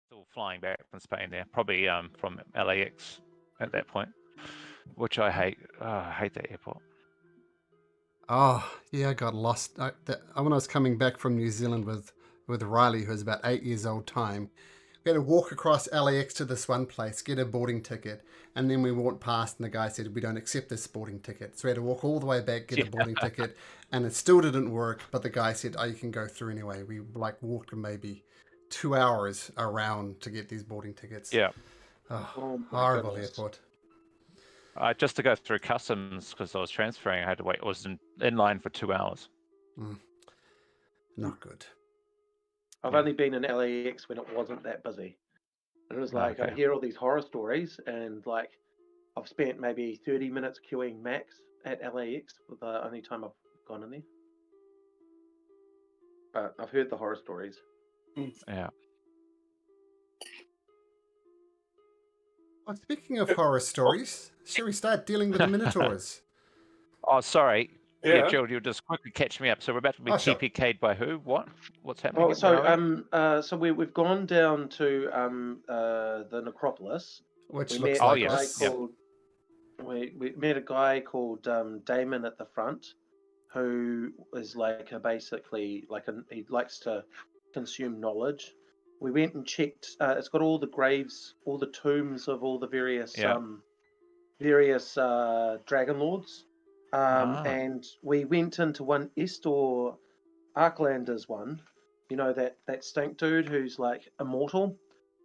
still flying back from Spain there, probably from LAX at that point, which I hate. I hate that airport. Oh, yeah, I got lost. When I was coming back from New Zealand with Riley, who was about 8 years old time, we had to walk across LAX to this one place, get a boarding ticket, and then we walked past and the guy said, we don't accept this boarding ticket. So we had to walk all the way back, get a boarding ticket, and it still didn't work, but the guy said, oh, you can go through anyway. We walked maybe 2 hours around to get these boarding tickets. Yeah. Oh, horrible airport. Just to go through customs, because I was transferring, I had to wait. I was in line for 2 hours. Not good. I've only been in LAX when it wasn't that busy. And it was like, I hear all these horror stories, and like, I've spent maybe 30 minutes queuing max at LAX for the only time I've gone in there. But I've heard the horror stories. Yeah. Well, speaking of horror stories, shall we start dealing with the Minotaurs? Oh, sorry. Yeah, Jill, you'll just quickly catch me up. So we're about to be TPK'd by who? What's happening? Oh, so we've gone down to the necropolis. Which we looks met like a guy called, we met a guy called Damon at the front, who is like he likes to consume knowledge. We went and checked. It's got all the graves, all the tombs of all the various dragon lords. And we went into one Estor Arklander's one, you know, that stink dude who's like immortal.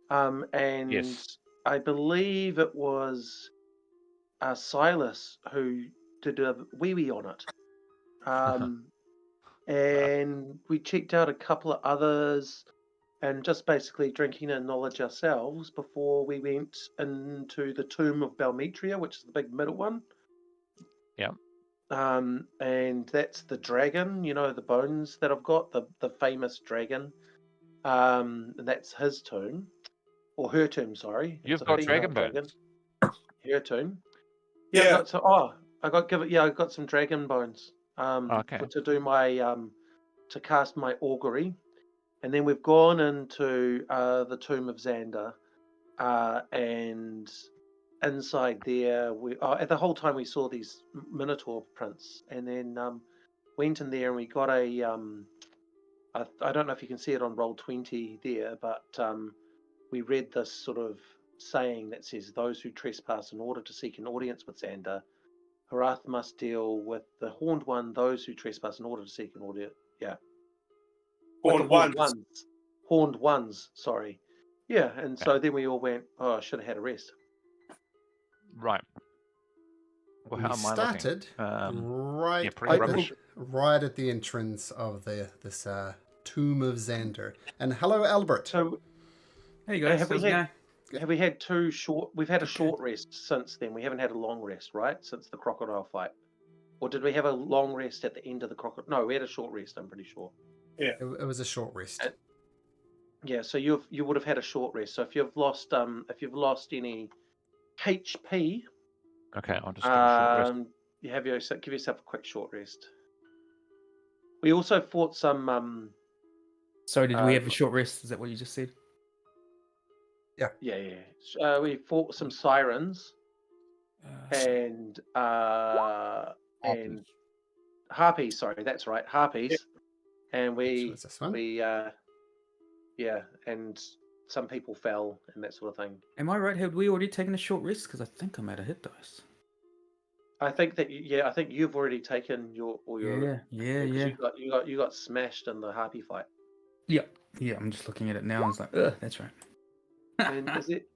And I believe it was Silas who did a wee on it. And we checked out a couple of others and just basically drinking in knowledge ourselves before we went into the tomb of Balmetria, which is the big middle one. Yeah. And that's the dragon, you know, the bones that I've got, the famous dragon. And that's his tomb, or her tomb, sorry. You've got dragon bones. Her tomb. Yeah. I got some dragon bones. To do my to cast my augury, and then we've gone into the tomb of Xander, and inside there, at the whole time we saw these Minotaur prints, and then went in there and we got a I don't know if you can see it on Roll20 there, but we read this sort of saying that says, those who trespass in order to seek an audience with Xander, Harath must deal with the Horned One, those who trespass in order to seek an audience. Yeah. Horned ones, sorry. Yeah, and so then we all went, oh, I should have had a rest. Right. Well, how we started right at the entrance of this tomb of Xander. And hello, Albert. So, hey guys, have we had we've had a short rest since then. We haven't had a long rest, right? Since the crocodile fight. Or did we have a long rest at the end of the crocodile? No, we had a short rest, I'm pretty sure. Yeah. It was a short rest. Yeah, so you would have had a short rest. So if you've lost any HP, okay, I'll just give a short rest. Give yourself a quick short rest. We also fought some. Sorry, did we have a short rest? Is that what you just said? Yeah. Yeah. We fought some sirens and harpies. Sorry, that's right, harpies. Yeah. And and some people fell and that sort of thing. Am I right? Have we already taken a short rest? Because I think I'm out of hit dice. I think that I think you've already taken your. Yeah. You got smashed in the harpy fight. Yeah. I'm just looking at it now. And it's like, that's right. And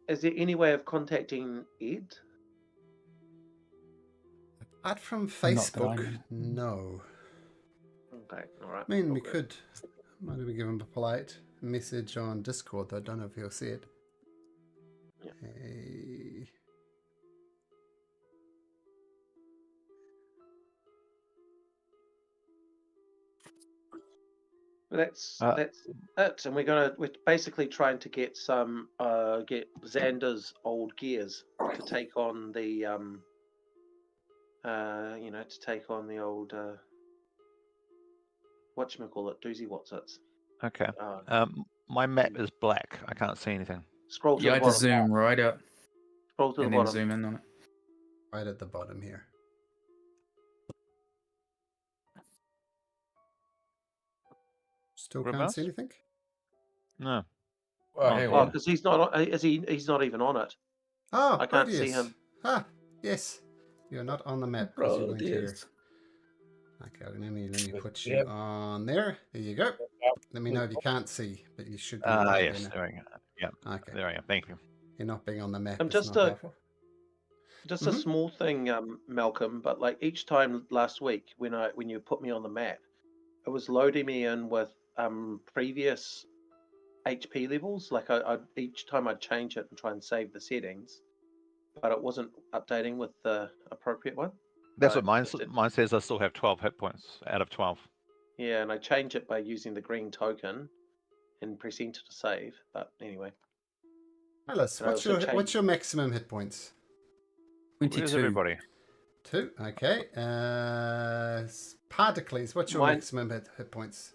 is there any way of contacting Ed? Apart from Facebook, no. Okay, all right. I mean, we could. Might have given him a polite message on Discord, though. I don't know if he'll see it. Yeah. Hey. That's it, and we're basically trying to get some get Xander's old gears to take on the old whatchamacallit, doozy whatsits. Okay. My map is black. I can't see anything. Scroll to Yeah, the I bottom. just zoom right up Scroll to the and then bottom. zoom in on it. Right at the bottom here. Still can't Whereabouts? see anything? No. Oh, hang Oh, on. because he's not. He's not even on it. Oh, I can't see Proteus. him. Ah, yes. You're not on the map because you went here. Yes. Okay, let me put you Yep. on there. There you go. Let me know if you can't see, but you should be Ah, right yes. there There we go. Yeah. now. Okay. There I am. Thank you. You're not being on the map. I'm It's just not a helpful. just Mhm. a small thing, Malcolm. But like each time last week when you put me on the map, it was loading me in with previous HP levels. Like I each time I'd change it and try and save the settings, but it wasn't updating with the appropriate one. That's I what mine, just did- mine says. I still have 12 hit points out of 12. Yeah, and I change it by using the green token and press enter to save. But anyway, Alice, and I also what's changed. your maximum hit points? Where's 22. everybody? 2. Okay. Particles, what's your Mine- maximum hit points?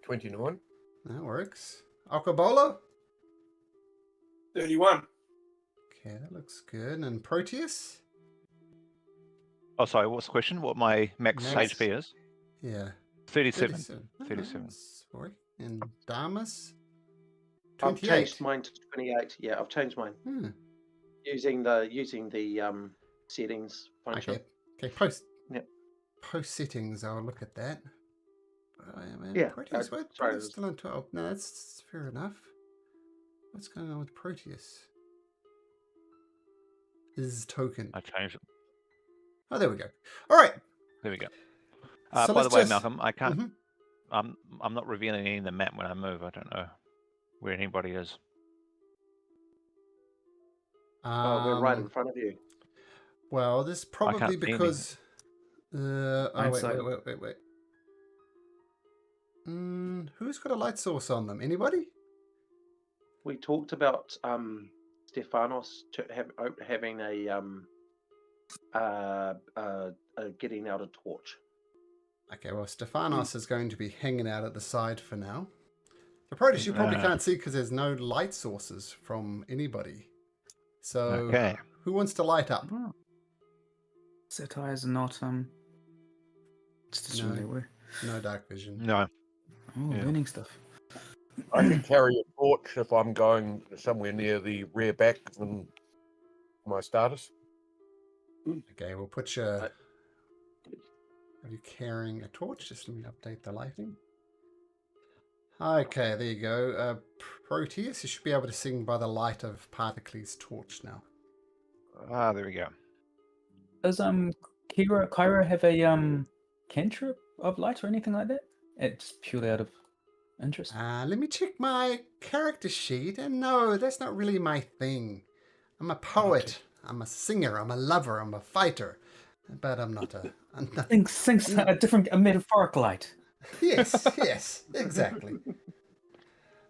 29. That works. Aquabolo? 31. Okay, that looks good. And Proteus? Oh, sorry. What's the question? What my max Max- HP is? Yeah. 37. 37. 37. Sorry. And Damas? I've 28. changed mine to 28. Yeah, I've changed mine Hmm. using the settings function. Okay. Post. Yep. Post settings. I'll look at that. Yeah, Proteus. What? sorry, Proteus still on 12. No, that's fair enough. What's going on with Proteus? His token. I changed it. Oh, there we go. All right. There we go. So By the let's way, just- Malcolm, I can't. Mhm. I'm not revealing any of the map when I move. I don't know where anybody is. Oh, we're right in Um, front of you. Well, this is probably see because. Hindsight. Wait. Who's got a light source on them? Anybody? We talked about Stefanos having getting out a torch. Okay, well, Stefanos is going to be hanging out at the side for now. The Proteus you probably can't see because there's no light sources from anybody. So, Okay. who wants to light up? Satires are not it's just No. really weird. No dark vision. No. Oh, Yeah. learning stuff. I can carry a torch if I'm going somewhere near the rear back and my status. Okay, we'll put your. Are you carrying a torch? Just let me update the lighting. Okay, there you go. Proteus, you should be able to sing by the light of Particles' torch now. Ah, there we go. Does Kyra have a cantrip of light or anything like that? It's purely out of interest. Let me check my character sheet. And no, that's not really my thing. I'm a poet. I'm a singer. I'm a lover. I'm a fighter. But I'm not a. Things a metaphoric light. Yes, exactly.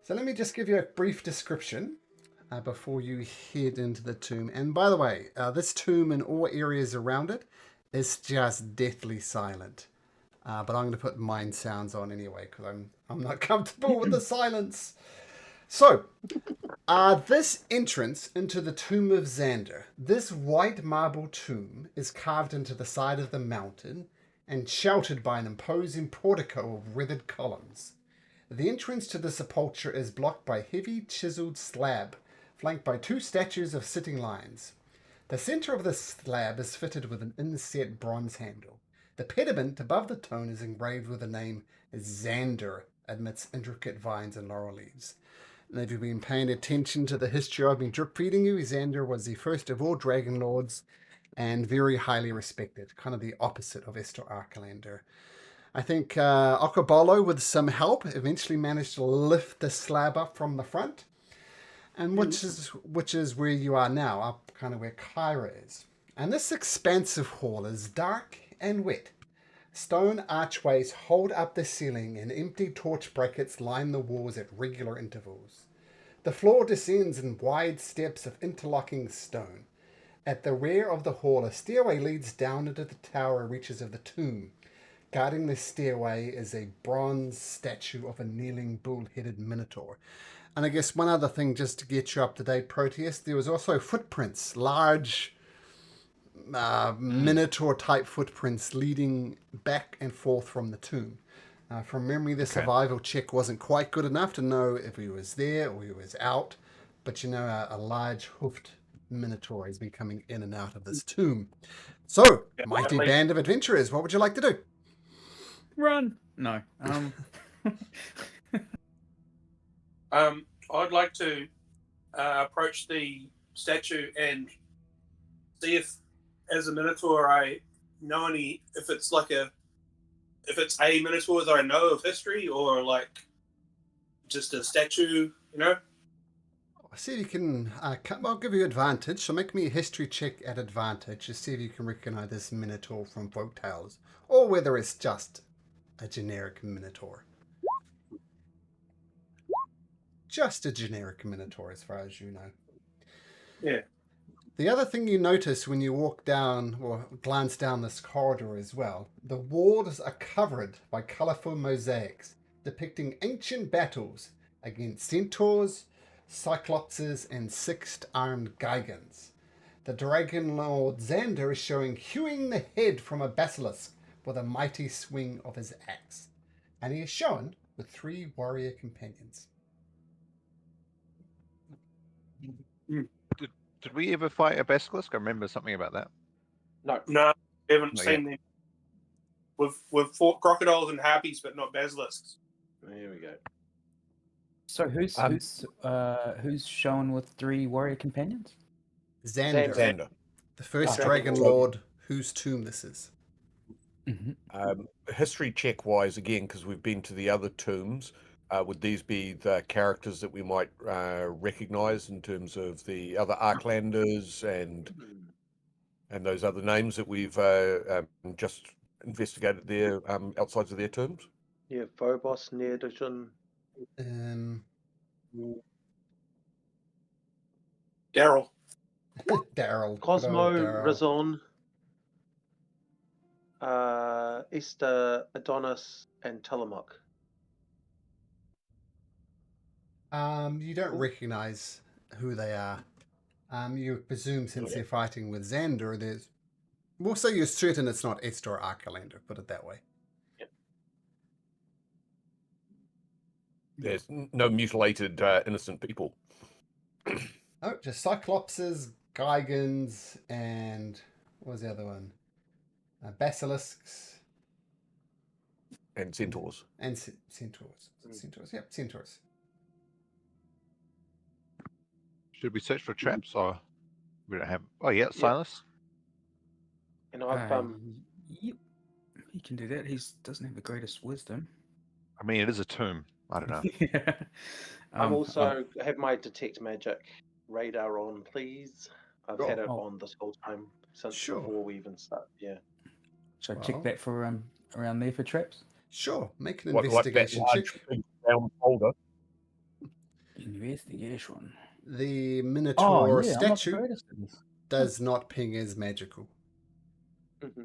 So let me just give you a brief description before you head into the tomb. And by the way, this tomb and all areas around it is just deathly silent. But I'm going to put mind sounds on anyway because I'm not comfortable with the silence. So, this entrance into the tomb of Xander, this white marble tomb is carved into the side of the mountain and sheltered by an imposing portico of weathered columns. The entrance to the sepulchre is blocked by heavy chiseled slab, flanked by 2 statues of sitting lions. The center of the slab is fitted with an inset bronze handle. The pediment above the tome is engraved with the name Xander amidst intricate vines and laurel leaves. And if you've been paying attention to the history I've been drip feeding you, Xander was the first of all dragon lords and very highly respected, kind of the opposite of Esther Archelander. I think Okabolo, with some help, eventually managed to lift the slab up from the front, and which is where you are now, up kind of where Kyra is. And this expansive hall is dark and wet. Stone archways hold up the ceiling, and empty torch brackets line the walls at regular intervals. The floor descends in wide steps of interlocking stone. At the rear of the hall, a stairway leads down into the tower reaches of the tomb. Guarding the stairway is a bronze statue of a kneeling bull-headed minotaur. And I guess one other thing, just to get you up to date, Proteus, there was also footprints, large minotaur-type footprints leading back and forth from the tomb. From memory, the survival check wasn't quite good enough to know if he was there or he was out, but you know, a large hoofed minotaur has been coming in and out of this tomb. So, mighty band of adventurers, what would you like to do? Run! No. I'd like to approach the statue and see if, as a minotaur, I know any. If it's a minotaur that I know of history, or like just a statue, you know. I see if you can. I'll give you advantage. So make me a history check at advantage to see if you can recognize this minotaur from folk tales, or whether it's just a generic minotaur. Just a generic minotaur, as far as you know. Yeah. The other thing you notice when you walk down or glance down this corridor as well, the walls are covered by colourful mosaics depicting ancient battles against centaurs, cyclopses, and six-armed Gigans. The Dragon Lord Xander is showing hewing the head from a basilisk with a mighty swing of his axe, and he is shown with 3 warrior companions. Did we ever fight a basilisk? I remember something about that. No, we haven't seen them. We've fought crocodiles and harpies, but not basilisks. There we go. So who's shown with 3 warrior companions? Xander. The first Dragon Lord whose tomb this is. Mm-hmm. History check wise, again, because we've been to the other tombs, would these be the characters that we might recognize in terms of the other Arklanders and those other names that we've just investigated their outsides of their tombs? Yeah, Phobos, Neodician. Daryl. Cosmo, Razon, Esther, Adonis, and Tillamook. You don't recognize who they are. You presume since they're fighting with Xander, we'll say you're certain it's not Esther or Archelander, put it that way. Yep. There's no mutilated innocent people. Oh, just Cyclopses, Gigans, and what was the other one? Basilisks. And centaurs. And centaurs. Centaurs, yep, centaurs. Should we search for traps, or we don't have? Oh yeah, Silas. And I've Yep, he can do that. He doesn't have the greatest wisdom. I mean, it is a tomb. I don't know. Yeah. I've also have my detect magic radar on, please. I've had it on this whole time since before we even start. Yeah. Should I check that for around there for traps? Sure. Make an investigation check. Folder. Investigation. The Minotaur statue does not ping as magical. Mm-hmm.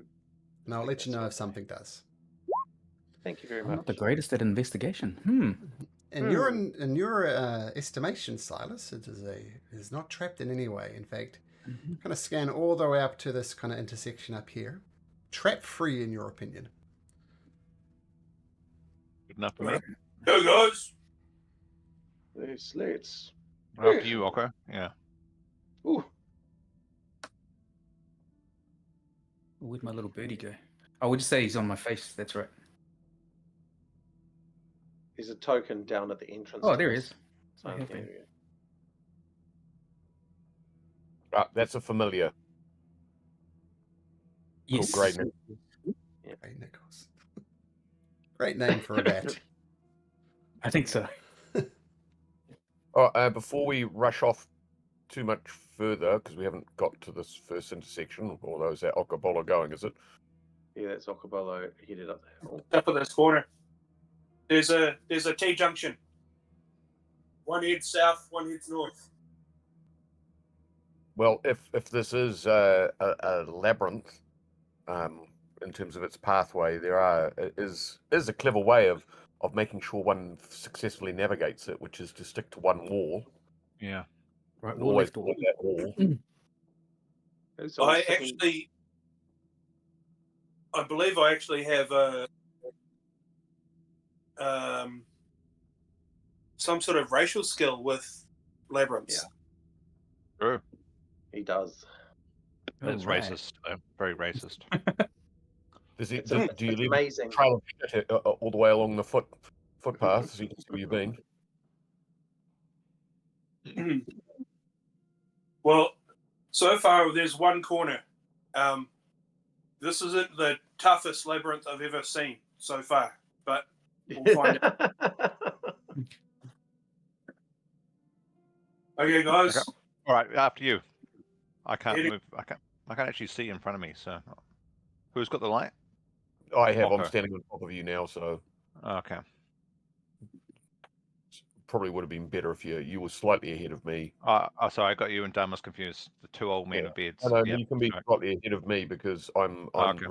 And I'll let you know if something does. Thank you very I'm much. not the greatest at investigation. In your estimation, Silas, it is not trapped in any way. In fact, kind of scan all the way up to this kind of intersection up here. Trap free, in your opinion. Good enough for me. Go, guys. Hey, slates. After you, Oko. Yeah. Ooh. Where'd my little birdie go? Oh, we'll just say he's on my face. That's right. There's a token down at the entrance. Oh, there he is. So, That's a familiar. Yes. Cool, great name. Yeah. Great Nichols. Great name for a bat. I think so. Before we rush off too much further, because we haven't got to this first intersection, although is that Okabolo going, is it? Yeah, that's Okabolo headed up the hill. Up of this corner. There's a T-junction. One heads south, one heads north. Well, if this is a labyrinth, in terms of its pathway, is a clever way of making sure one successfully navigates it, which is to stick to one wall. Yeah. Right, And wall always left wall. that wall. I believe I actually have some sort of racial skill with labyrinths. Yeah. True. He does. That's racist. Very racist. Do you leave amazing. a trail of shit all the way along the footpath so you can see where you've been? Well, so far there's one corner. This isn't the toughest labyrinth I've ever seen so far, but we'll find out. Okay, guys. Okay. All right, after you. I can't move. I can't actually see in front of me. So, who's got the light? I have. Okay. I'm standing on top of you now, so Okay. probably would have been better if you were slightly ahead of me. Sorry, I got you and Dan was confused. The two old men in beds. No, you can be slightly ahead of me because I'm okay.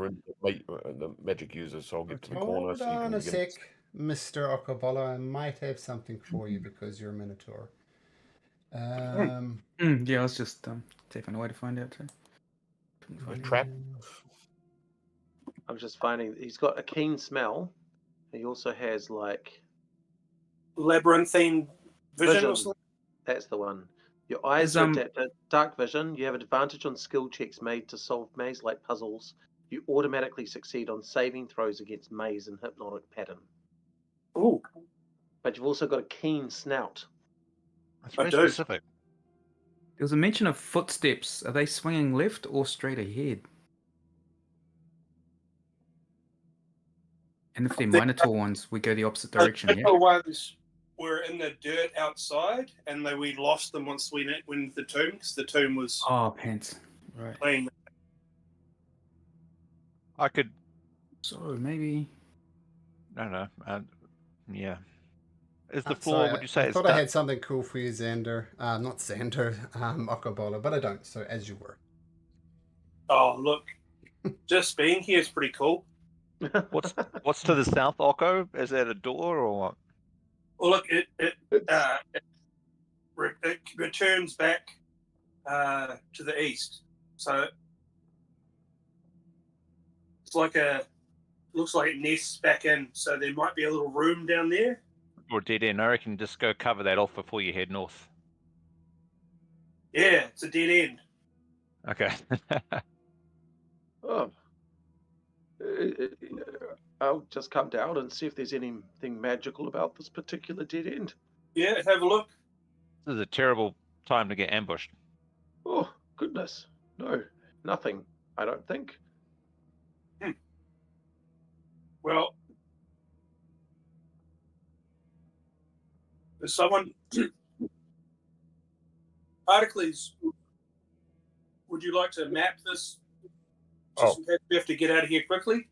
the magic user, so I'll get to the Hold corner. So on a sec, Mr. Okobola. I might have something for you because you're a Minotaur. Yeah, I was just taking a way to find out too. A trap. I'm just finding he's got a keen smell. He also has like labyrinthine vision. That's the one. Your eyes are adapted. Dark vision. You have an advantage on skill checks made to solve maze-like puzzles. You automatically succeed on saving throws against maze and hypnotic pattern. Ooh. But you've also got a keen snout. That's very specific. There was a mention of footsteps. Are they swinging left or straight ahead? And if they're Minotaur ones, we go the opposite direction. The ones were in the dirt outside, and we lost them once we went the tomb, because the tomb was pants. Right. Playing. I could. So maybe. I don't know. Yeah. Is the floor? Sorry, would you say? I thought I had something cool for you, Xander. Not Xander, Okobola, but I don't. So as you were. Oh look, just being here is pretty cool. What's to the south, Oko? Is that a door or what? Well, look, it returns back to the east, so it's like looks like it nests back in. So there might be a little room down there. Or dead end. I reckon just go cover that off before you head north. Yeah, it's a dead end. Okay. Oh. I'll just come down and see if there's anything magical about this particular dead end. Yeah, have a look. This is a terrible time to get ambushed. Oh, goodness. No, nothing, I don't think. Well, there's someone... Articles, would you like to map this? Just in case we have to get out of here quickly.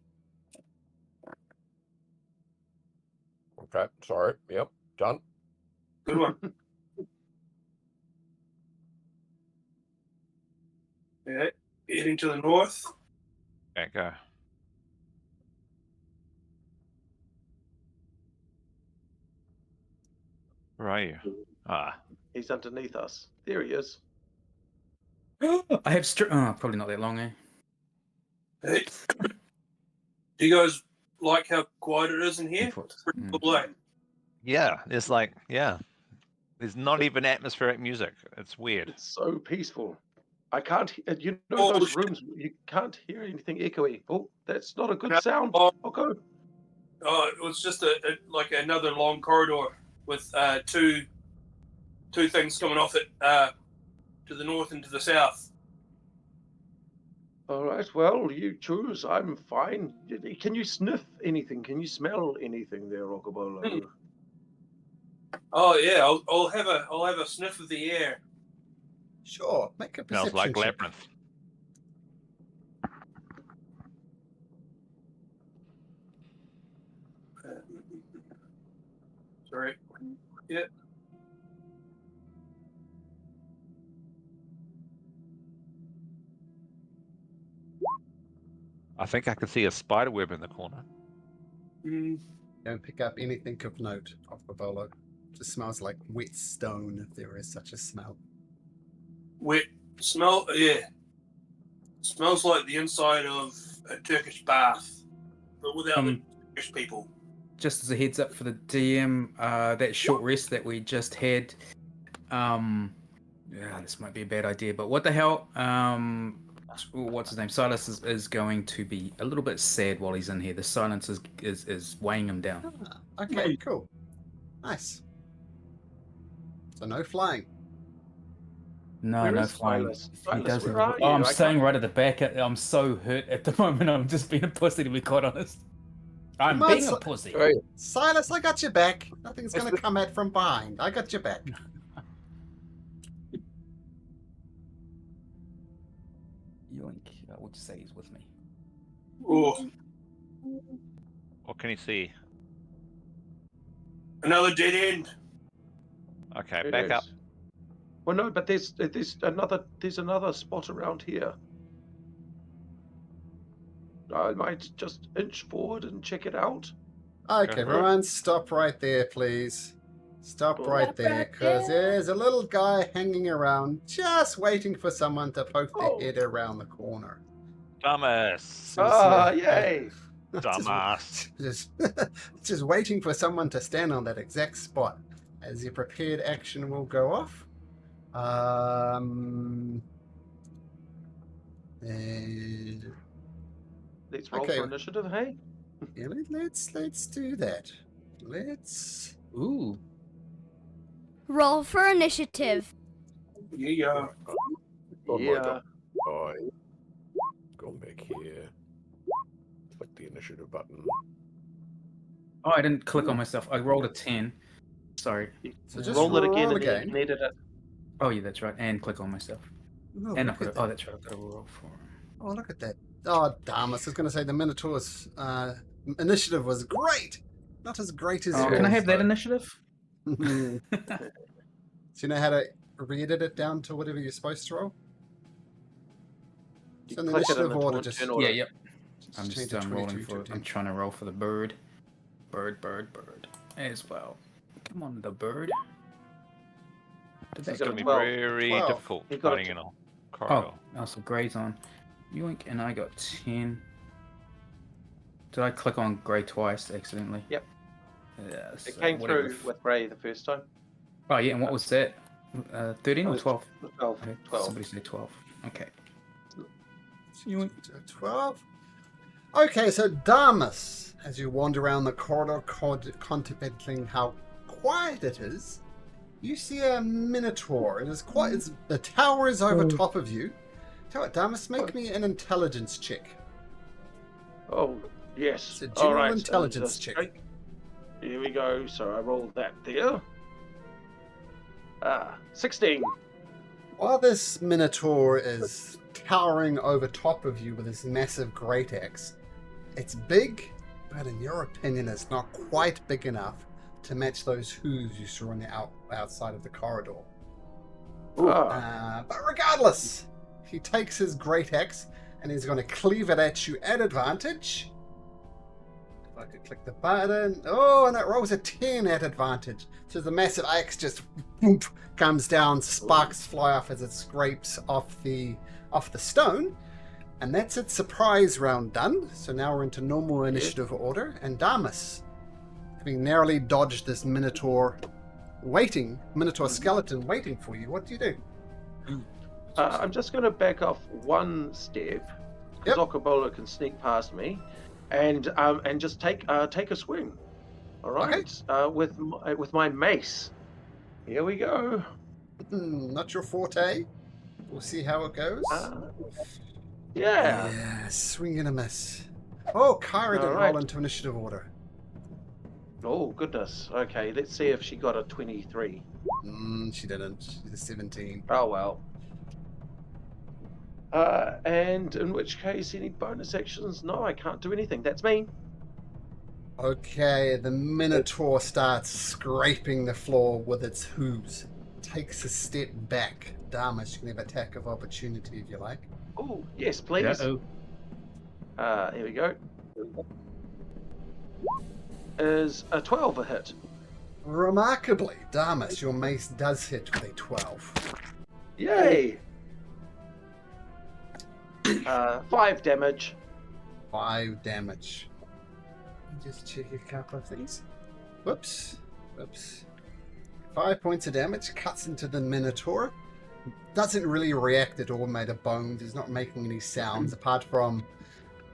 Okay, sorry. Yep, done. Good one. Yeah, heading to the north. Okay, go. Where are you? He's underneath us. There he is. I have probably not that long, eh? Hey. Do you guys like how quiet it is in here? Yeah, there's there's not even atmospheric music. It's weird. It's so peaceful. I can't. You know those rooms. You can't hear anything echoey. Oh, that's not a good sound. Okay. Oh, it was just like another long corridor with two things coming off it to the north and to the south. All right. Well, you choose. I'm fine. Can you sniff anything? Can you smell anything there, Okobola? Oh yeah, I'll have a sniff of the air. Sure. Make a perception Smells like check. labyrinth. Sorry. Yeah. I think I can see a spider web in the corner. Don't pick up anything of note off the bolo. Just smells like wet stone, if there is such a smell. Wet smell, yeah. Smells like the inside of a Turkish bath, but without the Turkish people. Just as a heads up for the DM, that short rest that we just had, this might be a bad idea, but what the hell? What's his name? Silas is going to be a little bit sad while he's in here. The silence is weighing him down. Okay, cool. Nice. So no flying. No flying. He doesn't. I'm staying right at the back. I'm so hurt at the moment. I'm just being a pussy, to be quite honest. I'm being a pussy. Right. Silas, I got your back. Nothing's going to come at from behind. I got your back. Yoink. Would you say he's with me? Oh. What can you see? Another dead end. Okay, back up. Well, no, but there's another spot around here. I might just inch forward and check it out. Okay, everyone, stop right there, please. Stop right there, because there's a little guy hanging around, just waiting for someone to poke their head around the corner. Dumbass. Yay! Dumbass. Just waiting for someone to stand on that exact spot. As your prepared action will go off. Let's roll for initiative, hey? Yeah, let's do that. Let's roll for initiative. Yeah. Yeah. Go back here. Click the initiative button. Oh, I didn't click on myself. I rolled a 10. Sorry. So just roll it again and then you needed it. Oh yeah, that's right. And click on myself. Oh, and that's right. I've got to roll for him. Oh, look at that. Oh, damn. I was going to say the Minotaur's initiative was great. Not as great as yours. Can I have that initiative? Do you know how to re-edit it down to whatever you're supposed to roll? So in the initiative order, just... Yeah, yep. I'm just rolling for it. I'm trying to roll for the bird. Bird. As well. Come on, the bird. It's going to be very difficult finding in a corridor. Oh, so Grey's on. Yoink, and I got 10. Did I click on Grey twice accidentally? Yep. Yes. It came through with Grey the first time. Oh, yeah, and what was that? 13 or 12? 12. Okay. 12. Somebody said 12. Okay. Yoink. 12. Okay, so Damus, as you wander around the corridor contemplating how quiet it is, you see a Minotaur. It is quite. The tower is over top of you. Tell what, Damus, make me an intelligence check. Oh, yes. It's a general intelligence check. Here we go. So I rolled that there. 16. While this Minotaur is towering over top of you with his massive great axe, it's big, but in your opinion, it's not quite big enough to match those hooves you saw on the outside of the corridor. But regardless, he takes his great axe and he's going to cleave it at you at advantage. If I could click the button. Oh, and it rolls a 10 at advantage. So the massive axe just whoop, comes down, sparks fly off as it scrapes off the stone. And that's its surprise round done. So now we're into normal initiative order. And Damus, having narrowly dodged this Minotaur skeleton waiting for you, what do you do? I'm just going to back off one step, because Okabola can sneak past me, and just take a swing. All right, with my mace. Here we go. Not your forte. We'll see how it goes. Yeah, swing and a miss. Oh, Kyra didn't roll into initiative order. Oh, goodness. Okay, let's see if she got a 23. She didn't. She's a 17. Oh, well. And in which case, any bonus actions? No, I can't do anything. That's me. Okay, the Minotaur starts scraping the floor with its hooves. Takes a step back. Damus, you can have attack of opportunity if you like. Oh, yes, please. Here we go. Is a 12 a hit? Remarkably, Damas, your mace does hit with a 12. Yay! 5 damage. 5 damage. Just check a couple of things. Whoops. 5 points of damage, cuts into the Minotaur. Doesn't really react at all, made of bones. Is not making any sounds apart from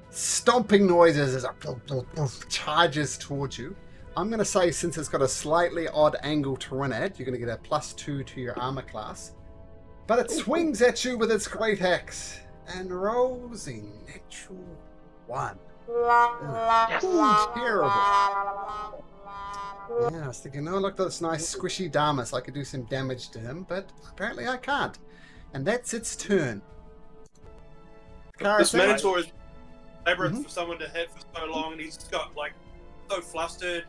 stomping noises as it charges towards you. I'm going to say, since it's got a slightly odd angle to run at, you're going to get a +2 to your armor class. But it swings at you with its great axe and rolls a natural 1. Yes. Ooh, terrible. Yeah, I was thinking, oh, look at this nice squishy Damas. I could do some damage to him, but apparently I can't. And that's its turn. This Minotaur is labyrinth for someone to hit for so long, and he's got like so flustered.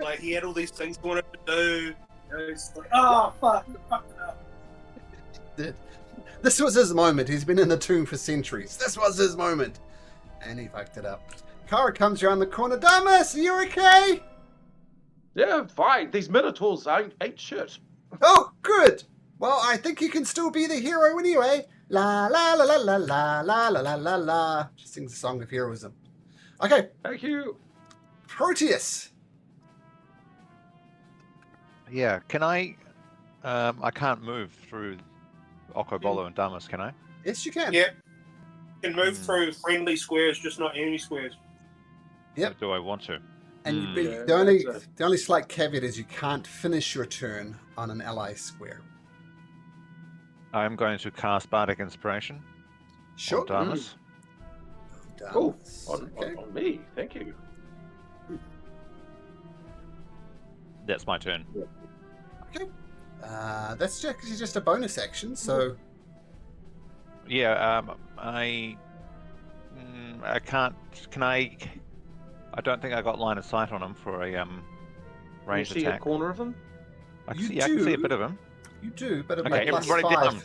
Like he had all these things he wanted to do. And he's like, oh fuck, fucked it up. This was his moment. He's been in the tomb for centuries. This was his moment. And he fucked it up. Kara comes around the corner. Damas, are you okay? Yeah, fine. These Minotaurs ain't shit. Oh, good. Well, I think you can still be the hero anyway. La la la la la la la la la la la. She sings a song of heroism. Okay. Thank you. Proteus. Yeah, can I can't move through Okobolo and Damas, can I? Yes, you can. Yeah. You can move through friendly squares, just not enemy squares. Yep. Or do I want to? And Yeah, the only slight caveat is you can't finish your turn on an ally square. I'm going to cast Bardic Inspiration Sure. on Damas. Oh, Okay. on me. Thank you. That's my turn. Okay. That's just a bonus action, so... Yeah, I can't... Can I don't think I got line of sight on him for a ranged Can you see attack. a corner of him? I can see a bit of him. You do, but it'll Okay, be everybody +5. down.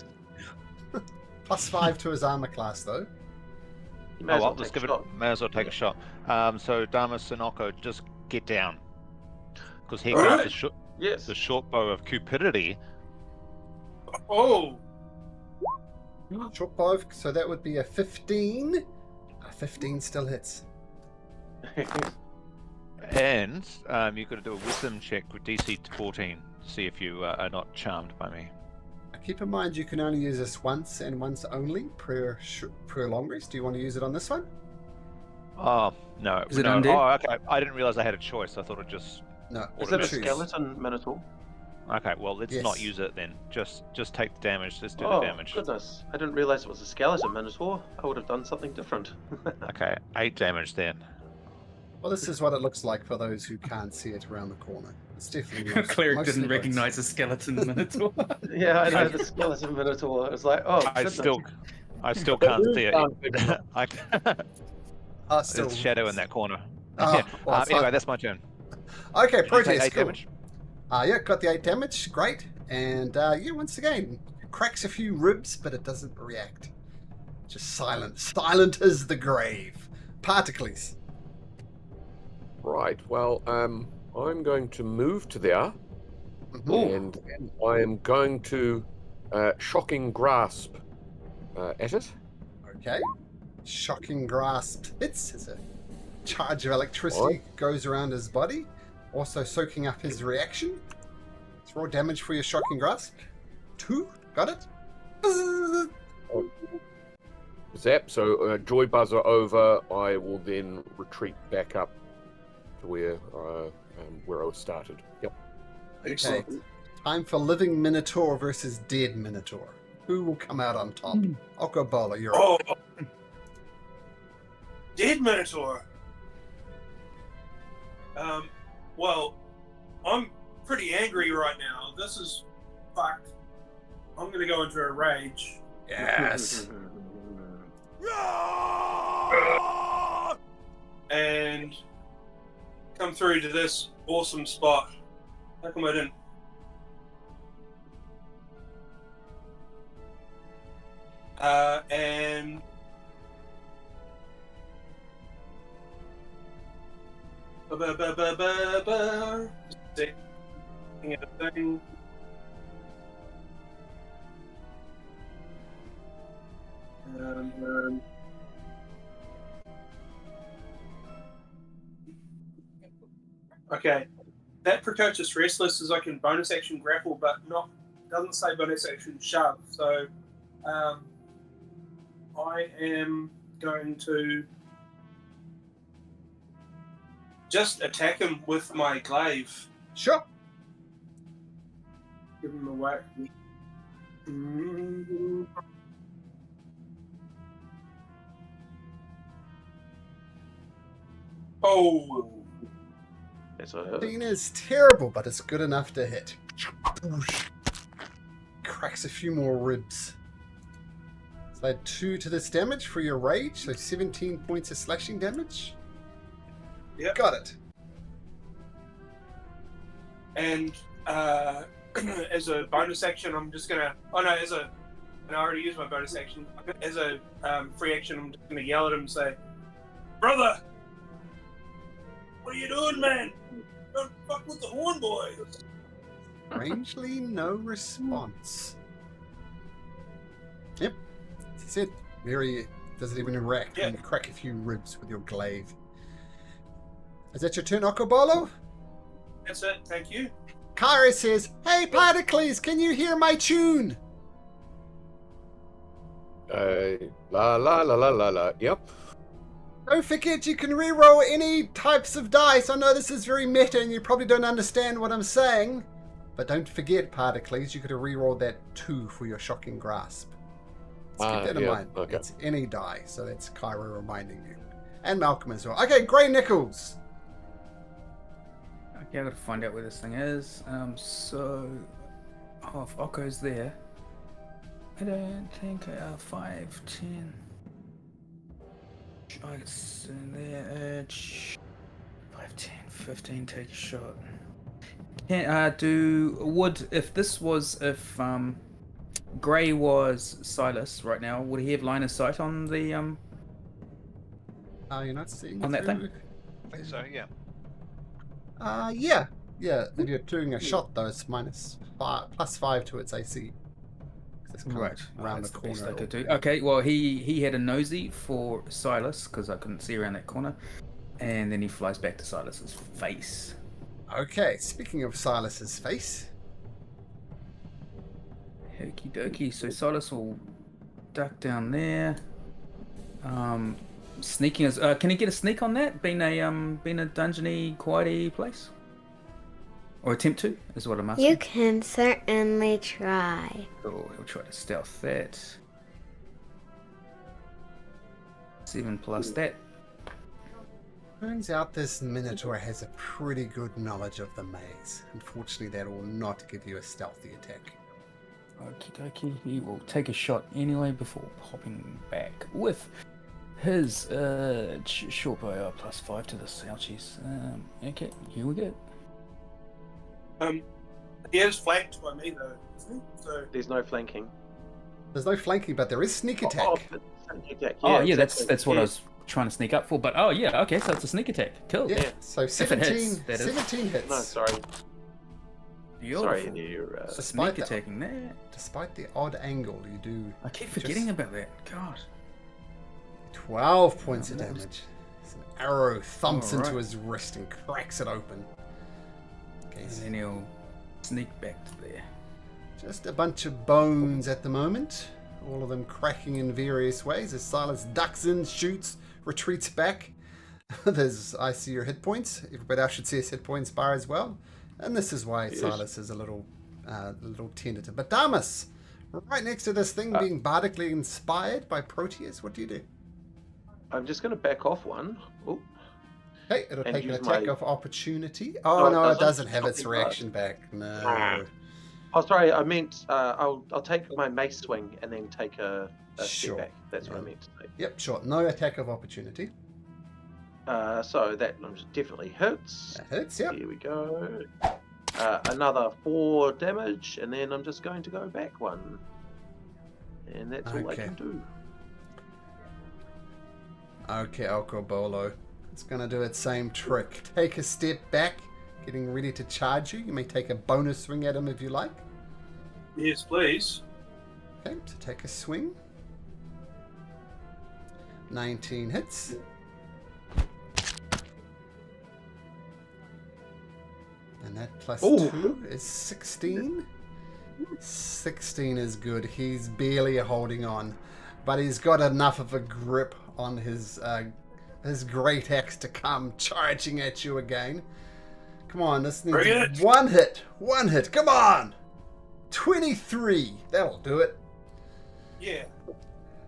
+5 to his armor class, though. You may Oh as well well, let's take give a it. shot. May as well take a shot. So Damas and Oko, just get down, because here All comes right. Yes. the short bow of cupidity. Oh, Short bow, so that would be a 15. A 15 still hits. And you've got to do a wisdom check with DC 14 to see if you are not charmed by me. Keep in mind you can only use this once and once only per long rest. Do you want to use it on this one? Oh no! Is it no. undead? Oh, okay. I didn't realize I had a choice. I thought it just. No. Is it a choose. skeleton Minotaur? Okay, well let's Yes. not use it then. Just take the damage. Let's do Oh, the damage. goodness. I didn't realize it was a skeleton Minotaur. I would have done something different. Okay, 8 damage then. Well, this is what it looks like for those who can't see it around the corner. It's definitely Cleric mostly didn't bones. recognize a skeleton Minotaur. Yeah, I know, the skeleton Minotaur. It was like, oh, I goodness. still can't see it. Oh, still. There's shadow in that corner. Oh, Yeah. well, it's Anyway, like- that's my turn. Okay, Did you take Proteus, 8 cool. damage? Yeah, got the 8 damage. Great. And yeah, once again, cracks a few ribs, but it doesn't react. Just silent. Silent as the grave. Particles. Right. Well, I'm going to move to there, and then I am going to shocking grasp at it. Okay. Shocking grasp hits as a charge of electricity goes around his body, also soaking up his reaction. Let's roll damage for your shocking grasp. 2. Got it? Zap. So joy buzzer over. I will then retreat back up to where I started. Yep. Okay. Time for living Minotaur versus dead Minotaur. Who will come out on top? Okobola, you're up. oh, dead Minotaur. Well, I'm pretty angry right now. This is fucked. I'm gonna go into a rage Yes. and come through to this awesome spot. How come I didn't? And Thing. Okay, that precocious restless is I can bonus action grapple, but doesn't say bonus action shove. So, I am going to just attack him with my glaive. Sure. Give him a whack. Oh. That's what I heard. 15 is terrible, but it's good enough to hit. Cracks a few more ribs. So add 2 to this damage for your rage, so 17 points of slashing damage. Yep. Got it. And as a bonus action, I'm just gonna. Oh no, and I already used my bonus action. As a free action, I'm just gonna yell at him and say, "Brother, what are you doing, man? Don't fuck with the horn boys." Strangely, no response. Yep. That's it. Very doesn't even react when you crack a few ribs with your glaive. Is that your turn, Okobolo? That's it. Thank you. Kyra says, "Hey, Paddocles, can you hear my tune?" La la la la la la. Yep. Don't forget you can reroll any types of dice. I know this is very meta and you probably don't understand what I'm saying. But don't forget, Paddocles, you could have rerolled that 2 for your shocking grasp. Let's keep that in mind. Okay. It's any die, so that's Kyra reminding you. And Malcolm as well. Okay, Grey Nichols. Okay, I've got to find out where this thing is. So, if Okko's there, I don't think 5, 10. I guess in there. 5, 10, 15. Take a shot. Can if Grey was Silas right now, would he have line of sight on the You're not seeing on that through? thing? I think so, yeah. Yeah. If you're doing a shot though, it's plus 5 to its AC. It's kind Right, of around that's the the best corner. I could do. Okay, well he had a nosy for Silas because I couldn't see around that corner, and then he flies back to Silas's face. Okay, speaking of Silas's face. Okie dokie. So Silas will duck down there. Sneaking is. Can he get a sneak on that? Being a dungeony, quiety place, or attempt to is what I'm asking. You can certainly try. Oh, he'll try to stealth that. 7 plus that. Turns out this Minotaur has a pretty good knowledge of the maze. Unfortunately, that will not give you a stealthy attack. Okie dokie. He will take a shot anyway before popping back with his short bow plus 5 to the ouchies. Okay, here we go. He is flanked by me though, isn't he? So There's no flanking. There's no flanking, but there is sneak attack. Sneak attack. Yeah, exactly. that's what I was trying to sneak up for. But okay, so it's a sneak attack. Cool. Yeah, so 17 hits. No, sorry. Beautiful. Sorry, you're Sneak attacking there. Despite the odd angle, you do. I keep forgetting about that. God. 12 points of damage. An arrow thumps All right. into his wrist and cracks it open. Okay, And then he'll sneak back to there. just a bunch of bones at the moment. All of them cracking in various ways as Silas ducks in, shoots, retreats back. I see your hit points. Everybody else should see his hit points bar as well. And this is why Silas is a little tentative. But Damas, right next to this thing being bardically inspired by Proteus, what do you do? I'm just going to back off one. Oh. Hey, it'll And take an use attack my- of opportunity. Oh, Oh, it no, it doesn't? doesn't have its Shocking reaction back. No. Oh, sorry. I meant I'll take my mace swing and then take a Sure. step back. That's what I Yeah. meant to say. Yep, sure. No attack of opportunity. So that definitely hits. That hits, yep. Here we go. Another 4 damage, and then I'm just going to go back 1. And that's all I Okay. can do. Okay, Alcobolo. It's going to do its same trick. Take a step back, getting ready to charge you. You may take a bonus swing at him if you like. Yes, please. Okay, so take a swing. 19 hits. And that plus 2 is 16. 16 is good. He's barely holding on. But he's got enough of a grip on his great axe to come charging at you again. Come on, this needs one hit. One hit. Come on! 23. That'll do it. Yeah.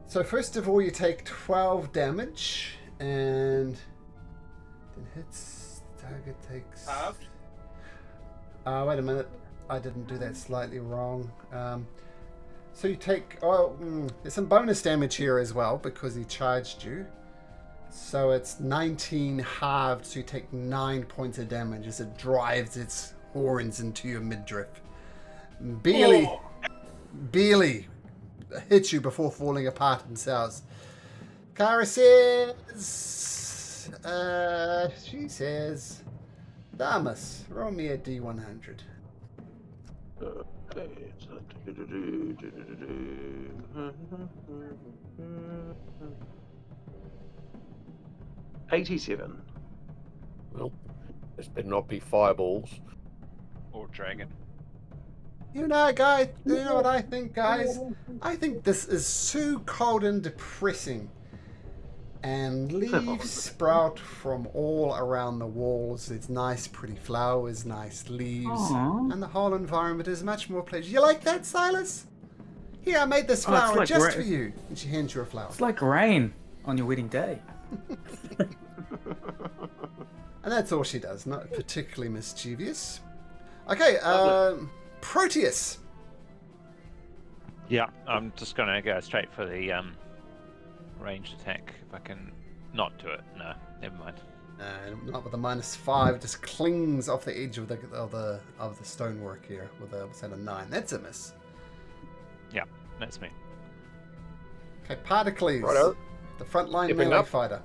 So first of all, you take 12 damage, and then hits. Target takes. Halved. Wait a minute. I didn't do that slightly wrong. So you take. There's some bonus damage here as well because he charged you. So it's 19 halved, so you take 9 points of damage as it drives its horns into your midriff. Barely hits you before falling apart in cells. Kara says, she says, Damas, roll me a D100. 87. Well, this better not be fireballs. Or dragon. You know, guys, you know what I think, guys? I think this is too cold and depressing. And leaves sprout from all around the walls. It's nice, pretty flowers, nice leaves. Aww. And the whole environment is much more pleasant. You like that, Silas? Here, I made this flower like just for you. And she hands you a flower. It's like rain on your wedding day. And that's all she does, not particularly mischievous. Okay, Proteus. Yeah, I'm just going to go straight for the ranged attack. If I can not do it. No, never mind. Not with a -5, just clings off the edge of the stonework here with a 9. That's a miss. Yeah, that's me. Okay, Particles, Righto. the frontline Dipping melee up. fighter.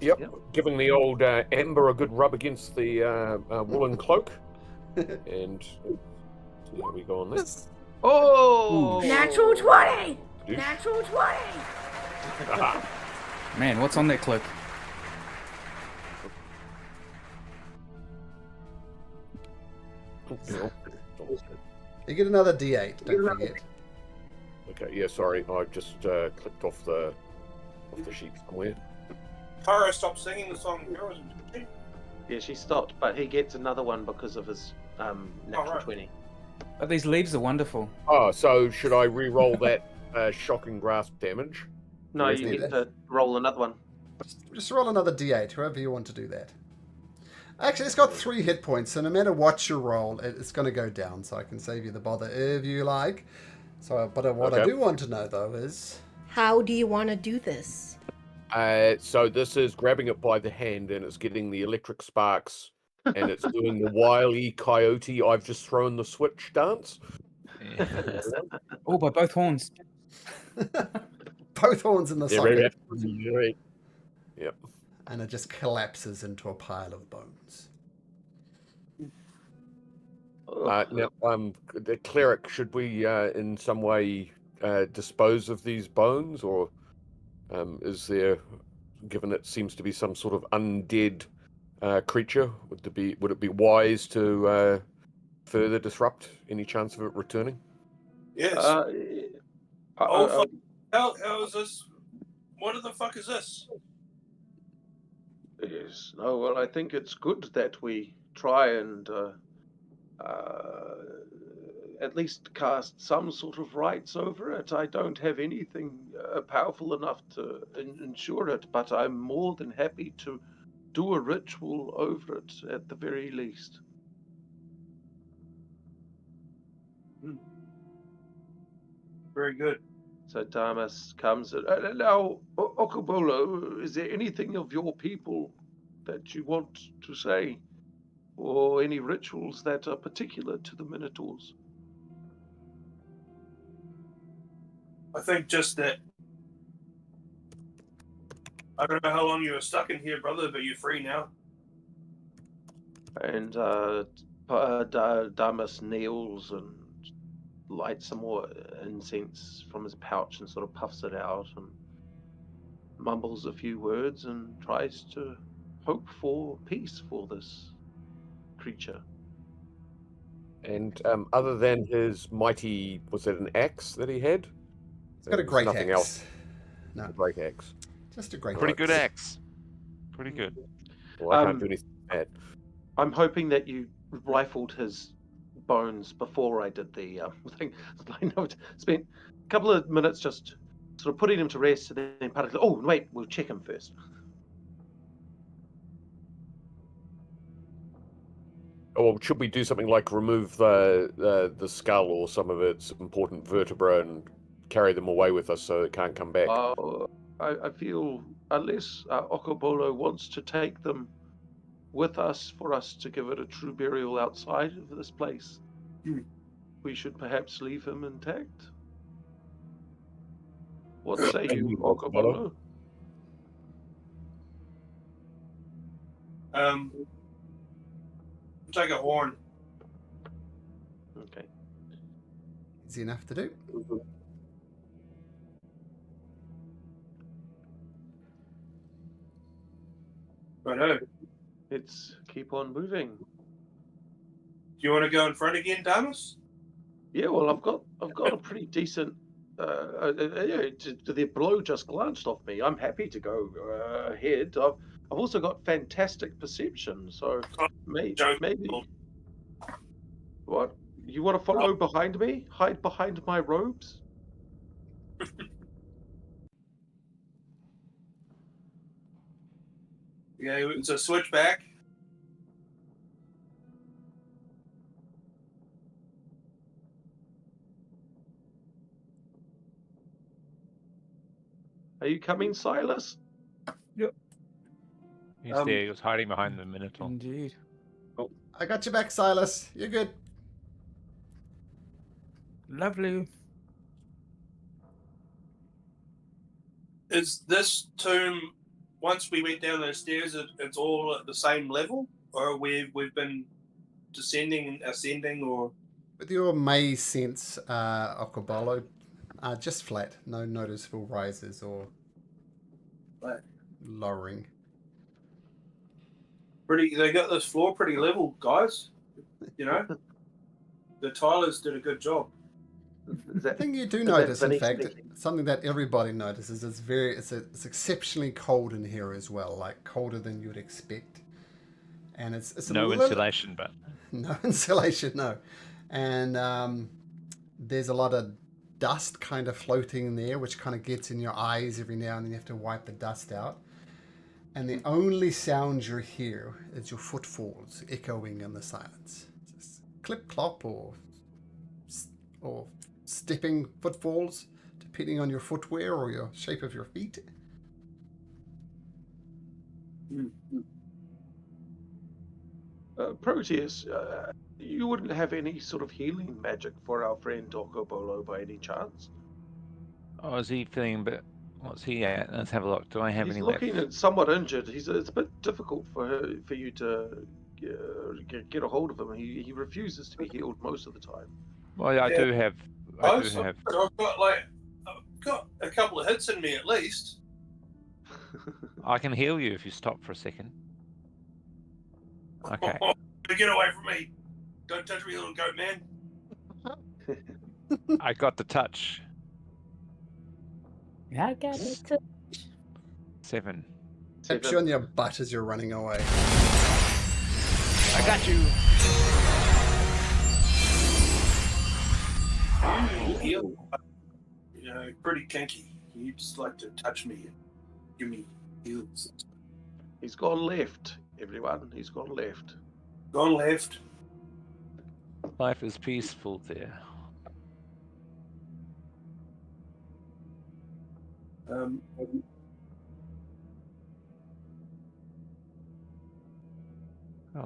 Yep. Giving the old Amber a good rub against the woolen cloak. And see how we go on this. Oh! Natural 20! Douche. Natural 20! Man, what's on that cloak? You get another D8, don't forget. Okay, yeah, sorry, I just clicked off the sheet somewhere. Tara stopped singing the song Heroes. Yeah, she stopped, but he gets another one because of his natural right. 20. Oh, these leaves are wonderful. Oh, so should I re-roll that shocking grasp damage? No, Yes, you do get that. to roll another one. Just roll another D8, whoever you want to do that. Actually, it's got 3 hit points, so no matter what you roll, it's going to go down, so I can save you the bother if you like. So, but what I do want to know, though, is... How do you want to do this? So this is grabbing it by the hand, and it's getting the electric sparks, and it's doing the wily coyote, I've just thrown the switch dance. Yeah. Oh, by both horns. Both horns in the socket. Right. Yep. And it just collapses into a pile of bones. Now, the cleric, should we in some way dispose of these bones, or is there, given it seems to be some sort of undead creature, would it be wise to further disrupt any chance of it returning? Yes. How is this? What the fuck is this? Yes. No, well, I think it's good that we try and at least cast some sort of rights over it. I don't have anything powerful enough to ensure it, but I'm more than happy to do a ritual over it at the very least. Very good. So Damas comes and now, Okobolo, is there anything of your people that you want to say, or any rituals that are particular to the Minotaurs? I think just that I don't know how long you were stuck in here, brother, but you're free now. And Damas kneels and lights some more incense from his pouch and sort of puffs it out and mumbles a few words and tries to hope for peace for this creature. And other than his mighty, was it an axe that he had? He's got a great nothing axe. else. No, A great axe. just a great Pretty axe. good axe. Pretty good. Well, I can't do anything bad. I'm hoping that you rifled his bones before I did the thing. I know spent a couple of minutes just sort of putting him to rest, and then particularly, oh wait, we'll check him first. Or should we do something like remove the skull or some of its important vertebra and carry them away with us so it can't come back? I feel unless Okobolo wants to take them with us for us to give it a true burial outside of this place, we should perhaps leave him intact. What say you, Okobolo? Take a horn. Okay. Easy enough to do. Righto. Let's keep on moving. Do you want to go in front again, Damas? Yeah, well, I've got a pretty decent. The blow just glanced off me. I'm happy to go ahead. I've also got fantastic perception, so maybe. What? You want to follow behind me? Hide behind my robes? Yeah, so switch back. Are you coming, Silas? Yep. He's there. He was hiding behind the Minotaur. Indeed. Oh, I got you back, Silas. You're good. Lovely. Is this tomb, once we went down those stairs, it's all at the same level? Or we've been descending and ascending, or? With your maze sense, Okobolo, just flat. No noticeable rises or lowering. They got this floor pretty level, guys. You know? The tilers did a good job. The thing you do notice, in fact, something that everybody notices, it's exceptionally cold in here as well, like colder than you'd expect. And it's no insulation, but no insulation, no. And there's a lot of dust kind of floating in there, which kind of gets in your eyes every now and then. You have to wipe the dust out. And the only sound you hear is your footfalls echoing in the silence. Just clip clop or stepping footfalls, depending on your footwear or your shape of your feet. Proteus, you wouldn't have any sort of healing magic for our friend Okobolo by any chance? oh, is he feeling a bit? What's he at? Let's have a look. Do I have any left? He's looking somewhat injured. It's a bit difficult for you to get a hold of him. He refuses to be healed most of the time. Well, yeah, I do have. I've got a couple of hits in me at least. I can heal you if you stop for a second. Okay. Get away from me! Don't touch me, little goat man. I got the touch. I got it too. 7. Taps you on your butt as you're running away. I got you. You know, pretty kinky. You just like to touch me and give me heals. He's gone left, everyone. He's gone left. Gone left. Life is peaceful there. Oh,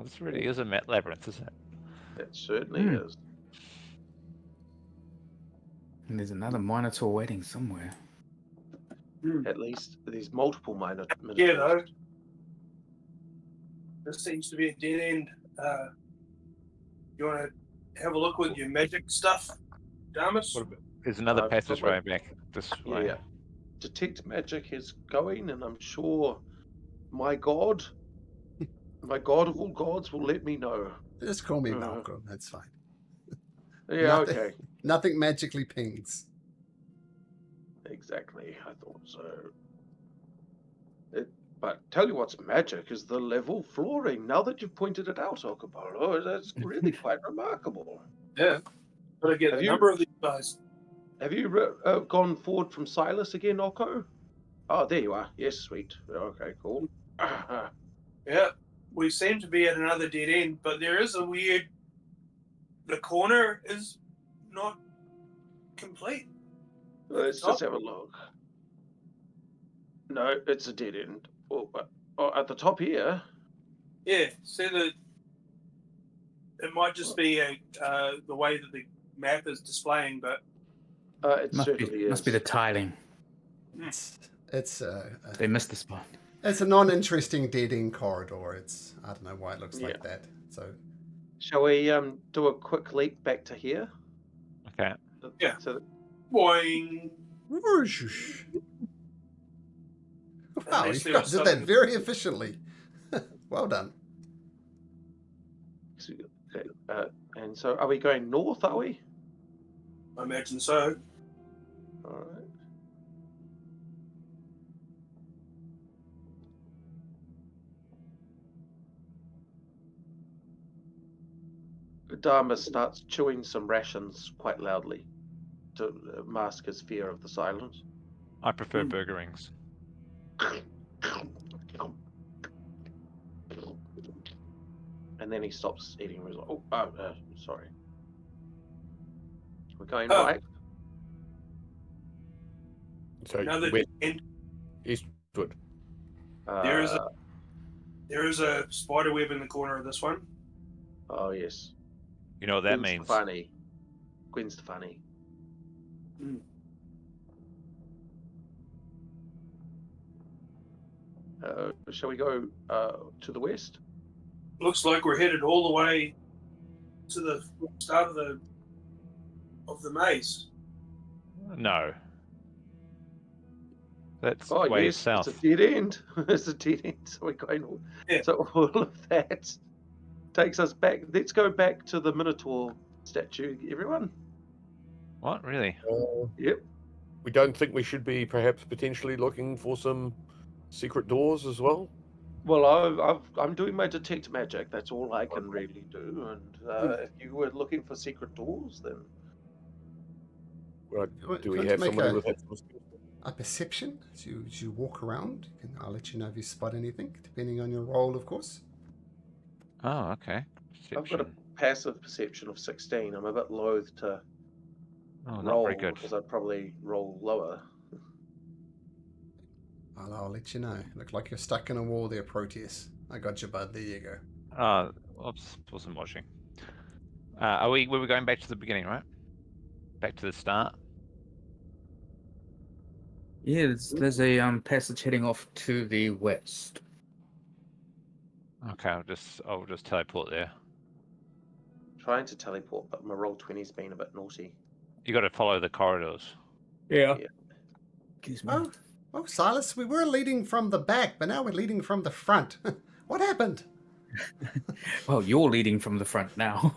this really is a labyrinth, isn't it? It certainly is. And there's another Minotaur waiting somewhere. At least there's multiple minor. Yeah, though. This seems to be a dead end. You want to have a look with your magic stuff, Damas? There's another passageway back this way. Yeah. Detect magic is going, and I'm sure my god of all gods, will let me know. Just call me Malcolm. That's fine. Yeah, nothing, okay. Nothing magically pings. Exactly. I thought so. But tell you what's magic is the level flooring. Now that you've pointed it out, Okobolo, that's really quite remarkable. Yeah. Gotta get a number of these guys. Have you gone forward from Silas again, Oko? Oh, there you are. Yes, sweet. Okay, cool. Yeah. We seem to be at another dead end, but there is a weird... The corner is not complete. Let's just have a look. No, it's a dead end. Oh, at the top here. Yeah, see it might just be the way that the map is displaying, but it certainly is. Must be the tiling. They missed the spot. It's a non-interesting dead-end corridor. I don't know why it looks like that. So, shall we do a quick leap back to here? Okay. Yeah. So, boing. Wow, you guys did that very efficiently. Well done. Okay, and so, are we going north? Are we? I imagine so. All right. Dharma starts chewing some rations quite loudly to mask his fear of the silence. I prefer burger rings. And then he stops eating. Sorry. We're going right. So another end. Eastwood. There is a spider web in the corner of this one. Oh yes. You know what that means? Gwen Stefani. Shall we go to the west? Looks like we're headed all the way to the start of the maze. No. That's way south. It's a dead end. It's a dead end. So we're going. Yeah. So all of that takes us back. Let's go back to the Minotaur statue, everyone. What, really? Yep. We don't think we should be perhaps potentially looking for some secret doors as well? Well, I'm doing my detect magic. That's all I can really do. And if you were looking for secret doors, then... Right. Do we have somebody with that? A perception as you walk around? I'll let you know if you spot anything, depending on your roll, of course. Oh, okay. Perception. I've got a passive perception of 16. I'm a bit loath to roll not very good. because I'd probably roll lower. I'll let you know. Look like you're stuck in a wall there, Proteus. I got you, bud. There you go. Oops, wasn't watching. Were we going back to the beginning, right? Back to the start? Yeah, there's a passage heading off to the west. Okay, I'll just teleport there. Trying to teleport, but my roll 20's been a bit naughty. You got to follow the corridors. Yeah. Excuse me. Oh, Silas, we were leading from the back, but now we're leading from the front. What happened? Well, you're leading from the front now.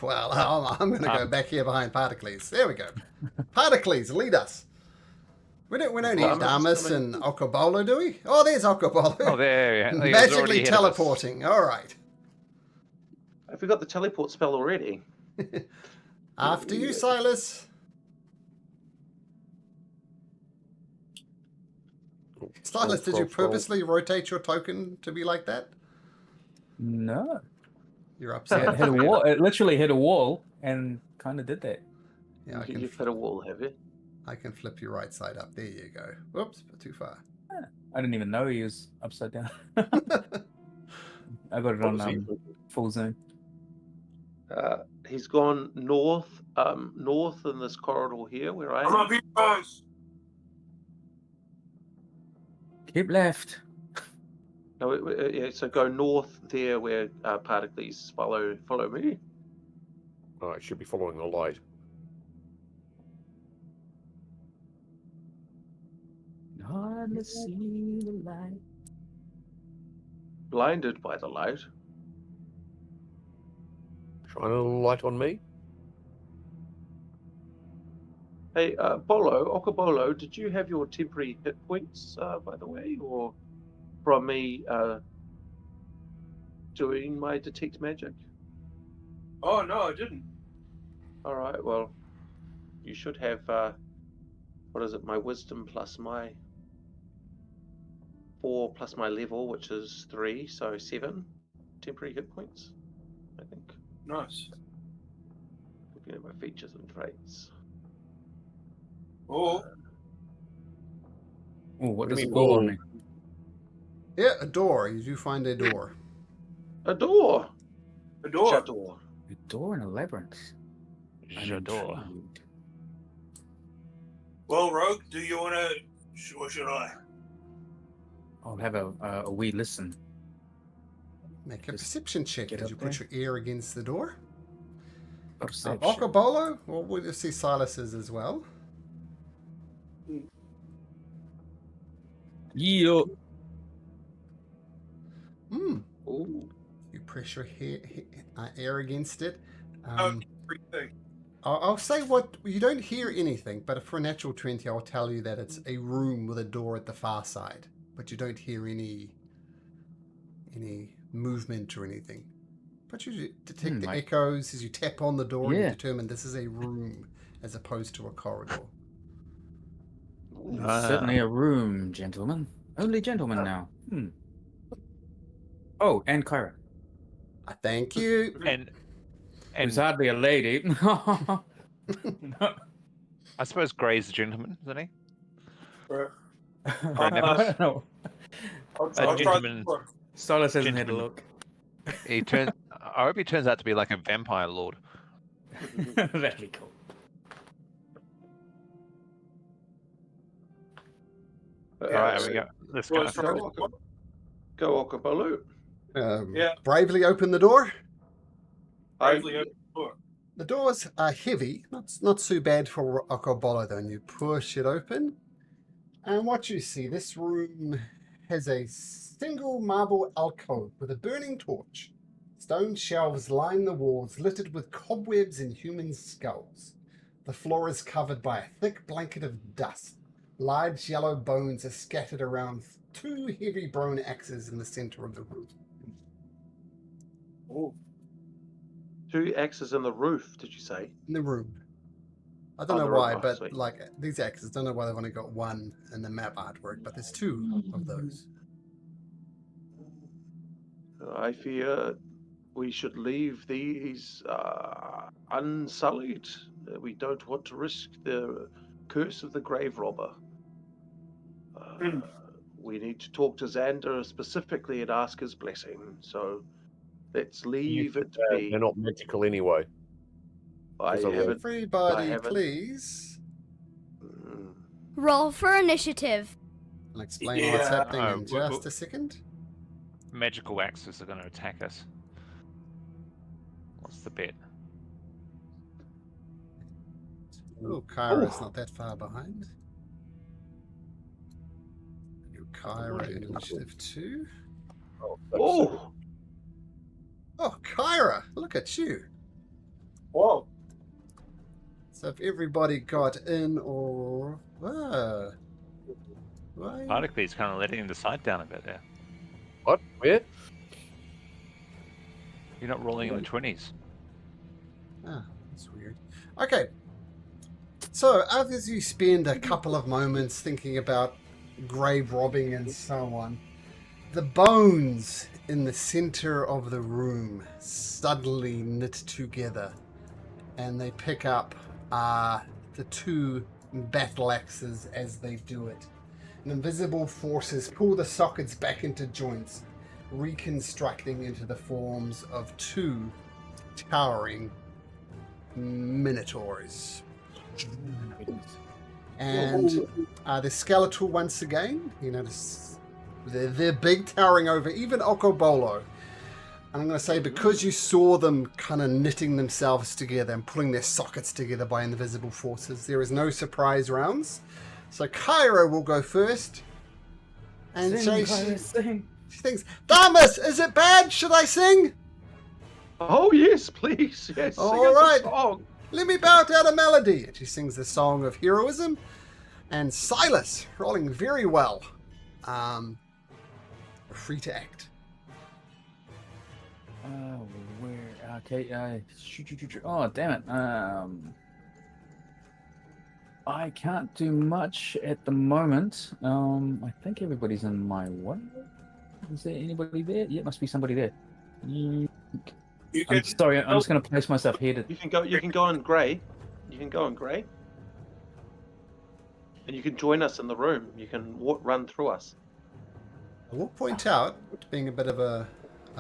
Well, I'm going to go back here behind Particles. There we go. Particles, lead us. We don't need Damas and Okobolo, do we? Oh, there's Okobolo. Oh, there. Yeah. Magically teleporting. All right. Have we got the teleport spell already? After you, Silas. Silas, did you purposely rotate your token to be like that? No. You're upset. It hit a wall. It literally hit a wall and kind of did that. Yeah, You've hit a wall, have you? I can flip you right side up. There you go. Whoops, too far. I didn't even know he was upside down. I got it on full zoom. He's gone north, north in this corridor here where I am. Come up here, guys. Keep left. No, yeah, so go north there where Particles follow me. Oh, I should be following the light. Hard to see the light. Blinded by the light. Shine a little light on me. Hey, Okabolo, did you have your temporary hit points, by the way, or from me doing my detect magic? Oh no, I didn't. All right, well, you should have what is it? My wisdom plus my 4 plus my level, which is 3, so 7 temporary hit points, I think. Nice. Looking at my features and traits. Oh, What does do you it mean, call on oh? me? Yeah, a door. You do find a door. A door. a door. Shador. A door in a labyrinth. I'm J'adore. intrigued. Well, Rogue, do you want to, or should I? I'll have a wee listen. Make a Just perception check. get Did up you put there. your ear against the door? Perception. Okabolo? Well, we'll just see Silas's as well. Yeah. Ooh. You press your air against it. Everything. I'll say what you don't hear anything, but for a natural 20, I'll tell you that it's a room with a door at the far side, but you don't hear any movement or anything. But you detect the like- echoes as you tap on the door and you Yeah. determine this is a room as opposed to a corridor. It's certainly a room, gentlemen. Only gentlemen now. Oh, and Kyra. Thank you. And Who's hardly a lady. I suppose Gray's a gentleman, isn't he? Right. I don't know. I'll A try gentleman. Silas hasn't had a Gentleman. look. He turns. I hope he turns out to be like a vampire lord. That'd be cool. All right, here we go. Let's go. Go, Okabolo. Yeah. Bravely open the door. bravely open the door. The doors are heavy, not too bad for Okobolo though, and you push it open. And what you see, this room has a single marble alcove with a burning torch. Stone shelves line the walls, littered with cobwebs and human skulls. The floor is covered by a thick blanket of dust. Large yellow bones are scattered around 2 heavy bone axes in the center of the room. Oh, 2 axes in the roof, did you say? In the room. I don't On know the room, why, oh, but sweet. like these axes, don't know why they've only got 1 in the map artwork, but there's 2 of those. I fear we should leave these unsullied. We don't want to risk the curse of the grave robber. We need to talk to Xander specifically and ask his blessing. So let's leave it be. They're not magical anyway. I haven't. Everybody, please. Roll for initiative. I'll explain what's happening in Yeah. just a second. Magical axes are going to attack us. What's the bet? Oh, Kyra's not that far behind. Your Kyra in initiative 2. Oh, Oh, Kyra, look at you. whoa. So if everybody got in or... Why? Particles kind of letting the side down a bit there. What? Where? You're not rolling in the 20s. Ah, that's weird. Okay. So, as you spend a couple of moments thinking about grave robbing and so on, the bones in the center of the room suddenly knit together, and they pick up the 2 battle axes as they do it. And invisible forces pull the sockets back into joints, reconstructing into the forms of 2 towering minotaurs. And the skeletal once again, you notice They're big, towering over even Okobolo. I'm going to say because you saw them kind of knitting themselves together and pulling their sockets together by invisible forces, there is no surprise rounds. So Cairo will go first. And Sing, so Cairo, sing. she thinks, Damas, is it bad? Should I sing? Oh, yes, please. Yes, All sing us right. a song. Let me bout out a melody. And she sings the song of heroism. And Silas, rolling very well. Free to act. Where? Okay. Shoot. Oh, damn it. I can't do much at the moment. I think everybody's in my way. Is there anybody there? Yeah, must be somebody there. I'm sorry. I'm just going to place myself here. You can go. You can go in grey. You can go in grey. And you can join us in the room. You can run through us. I will point out, being a bit of a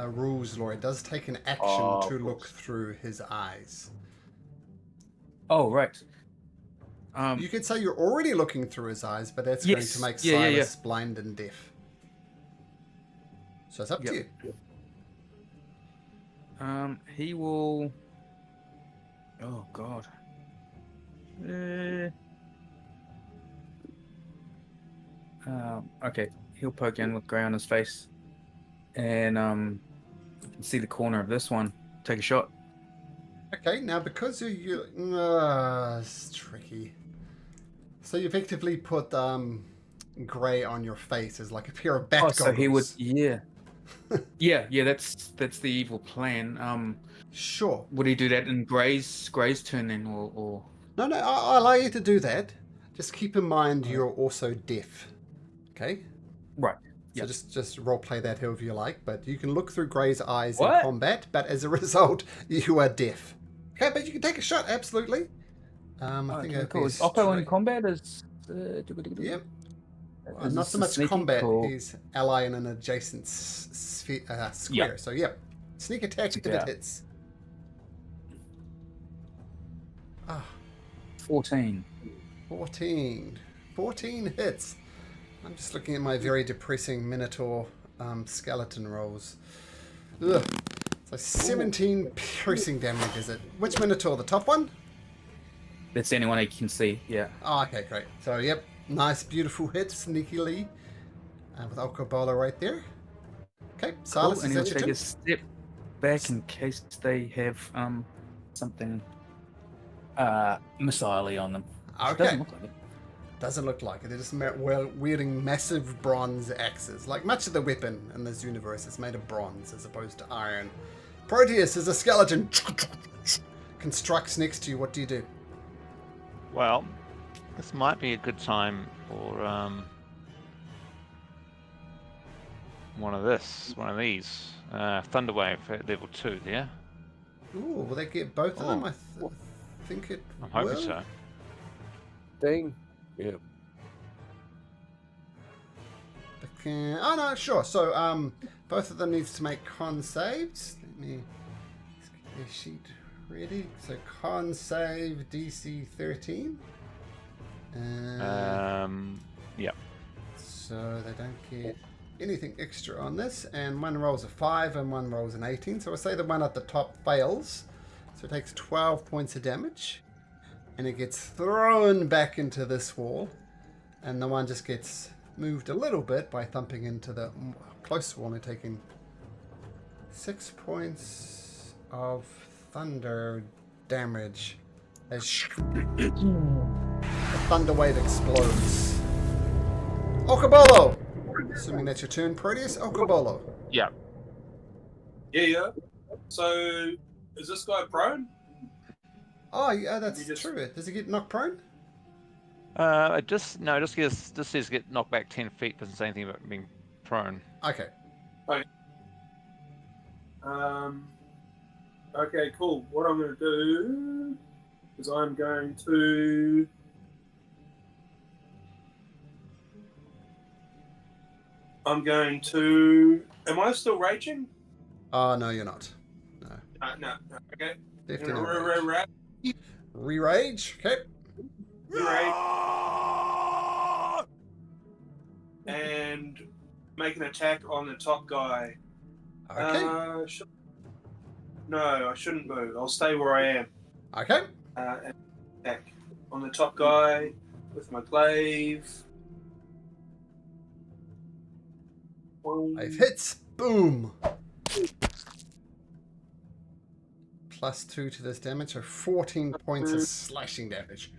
rules lawyer, it does take an action to look through his eyes. Oh, right. You could say you're already looking through his eyes, but that's going to make Silas blind and deaf. So it's up to you. He will... Oh, God. Okay. He'll poke in with grey on his face. And you can see the corner of this one. Take a shot. Okay, now because you... it's tricky. So you effectively put grey on your face as like a pair of bat goggles. So he would... Yeah. yeah, that's the evil plan. Sure. Would he do that in Grey's turn then, or... No, I'll allow you to do that. Just keep in mind you're also deaf. Okay? Right. So just roleplay that however you like, but you can look through Grey's eyes in combat, but as a result, you are deaf. Okay, but you can take a shot, absolutely. I think cool. Is Oppo in combat? Yep. Not so much combat, he's ally in an adjacent square. Yep. So, yep. Sneak attack if it hits. 14. 14 hits. I'm just looking at my very depressing Minotaur skeleton rolls. Ugh. So 17 piercing damage, is it? Which Minotaur? The top one? That's anyone I can see, yeah. Oh, okay, great. So, yep. Nice, beautiful hit, sneakily. With Okobolo right there. Okay, Silas, and is he'll that take your a step back in case they have something missile-y on them. Okay. Doesn't look like it. Doesn't look like it. They're just wielding massive bronze axes. Like much of the weapon in this universe is made of bronze as opposed to iron. Proteus is a skeleton. Constructs next to you. What do you do? Well, this might be a good time for one of these. Thunderwave at level 2 there. Ooh, will they get both of them? I think it I'm hoping so. Dang. Yeah. Oh no, sure. So both of them needs to make con saves. Let me get their sheet ready. So con save DC 13. Yep. So they don't get anything extra on this, and one rolls a 5 and one rolls an 18. So I say the one at the top fails, so it takes 12 points of damage, and it gets thrown back into this wall, and the one just gets moved a little bit by thumping into the close wall and taking 6 points of thunder damage as the thunder wave explodes. Okobolo! Assuming that's your turn, Proteus. Okobolo. Yeah. Yeah. So, is this guy prone? Oh, yeah, that's true. Does he get knocked prone? It just says get knocked back 10 feet. Doesn't say anything about being prone. Okay. Okay, cool. What I'm going to do is I'm going to... Am I still raging? Oh, no, you're not. No. No. Okay. Re-rage. Okay. Re-rage. And make an attack on the top guy. Okay. No, I shouldn't move. I'll stay where I am. Okay. And attack on the top guy with my glaive. 5 hits. Boom. +2 to this damage, so 14 points of slashing damage.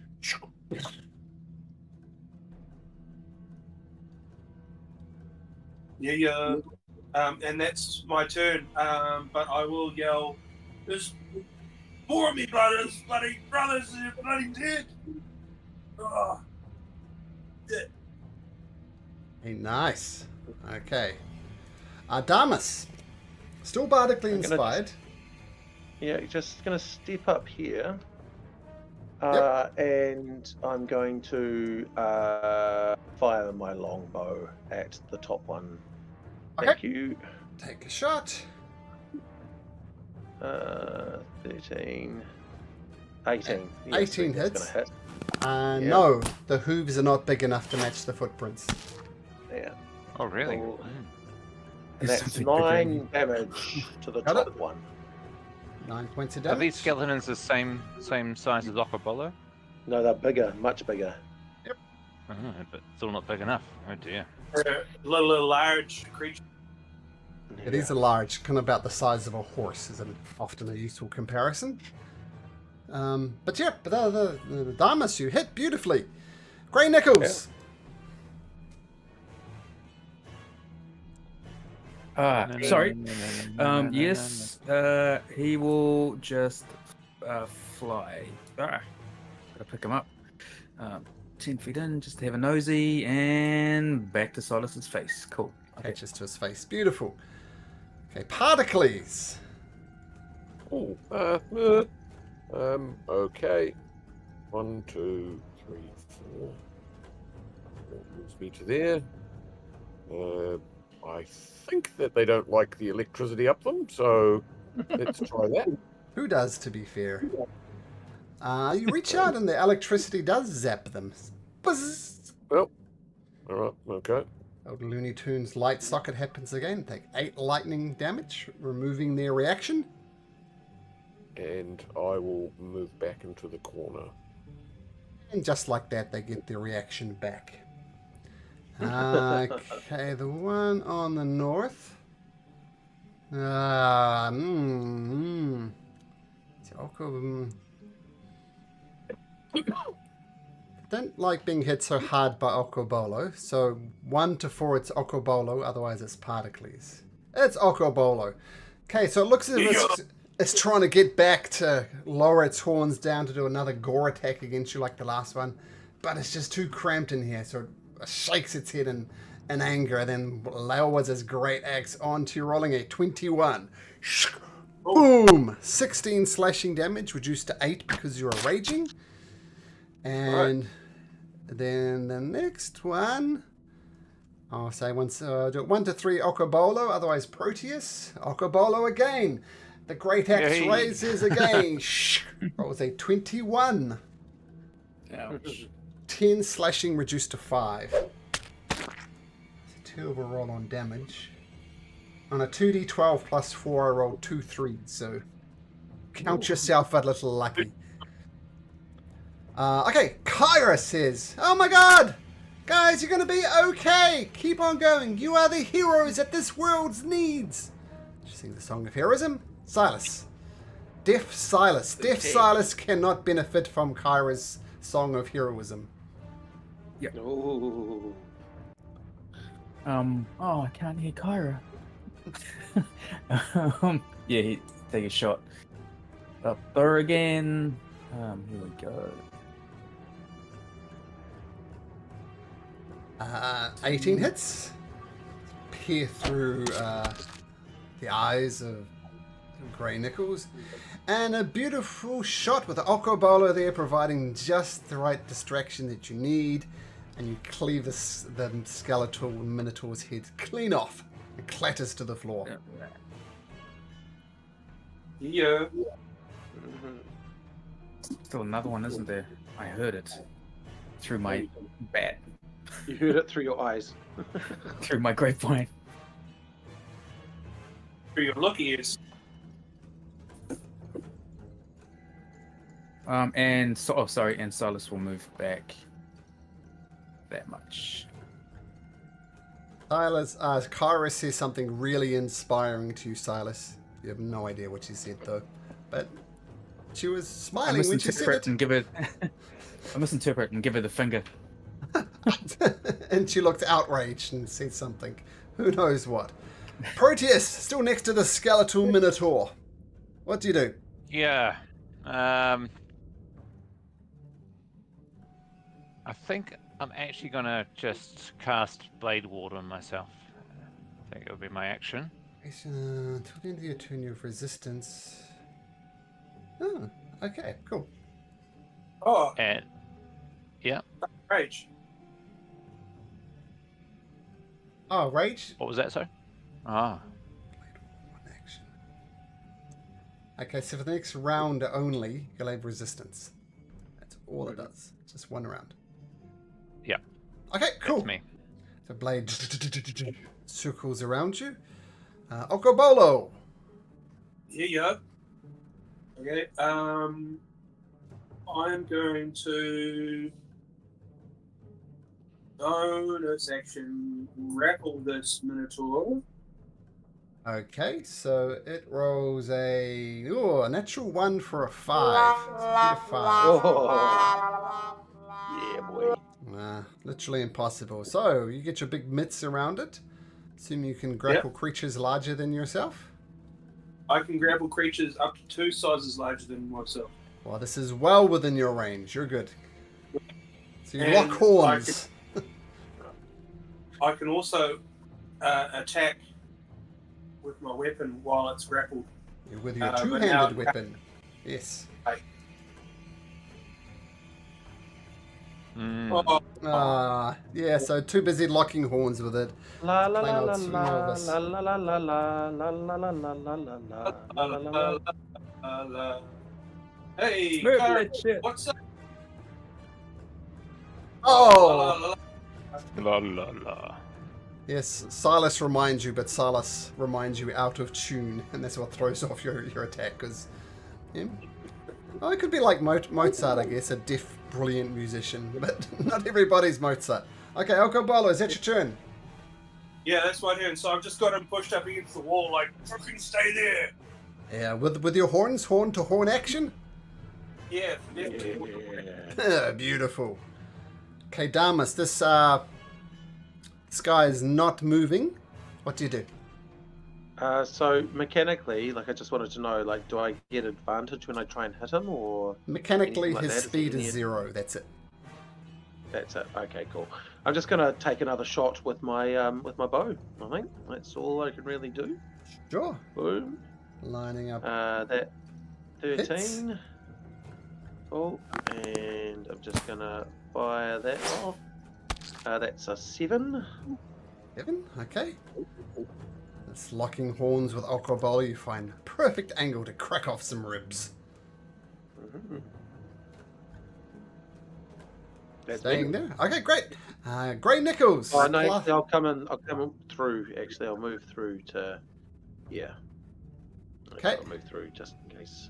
Yeah. And that's my turn. But I will yell, "There's more of me, brothers! Bloody brothers! You're bloody dead!" Oh. Yeah. Hey, nice. Okay. Damas. Still bardically inspired. Just going to step up here. And I'm going to fire my longbow at the top one. Thank you. Take a shot. 13. 18. 18 hits. Gonna hit. No, the hooves are not big enough to match the footprints. Yeah. Oh, really? Cool. And that's 9 damage to the top one. 9 points of Are damage. these skeletons the same size as Okobolo? No, they're bigger, much bigger. Yep. But still not big enough. Oh dear. A little large creature. It is a large, kind of about the size of a horse, is often a useful comparison. But the Damas, you hit beautifully. Grey Nichols. Sorry. Yes, he will just fly. Gotta pick him up. 10 feet in, just to have a nosy, and back to Silas's face. Cool. Okay. Catches to his face. Beautiful. Okay, Particles. Oh, okay. 1, 2, 3, 4. That moves me to there. I think that they don't like the electricity up them, so let's try that. Who does, to be fair? You reach out and the electricity does zap them. Buzz. Well, alright, okay. Old Looney Tunes light socket happens again. Take 8 lightning damage, removing their reaction. And I will move back into the corner. And just like that, they get their reaction back. Okay, the one on the north. Don't like being hit so hard by Okobolo. So 1 to 4 it's Okobolo, otherwise it's Particles. It's Okobolo. Okay, so it looks as if it's trying to get back to lower its horns down to do another gore attack against you like the last one. But it's just too cramped in here, so it shakes its head in anger, and then lowers his great axe onto you, rolling a 21. Boom! 16 slashing damage, reduced to 8 because you're raging. And then the next one, I'll say once, do it 1 to 3 Okobolo, otherwise Proteus. Okobolo again. The great axe raises again. Rolls a 21. Ouch. 10 slashing reduced to 5. It's a terrible roll on damage. On a 2d12 plus 4, I rolled 2 3s, so count yourself a little lucky. Okay, Kyra says, "Oh my god! Guys, you're going to be okay! Keep on going! You are the heroes that this world needs!" Did you sing the Song of Heroism? Silas. Deaf Silas. Deaf Silas cannot benefit from Kyra's Song of Heroism. Yep. Ooh. I can't hear Kyra. Take a shot. Up there again. Here we go. 18 hits. Peer through the eyes of Grey Nichols. And a beautiful shot with the Okobolo there, providing just the right distraction that you need. And you cleave the skeletal Minotaur's head clean off. It clatters to the floor. Yeah. Still another one, isn't there? I heard it through my bat. You heard it through your eyes. Through my grapevine. Through your lucky ears. And Silas will move back that much. Silas, Kara says something really inspiring to you, Silas. You have no idea what she said, though. But she was smiling when she said it. And give her, I misinterpret and give her the finger. And she looked outraged and said something. Who knows what? Proteus, still next to the skeletal minotaur. What do you do? Yeah. I think I'm actually going to just cast Blade Ward on myself. I think it'll be my action. Until the end of your turn, you have resistance. Oh, okay, cool. Oh, And yeah. rage. Oh, rage? What was that, sir? Ah. One action. Okay, so for the next round only, you'll have resistance. That's all it does. Just one round. Yeah. Okay, cool. That's me. The blade circles around you. Okobolo. Yeah. Okay. I'm going to bonus action grapple this minotaur. Okay, so it rolls a natural 1 for a 5. It's a 5. Oh. Yeah, boy. Literally impossible. So you get your big mitts around it. Assume you can grapple creatures larger than yourself. I can grapple creatures up to 2 sizes larger than myself. Well, this is well within your range. You're good. So you And lock horns. I can also attack with my weapon while it's grappled. With your but two-handed now- weapon. Yes. Oh, Yeah, so too busy locking horns with it. La la Plain la old la swing la of us. la la la la la la la la la la la la. Hey, Move Kara, that shit. what's up? Oh! La la la. Yes, Silas reminds you, but Silas reminds you out of tune, and that's what throws off your attack, because... Yeah. Oh, it could be like Mozart, I guess, a deaf, brilliant musician, but not everybody's Mozart. Okay, Okobolo, is that your turn? Yeah, that's my turn. So I've just got him pushed up against the wall, like, fucking stay there. Yeah, with your horns, horn-to-horn action? Yeah, definitely. Beautiful. Okay, Damas, this guy is not moving. What do you do? So mechanically, like, I just wanted to know, like, do I get advantage when I try and hit him, or Mechanically, anything like his that? speed is 0. That's it. That's it. Okay, cool. I'm just gonna take another shot with my bow. I think that's all I can really do. Sure. Boom. Lining up. That 13. Hits. Cool. And I'm just gonna fire that off. That's a 7. 7. Okay. It's locking horns with Okobolo. You find a perfect angle to crack off some ribs. Mm-hmm. That's Staying me. there. Okay, great. Grey Nichols. Oh no, I'll come in through. Actually, I'll move through to. Yeah. Okay. I'll move through just in case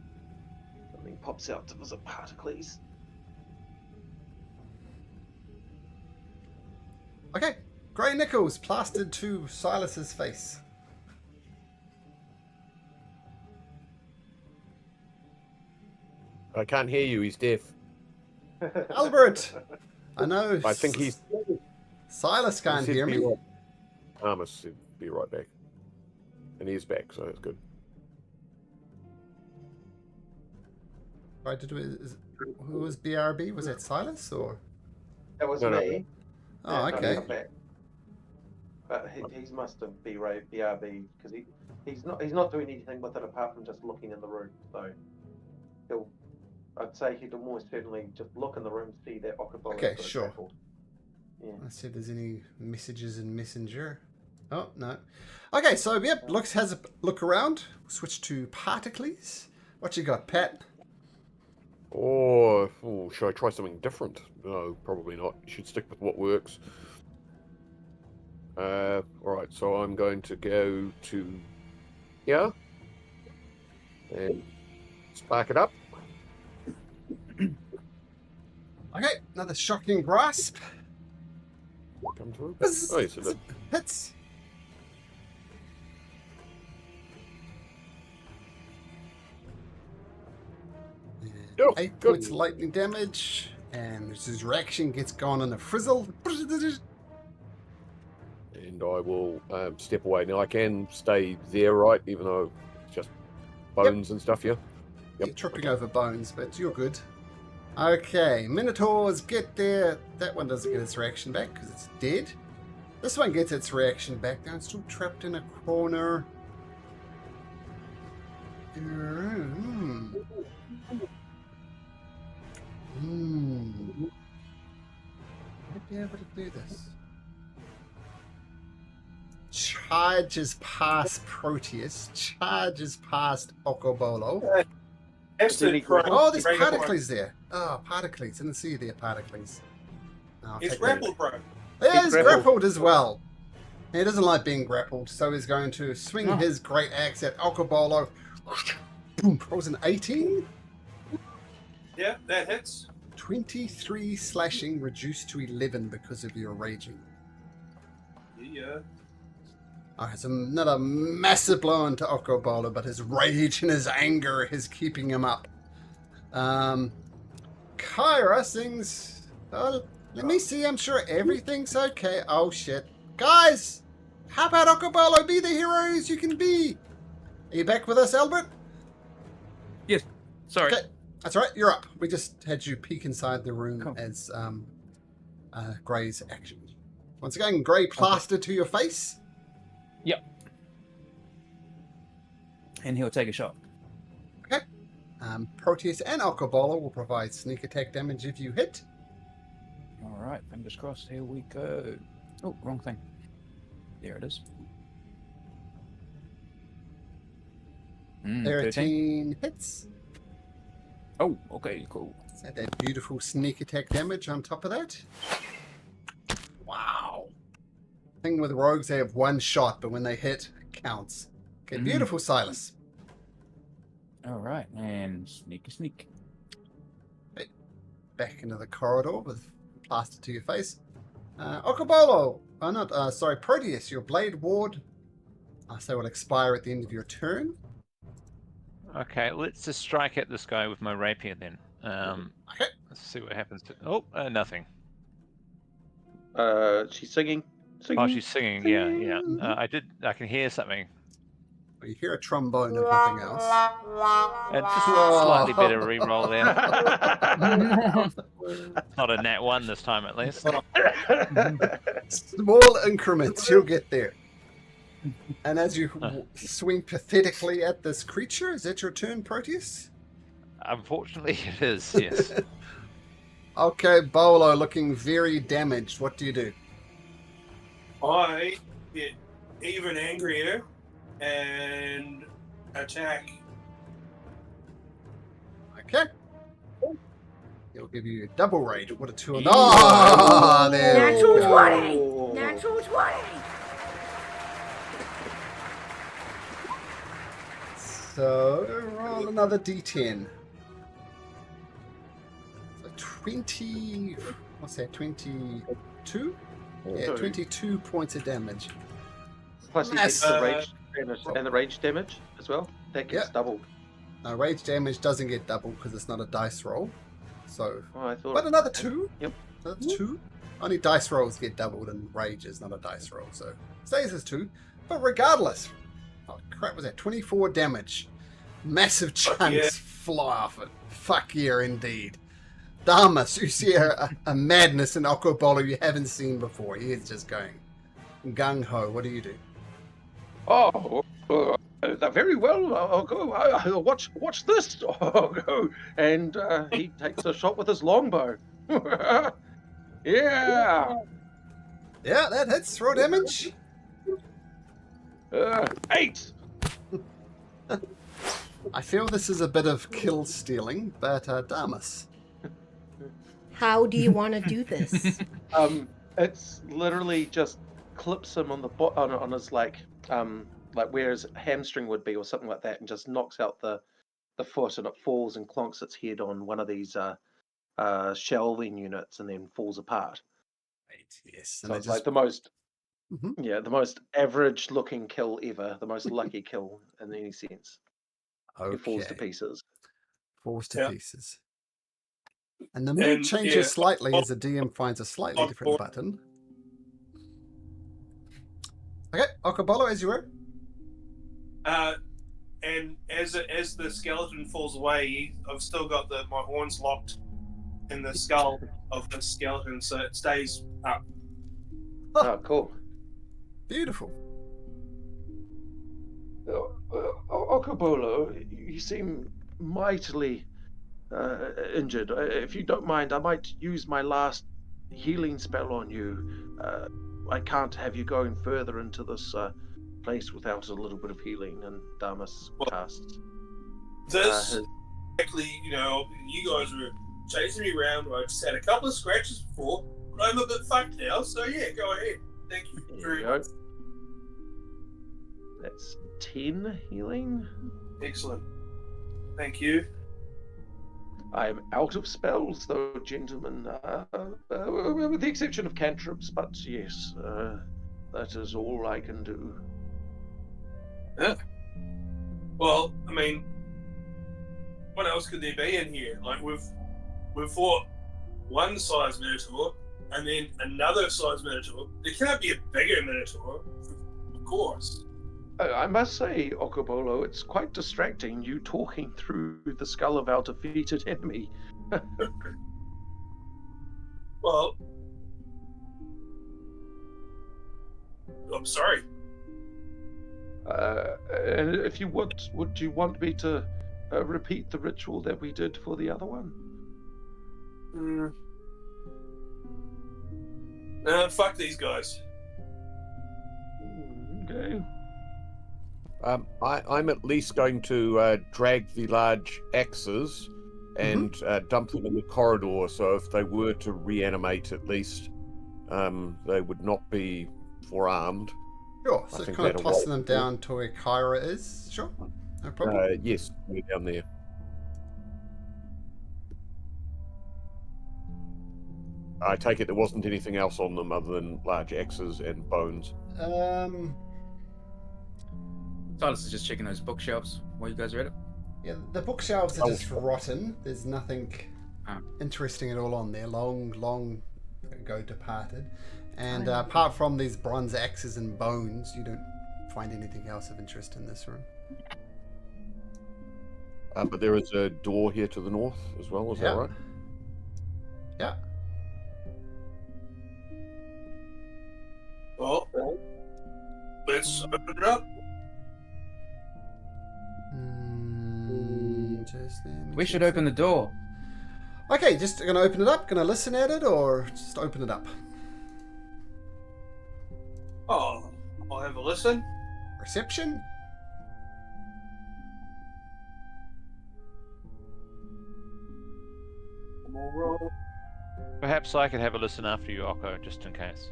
something pops out to visit Particles. Okay. Grey Nichols plastered to Silas's face. I can't hear you. He's deaf. Albert. I know. I think he's. Silas can't hear me. Amos said be right back. And he's back, so that's good. Right, who was BRB? Was that Silas or? That was No. me. Oh, Yeah, okay. I'm back. But he must have BRB because he's not doing anything with it apart from just looking in the room. So I'd say he'd almost certainly just look in the room, see that Okobolo. Okay, sure. Grappled. Yeah. Let's see if there's any messages in Messenger. Oh, no. Okay, so, yep, Lux has a look around. Switch to Particles. What you got, Pat? Or should I try something different? No, probably not. You should stick with what works. Alright, so I'm going to go to here. And spark it up. Okay, another shocking grasp. Come through. Oh, yes, it did. Hits. Oh, 8 good. points of lightning damage, and his reaction gets gone in a frizzle. And I will step away. Now I can stay there, right? Even though it's just bones and stuff, yeah? You're tripping over bones, but you're good. Okay, Minotaurs get there. That one doesn't get its reaction back because it's dead. This one gets its reaction back. Now it's still trapped in a corner. Might be able to do this. Charges past Proteus. Charges past Okobolo. Oh, there's Particles there. Oh, Particles. Didn't see you there, Particles. No, It's grappled, bro. Yeah, he's grappled as well. He doesn't like being grappled, so he's going to swing his great axe at Okobolo. Boom, rolls an 18. Yeah, that hits. 23 slashing, reduced to 11 because of your raging. Yeah. Alright, it's another massive blow into Okobolo, but his rage and his anger is keeping him up. Kyra sings... Oh, let me see, I'm sure everything's okay. Oh shit. Guys! How about Okobolo? Be the heroes you can be! Are you back with us, Albert? Yes. Sorry. Okay, that's right, you're up. We just had you peek inside the room as Grey's action. Once again, Grey plastered to your face. Yep. And he'll take a shot. Okay. Proteus and Okobolo will provide sneak attack damage if you hit. Alright, fingers crossed. Here we go. Oh, wrong thing. There it is. 13 hits. Oh, okay, cool. Add that beautiful sneak attack damage on top of that. Wow. Thing with rogues, they have one shot, but when they hit, it counts. Okay, beautiful, Silas. Alright, and sneak. Okay. Back into the corridor with plaster to your face. Okobolo! Proteus, your blade ward. So will expire at the end of your turn. Okay, let's just strike at this guy with my rapier then. Okay. Let's see what happens. Nothing. She's singing. Oh, she's singing. Yeah. I can hear something. Well, you hear a trombone and nothing else. It's just a slightly better reroll there. Not a nat 1 this time, at least. Small increments, you'll get there. And as you swing pathetically at this creature, is that your turn, Proteus? Unfortunately, it is, yes. Okay, Bolo, looking very damaged. What do you do? I get even angrier and attack. Okay. He'll give you double rage. What a 2 and... Oh, there we Natural go. 20! Natural 20! So, roll another d10. So 20... What's that, 22? Yeah, 22 points of damage. Plus he gets the rage damage and the rage damage as well. That gets doubled. No, rage damage doesn't get doubled because it's not a dice roll. So, I thought but another 2? Yep. Another 2? Only dice rolls get doubled and rage is not a dice roll, so stays as 2. But regardless, oh crap, was that 24 damage? Massive chunks fly off it. Fuck yeah, indeed. Damas, you see a madness in Okobolo you haven't seen before. He is just going gung-ho. What do you do? Oh, very well. I'll go. I'll watch this. I'll go. And he takes a shot with his longbow. Yeah. Yeah, that hits. Throw damage. 8. I feel this is a bit of kill stealing, but Damas. How do you want to do this? It's literally just clips him on the on his like where his hamstring would be or something like that, and just knocks out the foot, and it falls and clonks its head on one of these shelving units, and then falls apart. Right, yes. So it's like the most, Mm-hmm. the most average looking kill ever, the most lucky kill in any sense. Okay. It falls to pieces. Falls to pieces. And the mood changes slightly as the DM finds a slightly different button. Okay, Okobolo, as you were. And as the skeleton falls away, I've still got my horns locked in the skull of the skeleton, so it stays up. Oh, cool. Beautiful. Okobolo, you seem mightily injured. If you don't mind, I might use my last healing spell on you. I can't have you going further into this place without a little bit of healing, and Damas casts. This actually, you guys were chasing me around. I just had a couple of scratches before, but I'm a bit fucked now. So yeah, go ahead. Thank you very much. That's 10 healing. Excellent. Thank you. I am out of spells, though, gentlemen, with the exception of cantrips, but yes, that is all I can do. Yeah. Well, I mean, what else could there be in here? Like, we've fought one size Minotaur, and then another size Minotaur. There cannot be a bigger Minotaur, of course. I must say, Okobolo, it's quite distracting, you talking through the skull of our defeated enemy. Well, I'm sorry. And if you would you want me to repeat the ritual that we did for the other one? Fuck these guys. Okay. I'm at least going to drag the large axes and dump them in the corridor, so if they were to reanimate, at least they would not be forearmed. Sure, so kind of tossing them down to where Kyra is. Sure, no problem. Yes, we're down there. I take it there wasn't anything else on them other than large axes and bones. Silas is just checking those bookshelves while you guys read it. Yeah, the bookshelves are just rotten. There's nothing interesting at all on there. Long ago departed. And apart from these bronze axes and bones, you don't find anything else of interest in this room. But there is a door here to the north as well, is that right? Yeah. Well, let's open it up. We should open the door. Okay, just gonna open it up, gonna listen at it, or just open it up? Oh, I'll have a listen. Reception? Perhaps I could have a listen after you, Oko, just in case.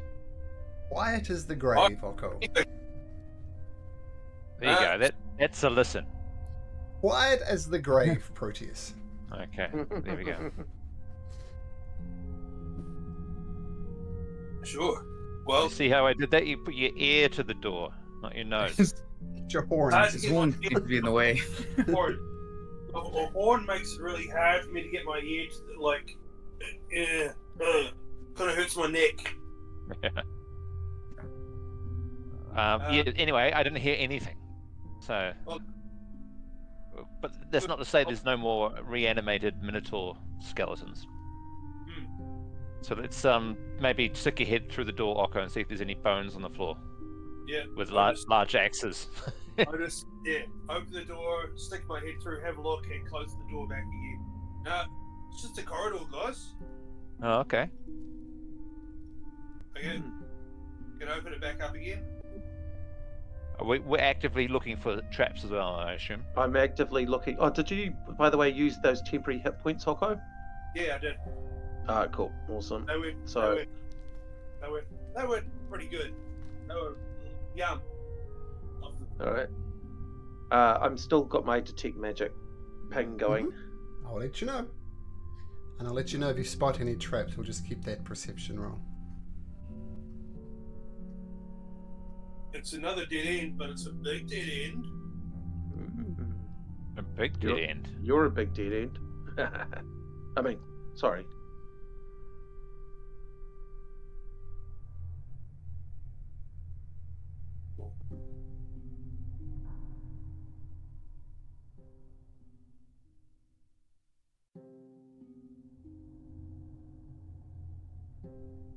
Quiet as the grave, Oko. There you go. That's a listen. Quiet as the grave, Proteus. Okay, there we go. Sure. Well, you see how I did that? You put your ear to the door, not your nose. Your horn. His horn seems to be in the way. A horn makes it really hard for me to get my ear to, like, kind of hurts my neck. Anyway, I didn't hear anything. So, but that's not to say there's no more reanimated Minotaur skeletons. So let's maybe stick your head through the door, Oko, and see if there's any bones on the floor. Yeah. With large axes. I just open the door, stick my head through, have a look, and close the door back again. It's just a corridor, guys. Oh, okay. Again, can I open it back up again? We're actively looking for traps as well, I assume. I'm actively looking. Oh, did you, by the way, use those temporary hit points, Hoko? Yeah, I did. Cool. Awesome. They were pretty good. They were yum. All right. I'm still got my detect magic ping going. I'll let you know. And I'll let you know if you spot any traps. We'll just keep that perception roll. It's another dead end, but it's a big dead end. A big dead end? You're a big dead end. I mean, sorry.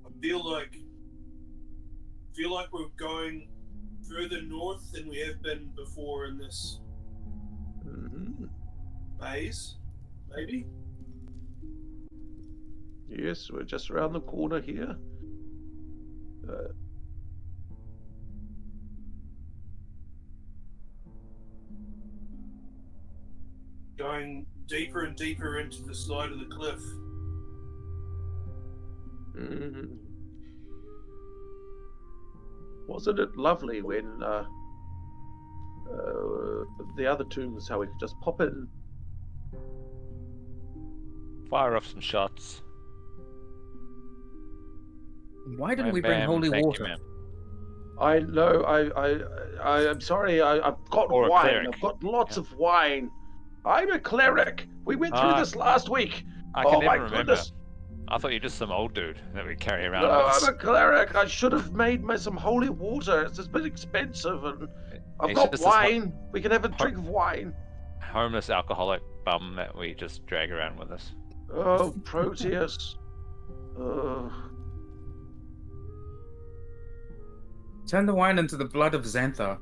I feel like we're going further north than we have been before in this maze, maybe? Yes, we're just around the corner here. Going deeper and deeper into the side of the cliff. Wasn't it lovely when the other tombs, how we could just pop in? Fire off some shots. Why didn't we bring holy water? I know. I'm sorry. I've got wine. I've got lots of wine. I'm a cleric. We went through this last week. I can never remember. Goodness. I thought you were just some old dude that we carry around. No, I'm a cleric. I should have made some holy water. It's a bit expensive, and I've got wine. We can have a drink of wine. Homeless alcoholic bum that we just drag around with us. Oh, Proteus. Turn the wine into the blood of Xantha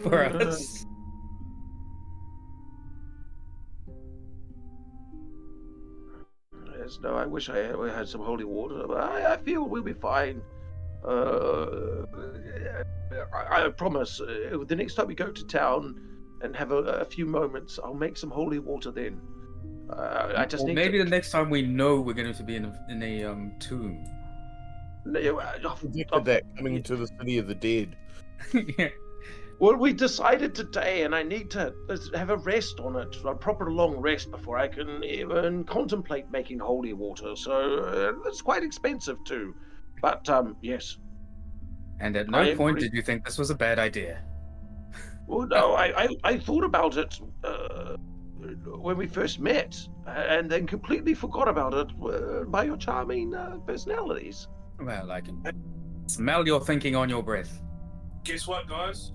for us. Yes, no, I wish I had some holy water, but I feel we'll be fine. I promise, the next time we go to town and have a few moments, I'll make some holy water then. I just need maybe the next time we know we're going to be in a tomb. That coming to the city of the dead. Yeah. Well, we decided today, and I need to have a rest on it, a proper long rest before I can even contemplate making holy water. So it's quite expensive too. But yes. And at no point did you think this was a bad idea? Well, no, I thought about it when we first met, and then completely forgot about it by your charming personalities. Well, I can smell your thinking on your breath. Guess what, guys?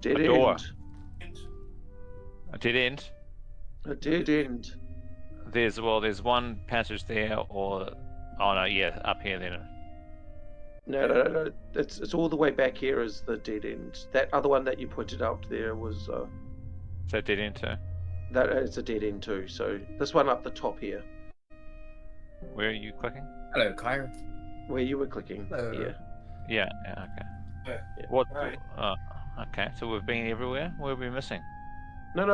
Dead a door. End. A dead end? A dead end. There's one passage there, or up here then. No. It's all the way back here is the dead end. That other one that you pointed out there was. Is that dead end too? That is a dead end too. So this one up the top here. Where are you clicking? Hello, Kyra. Where you were clicking. Yeah. Yeah. Okay. Yeah. What? Okay. So we've been everywhere. Where are we missing? No.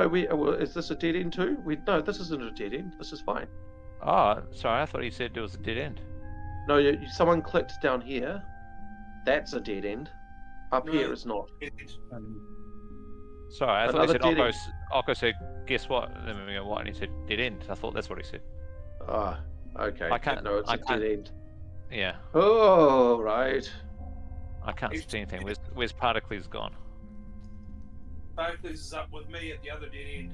Is this a dead end too? No, this isn't a dead end. This is fine. Oh, sorry. I thought you said there was a dead end. No, someone clicked down here. That's a dead end. Up here is not. Sorry, I thought he said Occo said, guess what? Then we go, what? And he said, dead end. I thought that's what he said. Ah, okay. No, it's a dead end. Yeah. Oh, right. I can't see anything. Where's Particles gone? Particles is up with me at the other dead end.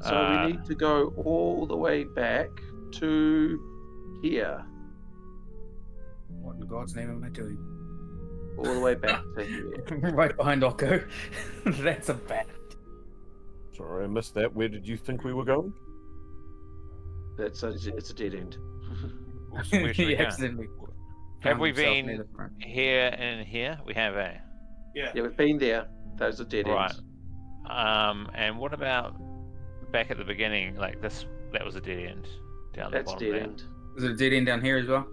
So we need to go all the way back to here. What in God's name am I doing? All the way back to here. Right behind Occo. That's a bat. Sorry, I missed that. Where did you think we were going? It's a dead end. Accidentally. Have we been here and here? We have, eh? Yeah, we've been there. Those are dead ends. Right. And what about back at the beginning? Like this, that was a dead end down the bottom. That's dead end. Is it a dead end down here as well?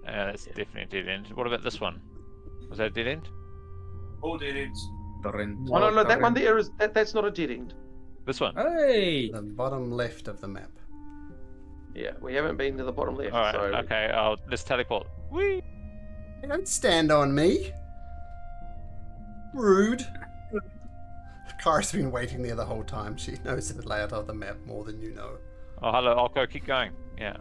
That's definitely a dead end. What about this one? Was that a dead end? All dead ends. Oh no, that one there is that's not a dead end. This one. Hey! The bottom left of the map. Yeah, we haven't been to the bottom left. All right. So Okay. Let's teleport. Whee! Hey, don't stand on me. Rude. Kara's been waiting there the whole time. She knows the layout of the map more than you know. Oh, hello, Okko. Keep going. Yeah.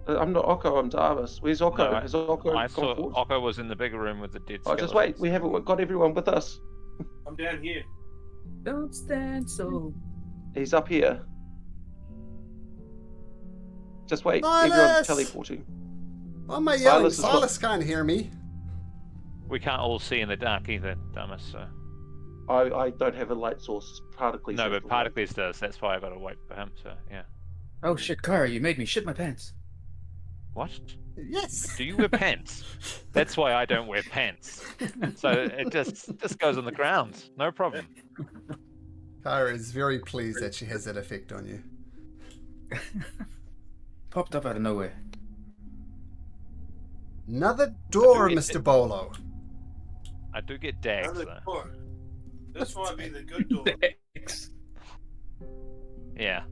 I'm not Okko, I'm Darvis. Where's Okko? No, Has Okko I gone saw forward? Okko was in the bigger room with the dead Oh, just skeletons. wait. We haven't got everyone with us. I'm down here. Don't stand so. He's up here. Just wait. Silas! Everyone's teleporting. Why am I yelling? Silas is Silas can't hear me. We can't all see in the dark either, Damas. So. I don't have a light source. Particles. No, have but the Particles does. That's why I got to wait for him. So yeah. Oh shit, Kara, you made me shit my pants. What? Yes. Do you wear pants? That's why I don't wear pants. So it just goes on the ground. No problem. Kara is very pleased that she has that effect on you. Popped up out of nowhere. Another door, I do Mr. Bolo. I do get dags Another though. door. This might be the good door. Yeah.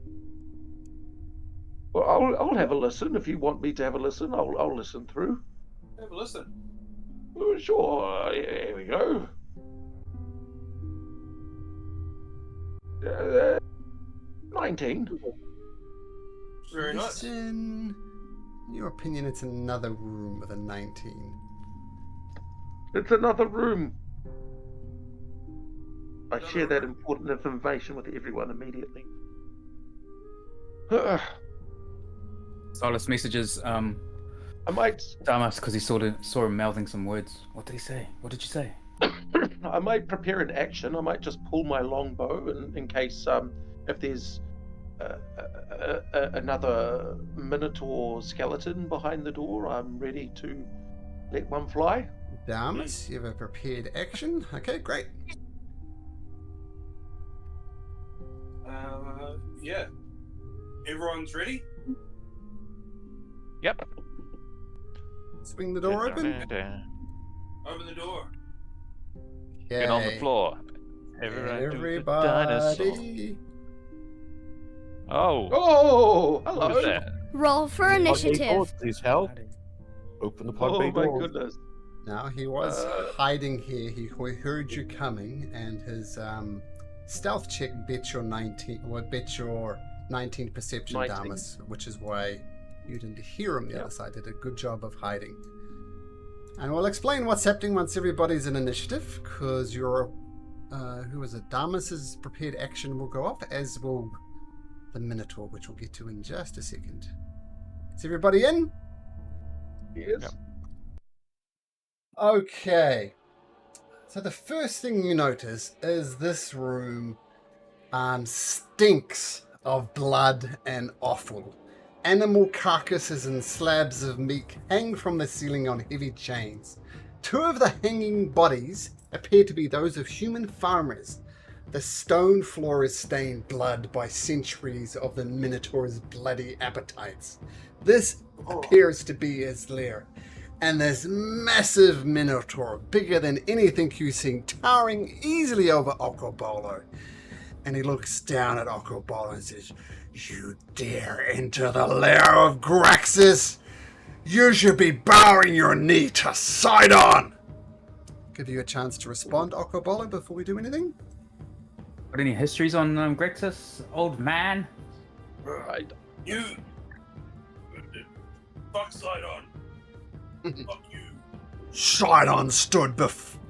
Well, I'll have a listen if you want me to have a listen. I'll listen through. Have a listen. Oh, sure. Here we go. 19. Very nice. In your opinion, it's another room with a 19. It's another room. I share that important information with everyone immediately. Silas messages I might Damas because he saw him mouthing some words. What did he say? What did you say? I might prepare an action. I might just pull my longbow in case if there's another minotaur skeleton behind the door, I'm ready to let one fly. Damas, you have a prepared action. Okay, great. Yeah. Everyone's ready? Yep. Swing the door open. Open the door. Get on the Okay. floor. Everybody. Everybody. Oh. Oh, What hello. is that? Roll for initiative. Please help. Open the pod Oh bay my door. goodness. Now he was hiding here. He heard you coming, and his stealth check bet your 19. Well, bet your 19 perception, 19. Damas, which is why you didn't hear him. The other side did a good job of hiding. And we'll explain what's happening once everybody's in initiative, because your who is it? Damas's prepared action will go off, as will the Minotaur, which we'll get to in just a second. Is everybody in? Yes. Yep. Okay. So the first thing you notice is this room stinks of blood and offal. Animal carcasses and slabs of meat hang from the ceiling on heavy chains. Two of the hanging bodies appear to be those of human farmers. The stone floor is stained blood by centuries of the Minotaur's bloody appetites. This appears to be his lair. And this massive Minotaur, bigger than anything you've seen, towering easily over Okobolo. And he looks down at Okobolo and says, "You dare enter the Lair of Graxis? You should be bowing your knee to Sidon!" Give you a chance to respond, Okobolo, before we do anything. Got any histories on Graxis, old man? Right. You. Fuck Sidon. Fuck you. Sidon stood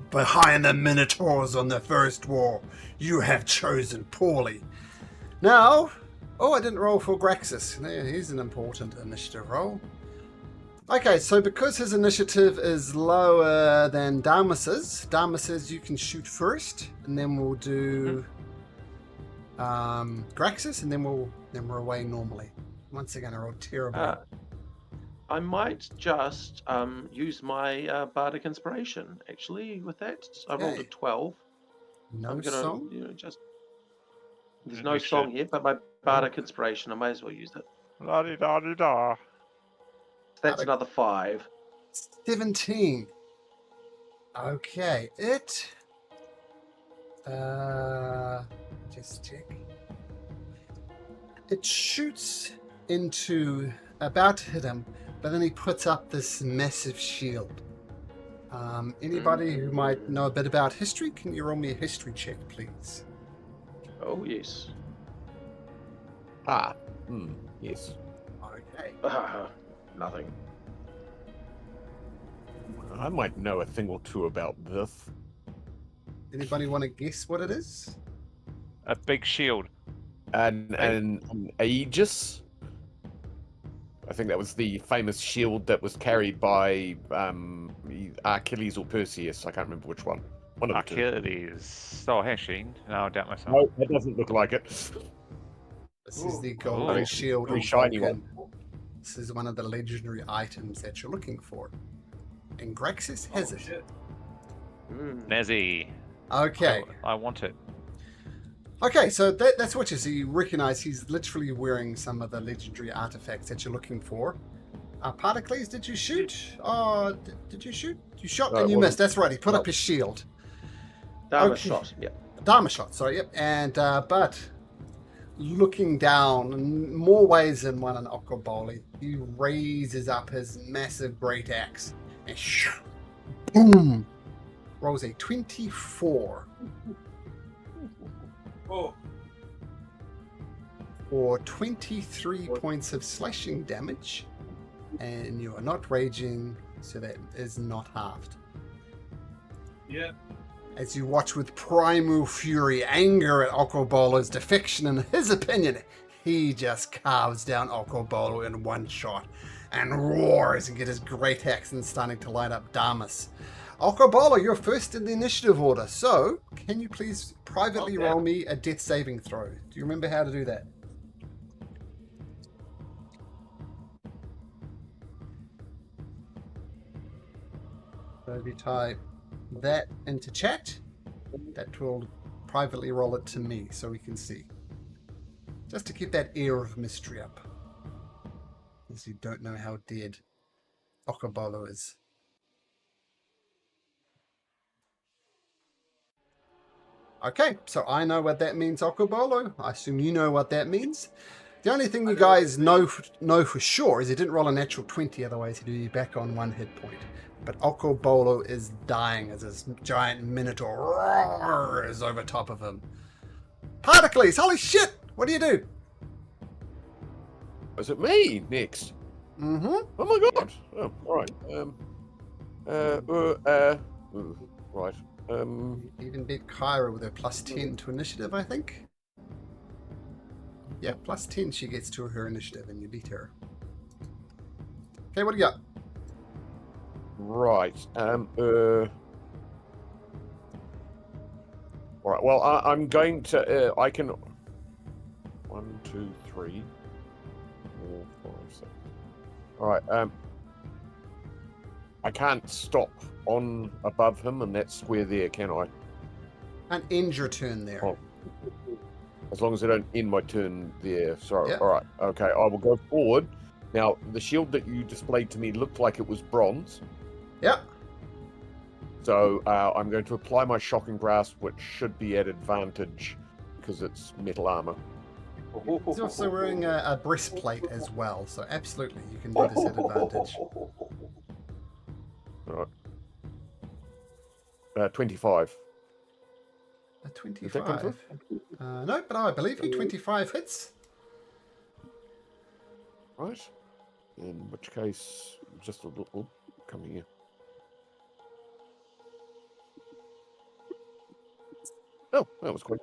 behind the Minotaurs on the first war. You have chosen poorly. Now, I didn't roll for Graxis. Here's an important initiative roll. Okay, so because his initiative is lower than Damas's, you can shoot first, and then we'll do Graxis, and then we're away normally. Once again, I rolled terribly. I might just use my bardic inspiration. Actually, with that, I rolled a Okay. 12. No I'm gonna, song? just. There's no song here, but my bardic inspiration, I may as well use it. La-di-da-di-da. That's another 5. 17. Okay, just check. It shoots into about to hit him, but then he puts up this massive shield. Anybody who might know a bit about history, can you roll me a history check, please? Oh, yes. Yes. Okay. Nothing. I might know a thing or two about this. Anybody want to guess what it is? A big shield. An Aegis. I think that was the famous shield that was carried by Achilles or Perseus. I can't remember which one. One of the two. Achilles. Oh, actually, no, I doubt myself. No, that doesn't look like it. This is the golden shield. Very shiny one. This is one of the legendary items that you're looking for. And Graxis has it. Shit. Nazi. Okay. I want it. Okay, so that's what you see. You recognize he's literally wearing some of the legendary artifacts that you're looking for. Pericles, did you shoot? Did you shoot? You shot and you missed. That's right. He put up his shield. Dharma shot. Yeah. Dharma shot. Sorry. Yep. And but looking down in more ways than one on Okoboli, he raises up his massive great axe and boom, rolls a 24. Oh. For 23 points of slashing damage, and you are not raging, so that is not halved. Yeah. As you watch with primal fury, anger at Okobolo's defection, in his opinion, he just carves down Okobolo in one shot and roars and gets his great axe and starting to light up Damas. Okobolo, you're first in the initiative order, so can you please privately roll me a death saving throw? Do you remember how to do that? So if you type that into chat, that will privately roll it to me so we can see. Just to keep that air of mystery up. As you don't know how dead Okobolo is. Okay, so I know what that means, Okobolo. I assume you know what that means. The only thing you guys know for sure is he didn't roll a natural 20, otherwise he'd be back on 1 hit point. But Okobolo is dying as this giant minotaur is over top of him. Pericles, holy shit! What do you do? Is it me next? Mm-hmm. Oh my god! Oh, all right. Right. Even beat Kyra with her plus 10 to initiative, I think. Yeah, plus 10 she gets to her initiative and you beat her. Okay, what do you got? Right. All right. Well, I'm going to. I can. 1, 2, 3, 4, 5, 6. All right. I can't stop on above him in that square there, can I? And end your turn there. Oh. As long as I don't end my turn there. Sorry. Yep. All right. Okay. I will go forward. Now, the shield that you displayed to me looked like it was bronze. Yep. So I'm going to apply my shocking grasp, which should be at advantage because it's metal armor. He's also wearing a breastplate as well, so absolutely you can do this at advantage. All right. 25. A 25? No, but I believe you. 25 hits. Right. In which case, just a little. Come here. Oh, that was quick.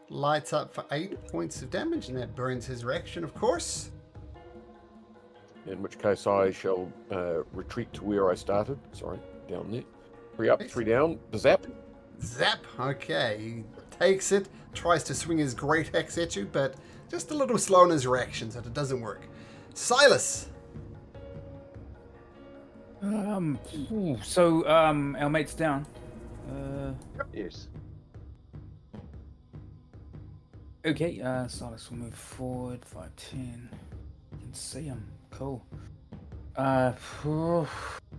Lights up for 8 points of damage, and that burns his reaction, of course. In which case, I shall retreat to where I started. Sorry, down there. 3 up, 3 down. Zap. Zap. Okay, he takes it, tries to swing his great axe at you, but just a little slow in his reaction, so it doesn't work. Silas. So our mate's down. Yes. Okay, Silas will move forward 5, 10. You can see him. Cool.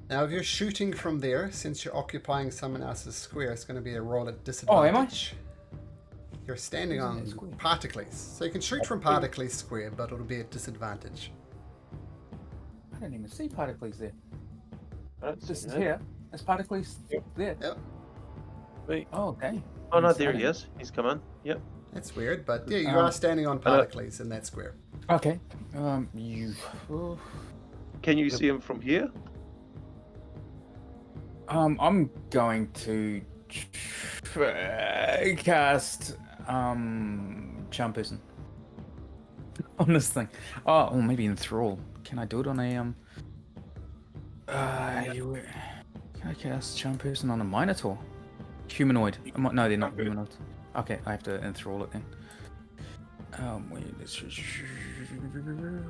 Now, if you're shooting from there, since you're occupying someone else's square, it's going to be a roll at disadvantage. Oh, am I? You're standing on Particles, so you can shoot from Particles square, but it'll be at disadvantage. I don't even see Particles there. Just here. There's Particles there. Yep. Me. Oh, okay. Oh no, there he is. He's come in. Yep. That's weird, but yeah, you are standing on Particles in that square. Okay. Can you see him from here? I'm going to cast Charm Person on this thing. Oh, or maybe Enthrall. Can I do it on a Can I cast Charm Person on a Minotaur? Humanoid. No, they're not humanoids. Okay, I have to enthrall it then.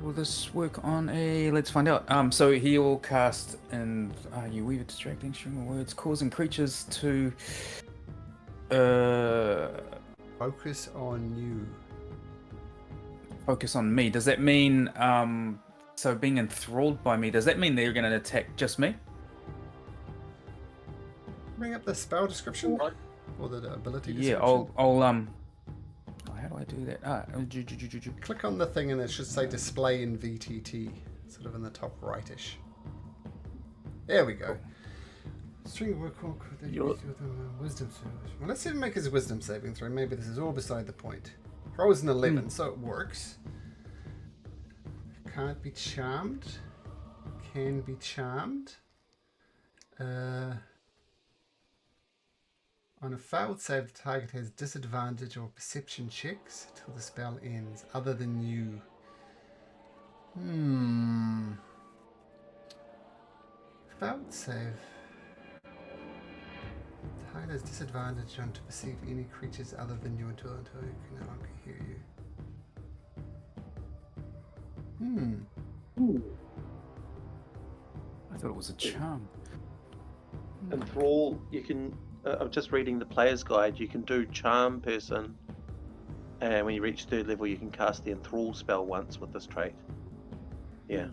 Will this work on a... Let's find out. So he will cast and you weave a distracting string of words, causing creatures to Focus on you. Focus on me. Does that mean so being enthralled by me, does that mean they're gonna attack just me? Bring up the spell description or the ability description. Yeah, I'll how do I do that? Click on the thing and it should say display in VTT, sort of in the top rightish. There we go. String of work wisdom service. Well, let's see if he makes his wisdom saving throw. Maybe this is all beside the point. Rolls an 11, so it works. Can't be charmed. Can be charmed. On a failed save, the target has disadvantage or perception checks till the spell ends, other than you. Failed save. The target has disadvantage on to perceive any creatures other than you until it can no longer hear you. I thought it was a charm. Enthrall, you can... I'm just reading the player's guide. You can do Charm Person, and when you reach 3rd level, you can cast the Enthrall spell once with this trait. Yeah.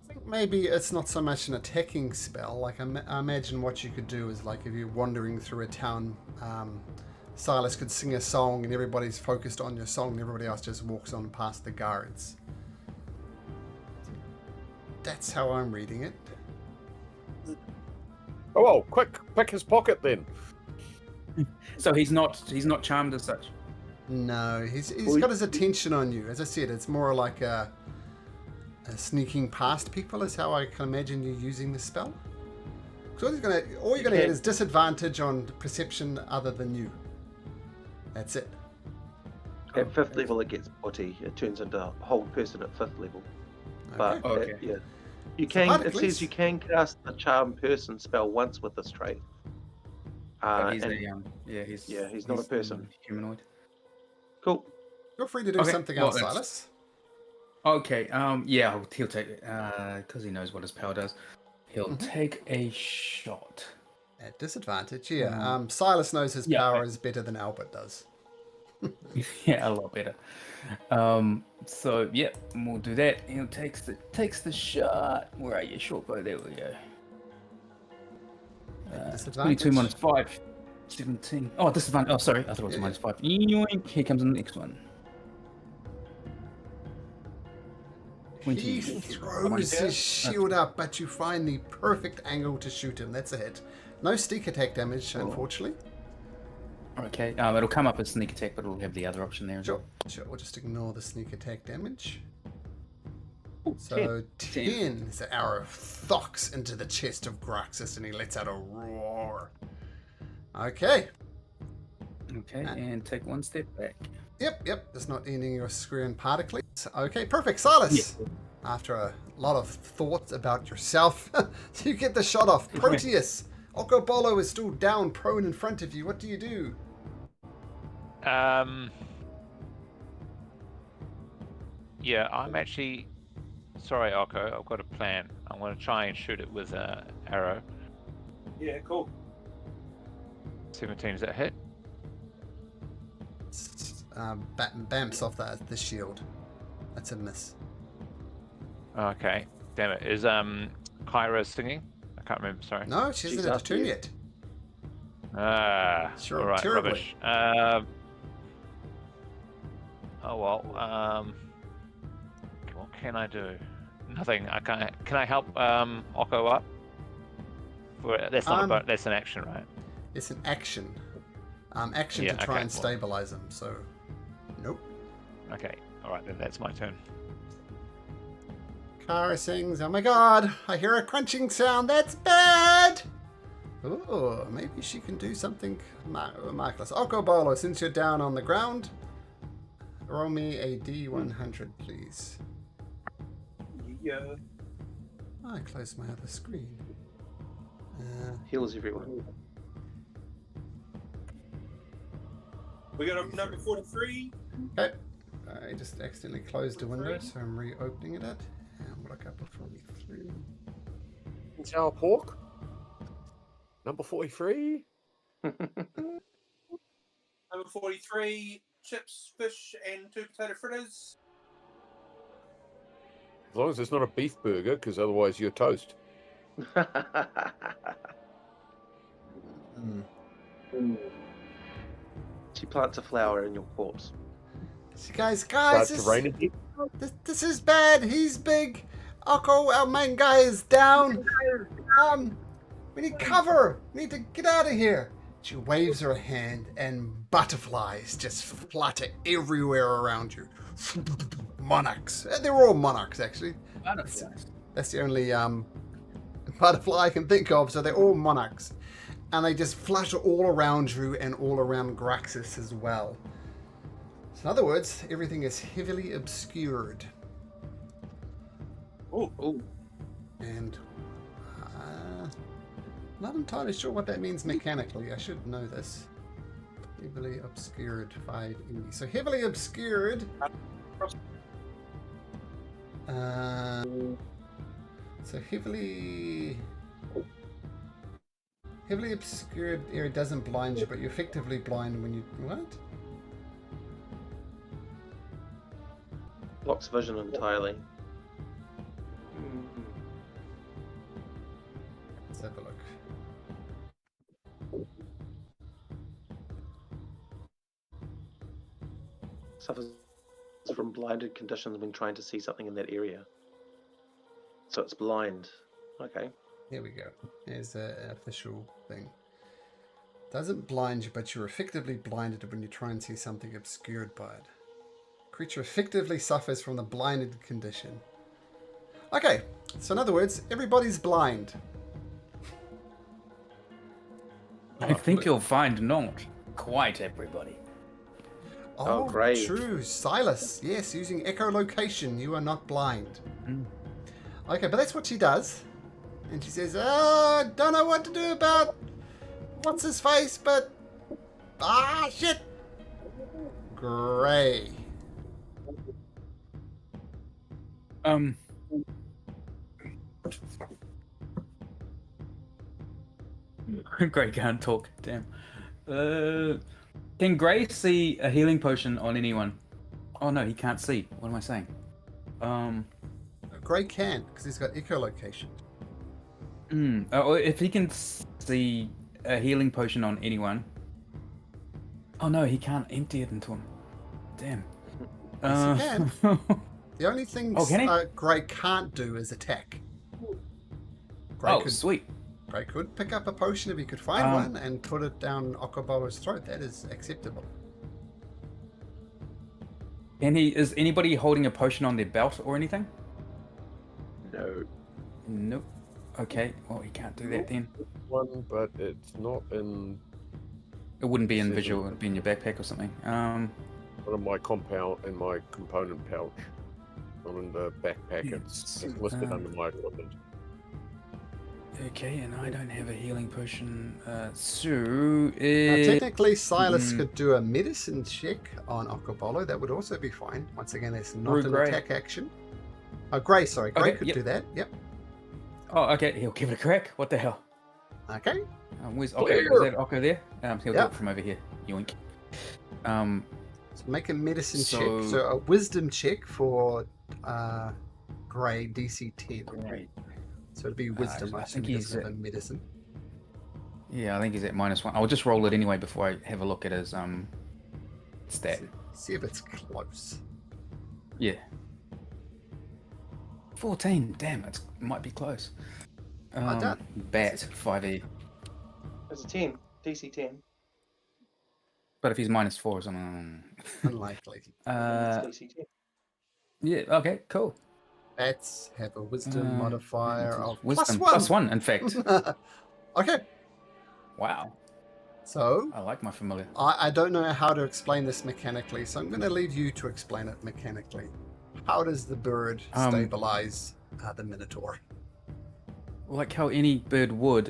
I think maybe it's not so much an attacking spell. Like I imagine what you could do is like if you're wandering through a town, Silas could sing a song, and everybody's focused on your song, and everybody else just walks on past the guards. That's how I'm reading it. Oh, quick, pick his pocket then. So he's not charmed as such. No, he's got his attention on you. As I said, it's more like a sneaking past people is how I can imagine you using the spell. So all you're gonna get is disadvantage on perception other than you. That's it. At 5th level, it gets body. It turns into a whole person at 5th level. But yeah. You can. It says you can cast a Charm Person spell once with this trait. He's not a person. Humanoid. Cool. Feel free to do something else, Silas. Okay. Yeah, he'll take it because he knows what his power does. He'll take a shot at disadvantage. Yeah. Silas knows his power is better than Albert does. Yeah, a lot better. So yeah, we'll do that. He takes the shot. Where are you, shortbow? There we go. 22 minus 5, 17. Oh, disadvantage. Oh, sorry, I thought it was minus 5. Yoink. Here comes the next one. 20. He throws his shield up, but you find the perfect angle to shoot him. That's a hit. No sneak attack damage, unfortunately. Okay, it'll come up as sneak attack, but it'll have the other option there as well. Sure, we'll just ignore the sneak attack damage. So 10 is an arrow thocks into the chest of Graxis, and he lets out a roar. Okay. Okay, and take one step back. Yep, that's not ending your square in particles. Okay, perfect. Silas, after a lot of thoughts about yourself, you get the shot off. Proteus, Okobolo is still down, prone in front of you. What do you do? Yeah, I'm actually... Sorry, Oko, I've got a plan. I'm going to try and shoot it with an arrow. Yeah, cool. 17's that hit? Bamps off the shield. That's a miss. Okay, damn it. Is Kyra singing? can't remember. Sorry. No, she hasn't had a turn yet. Sure, all right, terribly. rubbish. Oh well. What can I do? Nothing. I can't. Can I help Oko up? That's not that's an action, right? It's an action. Action to try and stabilize him. So, nope. Okay. All right, then that's my turn. Kara sings, "Oh my god, I hear a crunching sound. That's bad." Oh, maybe she can do something marvelous. Okobolo, since you're down on the ground, roll me a D100, please. Yeah. I closed my other screen. Heals everyone. We got a number 43. Okay. I just accidentally closed a window, so I'm reopening it. And we'll look up a 43. It's our pork. Number 43. Number 43, chips, fish, and 2 potato fritters. As long as it's not a beef burger, because otherwise you're toast. She plants a flower in your corpse. Guys, this is bad. He's big. Oko, our main guy, is down. We need cover. We need to get out of here. She waves her hand, and butterflies just flutter everywhere around you. Monarchs. They're all monarchs, actually. Butterflies. That's the only butterfly I can think of, so they're all monarchs. And they just flutter all around you and all around Graxis as well. So in other words, everything is heavily obscured. Oh. And not entirely sure what that means mechanically. I should know this. Heavily obscured by enemy. So heavily obscured. So heavily obscured area doesn't blind you, but you're effectively blind when you what? Blocks vision entirely. Let's have a look. Suffers from blinded conditions when trying to see something in that area. So it's blind. Okay. Here we go. Here's an official thing. Doesn't blind you, but you're effectively blinded when you try and see something obscured by it. Creature effectively suffers from the blinded condition. Okay, so in other words, everybody's blind. I think you'll find not quite everybody. Oh, great. True. Silas. Yes, using echolocation, you are not blind. Okay, but that's what she does. And she says, "Oh, don't know what to do about what's his face, but shit. Gray." Gray can't talk. Damn. Can Gray see a healing potion on anyone? Oh no, he can't see. What am I saying? Gray can, because he's got echolocation. If he can see a healing potion on anyone. Oh no, he can't empty it into him. Damn. Yes, he can. The only thing Gray can't do is attack. Sweet. Gray could pick up a potion if he could find one and put it down Okobolo's throat. That is acceptable. Is anybody holding a potion on their belt or anything? No. Nope. Okay, well, he can't do that then. One, but it's not in... It wouldn't be in visual, it would be in your backpack or something. One of my compound in my component pouch. Not in the backpack, it's listed under my equipment. Okay, and I don't have a healing potion, technically, Silas could do a medicine check on Okobolo. That would also be fine. Once again, it's not an attack action. Oh, Gray, sorry. Gray could do that. Yep. Oh, okay. He'll give it a crack. What the hell? Okay. Where's Oko? Is that Oko there? He'll do it from over here. Yoink. So make a medicine check. So a wisdom check for Gray, DC 10. Great. So it'd be wisdom. I think he's at medicine. Yeah, I think he's at -1. I'll just roll it anyway before I have a look at his stat. See if it's close. Yeah. 14. Damn, it might be close. Bat 5e. It's a 10. DC 10. But if he's -4 or something, Unlikely. It's DC 10. Yeah. Okay. Cool. Bats have a wisdom modifier of wisdom +1. In fact. Okay. Wow. So I like my familiar. I don't know how to explain this mechanically, so I'm going to leave you to explain it mechanically. How does the bird stabilize the Minotaur? Like how any bird would.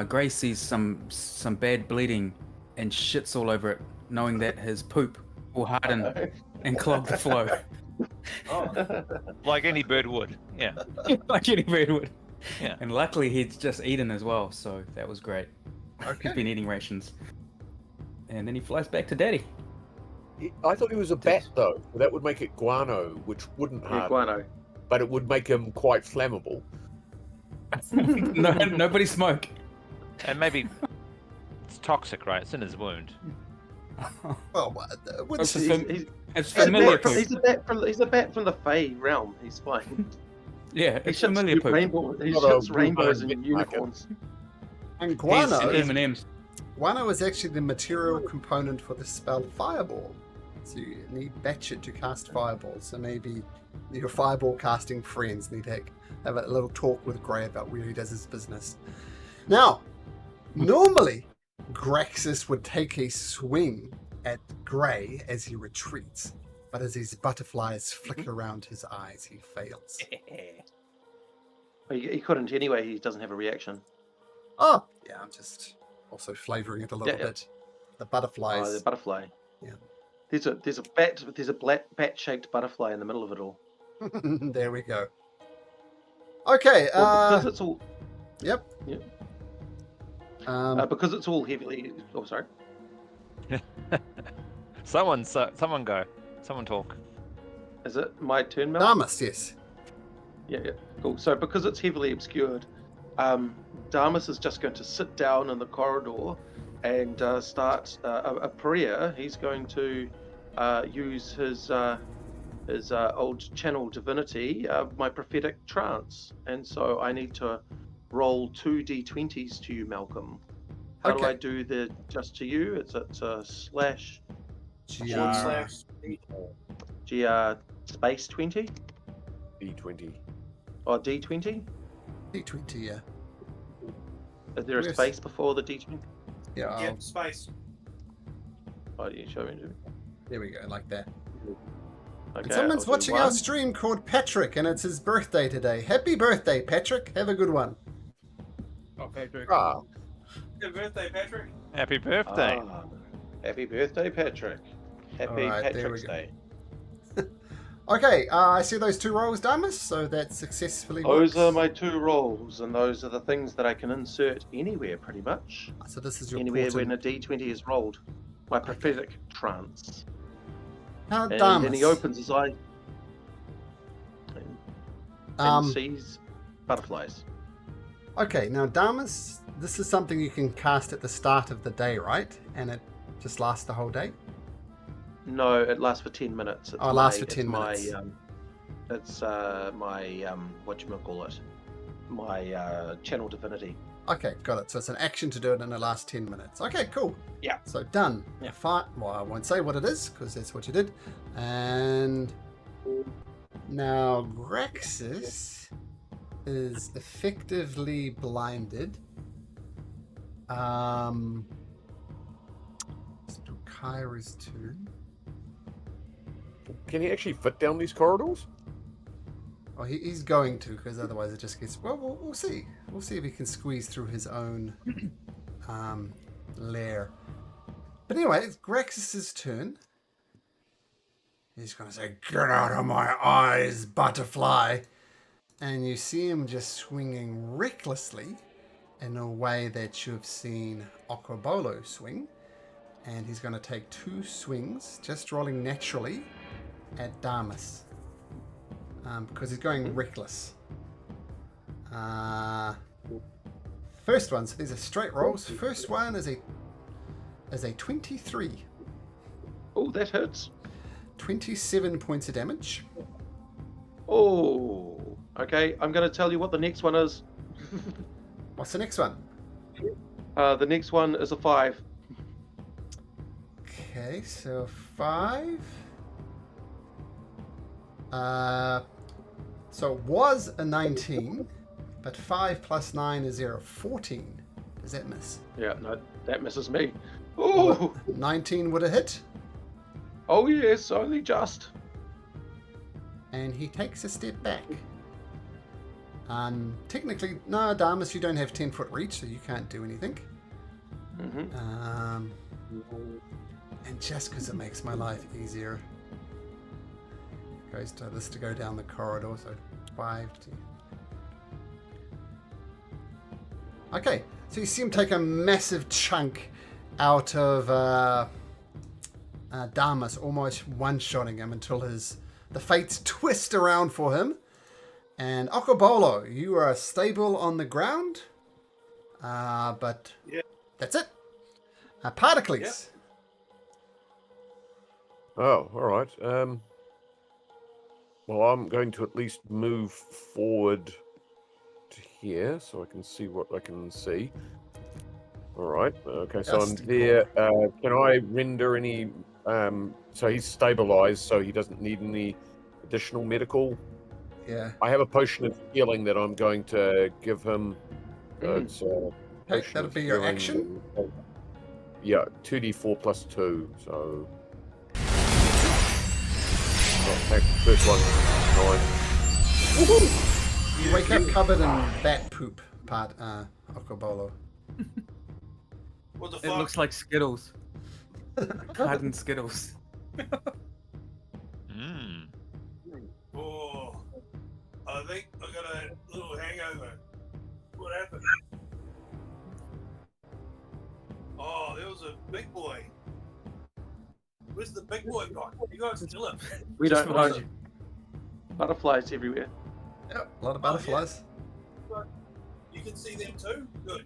Gray sees some bad bleeding and shits all over it, knowing that his poop will harden and clog the flow. Like any bird would. Yeah. Like any bird would. Yeah. And luckily he'd just eaten as well, so that was great. Okay. He's been eating rations. And then he flies back to Daddy. I thought he was a bat, though. That would make it guano, which wouldn't harden. Guano. But it would make him quite flammable. No, nobody smoke. And maybe it's toxic, right? It's in his wound. Well, It's familiar poop. He's a bat from the Fae realm. He's fine. Yeah, He it's familiar poop. He shoots rainbows and unicorns. And guano, M&Ms. guano is actually the material component for the spell Fireball. So you need Batshit to cast Fireball. So maybe your Fireball casting friends need to have a little talk with Grey about where he does his business. Now, normally, Graxis would take a swing at Grey as he retreats. But as his butterflies flicker around his eyes, he fails. He couldn't anyway. He doesn't have a reaction. Oh, yeah, I'm just also flavouring it a little bit. The butterflies. Oh, the butterfly. Yeah. There's a bat-shaped butterfly in the middle of it all. There we go. Okay. Because it's all. Yep. Yep. Because it's all heavily. Oh, sorry. Someone go. Someone talk. Is it my turn, Mel? Damas, yes. Yeah, cool. So because it's heavily obscured, Damas is just going to sit down in the corridor and start a prayer. He's going to use his old channel divinity, my prophetic trance. And so I need to roll 2 d20s to you, Malcolm. How do I do the just to you? It's slash GR space 20? D20. Or D20? D20, yeah. Is there a space before the D20? Yeah. Yeah, space. Oh, you show me. There we go, like that. Okay, And someone's watching our stream called Patrick, and it's his birthday today. Happy birthday, Patrick. Have a good one. Oh, Patrick. Ah. Happy birthday, Patrick. Happy birthday. Happy birthday, Patrick. Happy Patrick's Day. Okay, I see those 2 rolls, Damas, so that successfully works. Those are my 2 rolls, and those are the things that I can insert anywhere, pretty much. So this is your anywhere portent. when a D20 is rolled. My prophetic trance. Now, And Damas. then he opens his eye and sees butterflies. Okay, now Damas, this is something you can cast at the start of the day, right? And it just lasts the whole day? No, it lasts for 10 minutes. It lasts for 10 minutes. It's my whatchamacallit, my channel divinity. Okay, got it. So it's an action to do it in the last 10 minutes. Okay, cool. Yeah. So done. Yeah. Well, I won't say what it is, because that's what you did. And now Graxis is effectively blinded. It's Kyra's turn. Can he actually fit down these corridors? Well, he's going to, because otherwise it just gets... Well, we'll see. We'll see if he can squeeze through his own lair. But anyway, it's Graxis' turn. He's going to say, "Get out of my eyes, butterfly!" And you see him just swinging recklessly in a way that you've seen Okwabolo swing. And he's going to take 2 swings, just rolling naturally, at Damas. Because he's going reckless. First one, so these are straight rolls. First one is a 23. Oh, that hurts. 27 points of damage. Oh, okay. I'm going to tell you what the next one is. What's the next one? The next one is a 5. Okay, so 5. So it was a 19, but 5 plus 9 is 0. 14. Does that miss? Yeah, no, that misses me. Oh, 19 would have hit. Oh yes, only just. And he takes a step back. Technically, no, Damus, you don't have 10-foot reach, so you can't do anything. Mm-hmm. And just because it makes my life easier, goes to this to go down the corridor, so 5 to... Okay, so you see him take a massive chunk out of Damus, almost one-shotting him until the fates twist around for him. And Okobolo, you are stable on the ground, but that's it. Particles. Oh, all right. Well, I'm going to at least move forward to here so I can see what I can see. All right. Okay, so I'm there. Can I render any... so he's stabilized, so he doesn't need any additional medical? Yeah. I have a potion of healing that I'm going to give him. Hey, that'll be your action? Yeah, 2d4 plus 2, so... First one, 9. You wake up covered in bat poop, Okobolo. What the fuck? It looks like Skittles. Hardened Skittles. Oh, I think I got a little hangover. What happened? Oh, there was a big boy. Where's the big boy gone? You guys kill him. We Just don't behind know. you. Butterflies everywhere. Yep, a lot of butterflies. You can see them too? Good.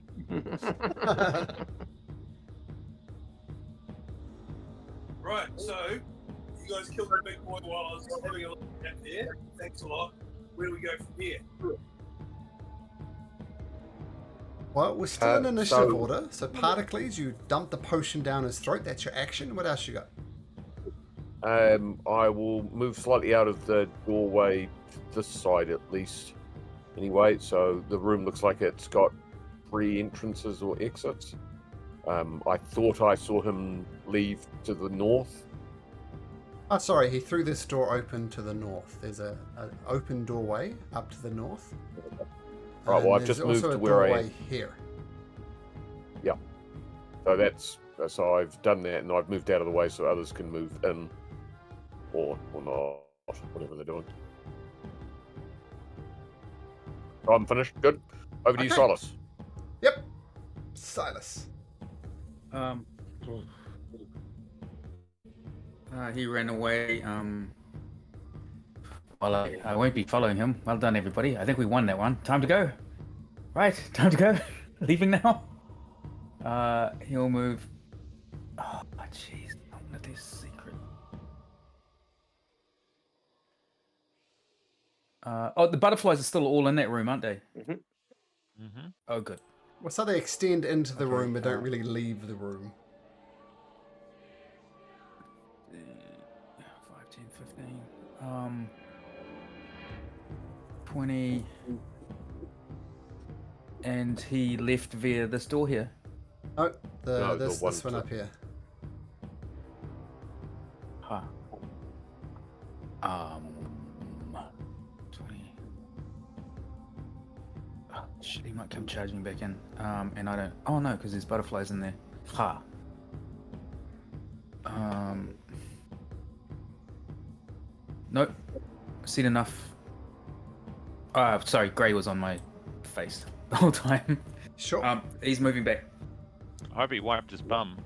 Right, so you guys killed the big boy while I was having a look at there. Thanks a lot. Where do we go from here? Well, we're still in initiative order. So Particles, you dump the potion down his throat. That's your action. What else you got? I will move slightly out of the doorway to this side at least. Anyway, so the room looks like it's got 3 entrances or exits. I thought I saw him leave to the north. Oh, sorry, he threw this door open to the north. There's an open doorway up to the north. Right, well, I've just moved to where I am. Here. Yeah. So I've done that, and I've moved out of the way so others can move in, or not, whatever they're doing. I'm finished. Good. Over to you, Silas. Yep. Silas. He ran away. Well, I won't be following him. Well done, everybody. I think we won that one. Time to go. Right, time to go. Leaving now. He'll move. Oh, jeez. I want to do secret. The butterflies are still all in that room, aren't they? Mm-hmm. Mm-hmm. Oh, good. Well, so they extend into the room but don't really leave the room. 5, 10, 15. 20. And he left via this door here. Oh, this one up here. Huh. 20. Oh, shit, he might come charging back in. And I don't. Oh no, because there's butterflies in there. Ha. Nope. Seen enough. Sorry, Grey was on my face the whole time. Sure. He's moving back. I hope he wiped his bum.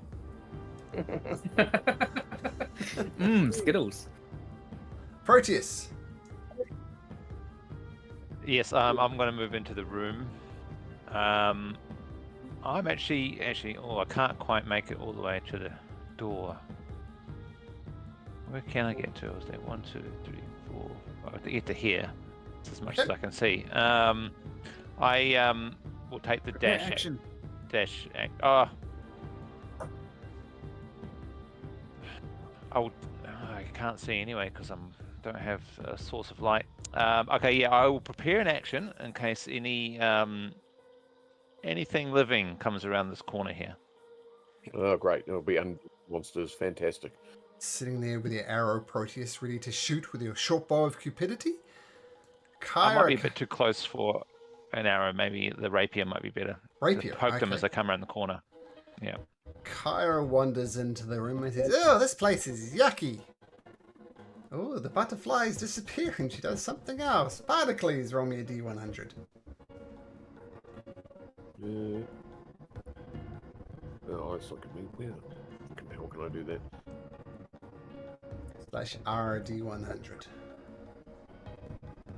Skittles. Proteus. Yes, I'm going to move into the room. I'm actually. Oh, I can't quite make it all the way to the door. Where can I get to? Was there 1, 2, 3, 4? I have to get to here. That's as much as I can see. I will take the dash action. I can't see anyway because I don't have a source of light. Okay, yeah, I will prepare an action in case anything living comes around this corner here. Oh, great! It'll be monsters. Fantastic. Sitting there with your arrow, Proteus, ready to shoot with your short bow of cupidity. I might be a bit too close for an arrow. Maybe the rapier might be better. Rapier, to poke them as they come around the corner. Yeah. Kyra wanders into the room and says, "Oh, this place is yucky. Oh, the butterfly is disappearing. She does something else. Spartacles, roll me a D100. Oh, it's looking at me. How can I do that? /R D100.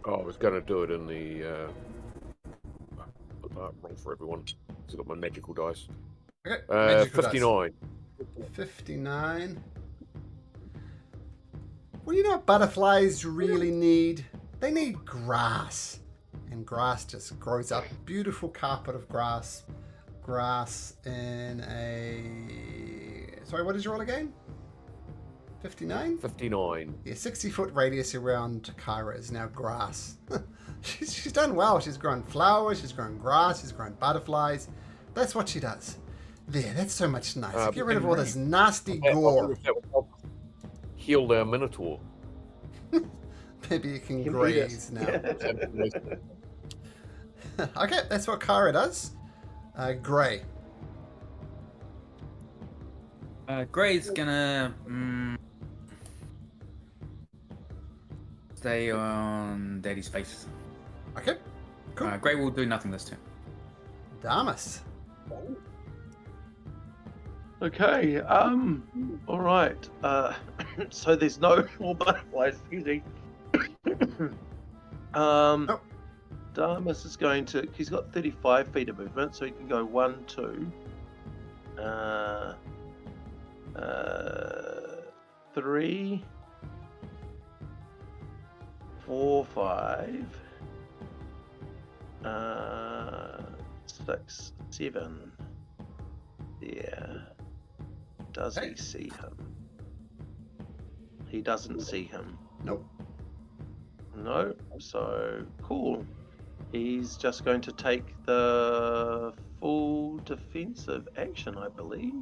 Oh, I was going to do it in the roll for everyone. I've got my magical dice. Okay, magical 59. Dice. 59. Well, you know what butterflies really need? They need grass. And grass just grows up. Beautiful carpet of grass. Grass in a... Sorry, what did you roll again? 59? 59. Yeah, 60-foot radius around Kyra is now grass. she's done well. She's grown flowers, she's grown grass, she's grown butterflies. That's what she does. There, that's so much nicer. Get rid of all this nasty gore. Heal their minotaur. Maybe you can graze now. Okay, that's what Kyra does. Grey. Grey's gonna stay on Daddy's face. Okay, cool. Grey will do nothing this turn. Damas. Okay, all right. So there's no more butterflies, excuse me. Damas is going to, he's got 35 feet of movement, so he can go 1, 2, 3, 4, 5, 6, 7. Yeah. Does he see him? He doesn't see him. Nope. No, so cool. He's just going to take the full defensive action, I believe.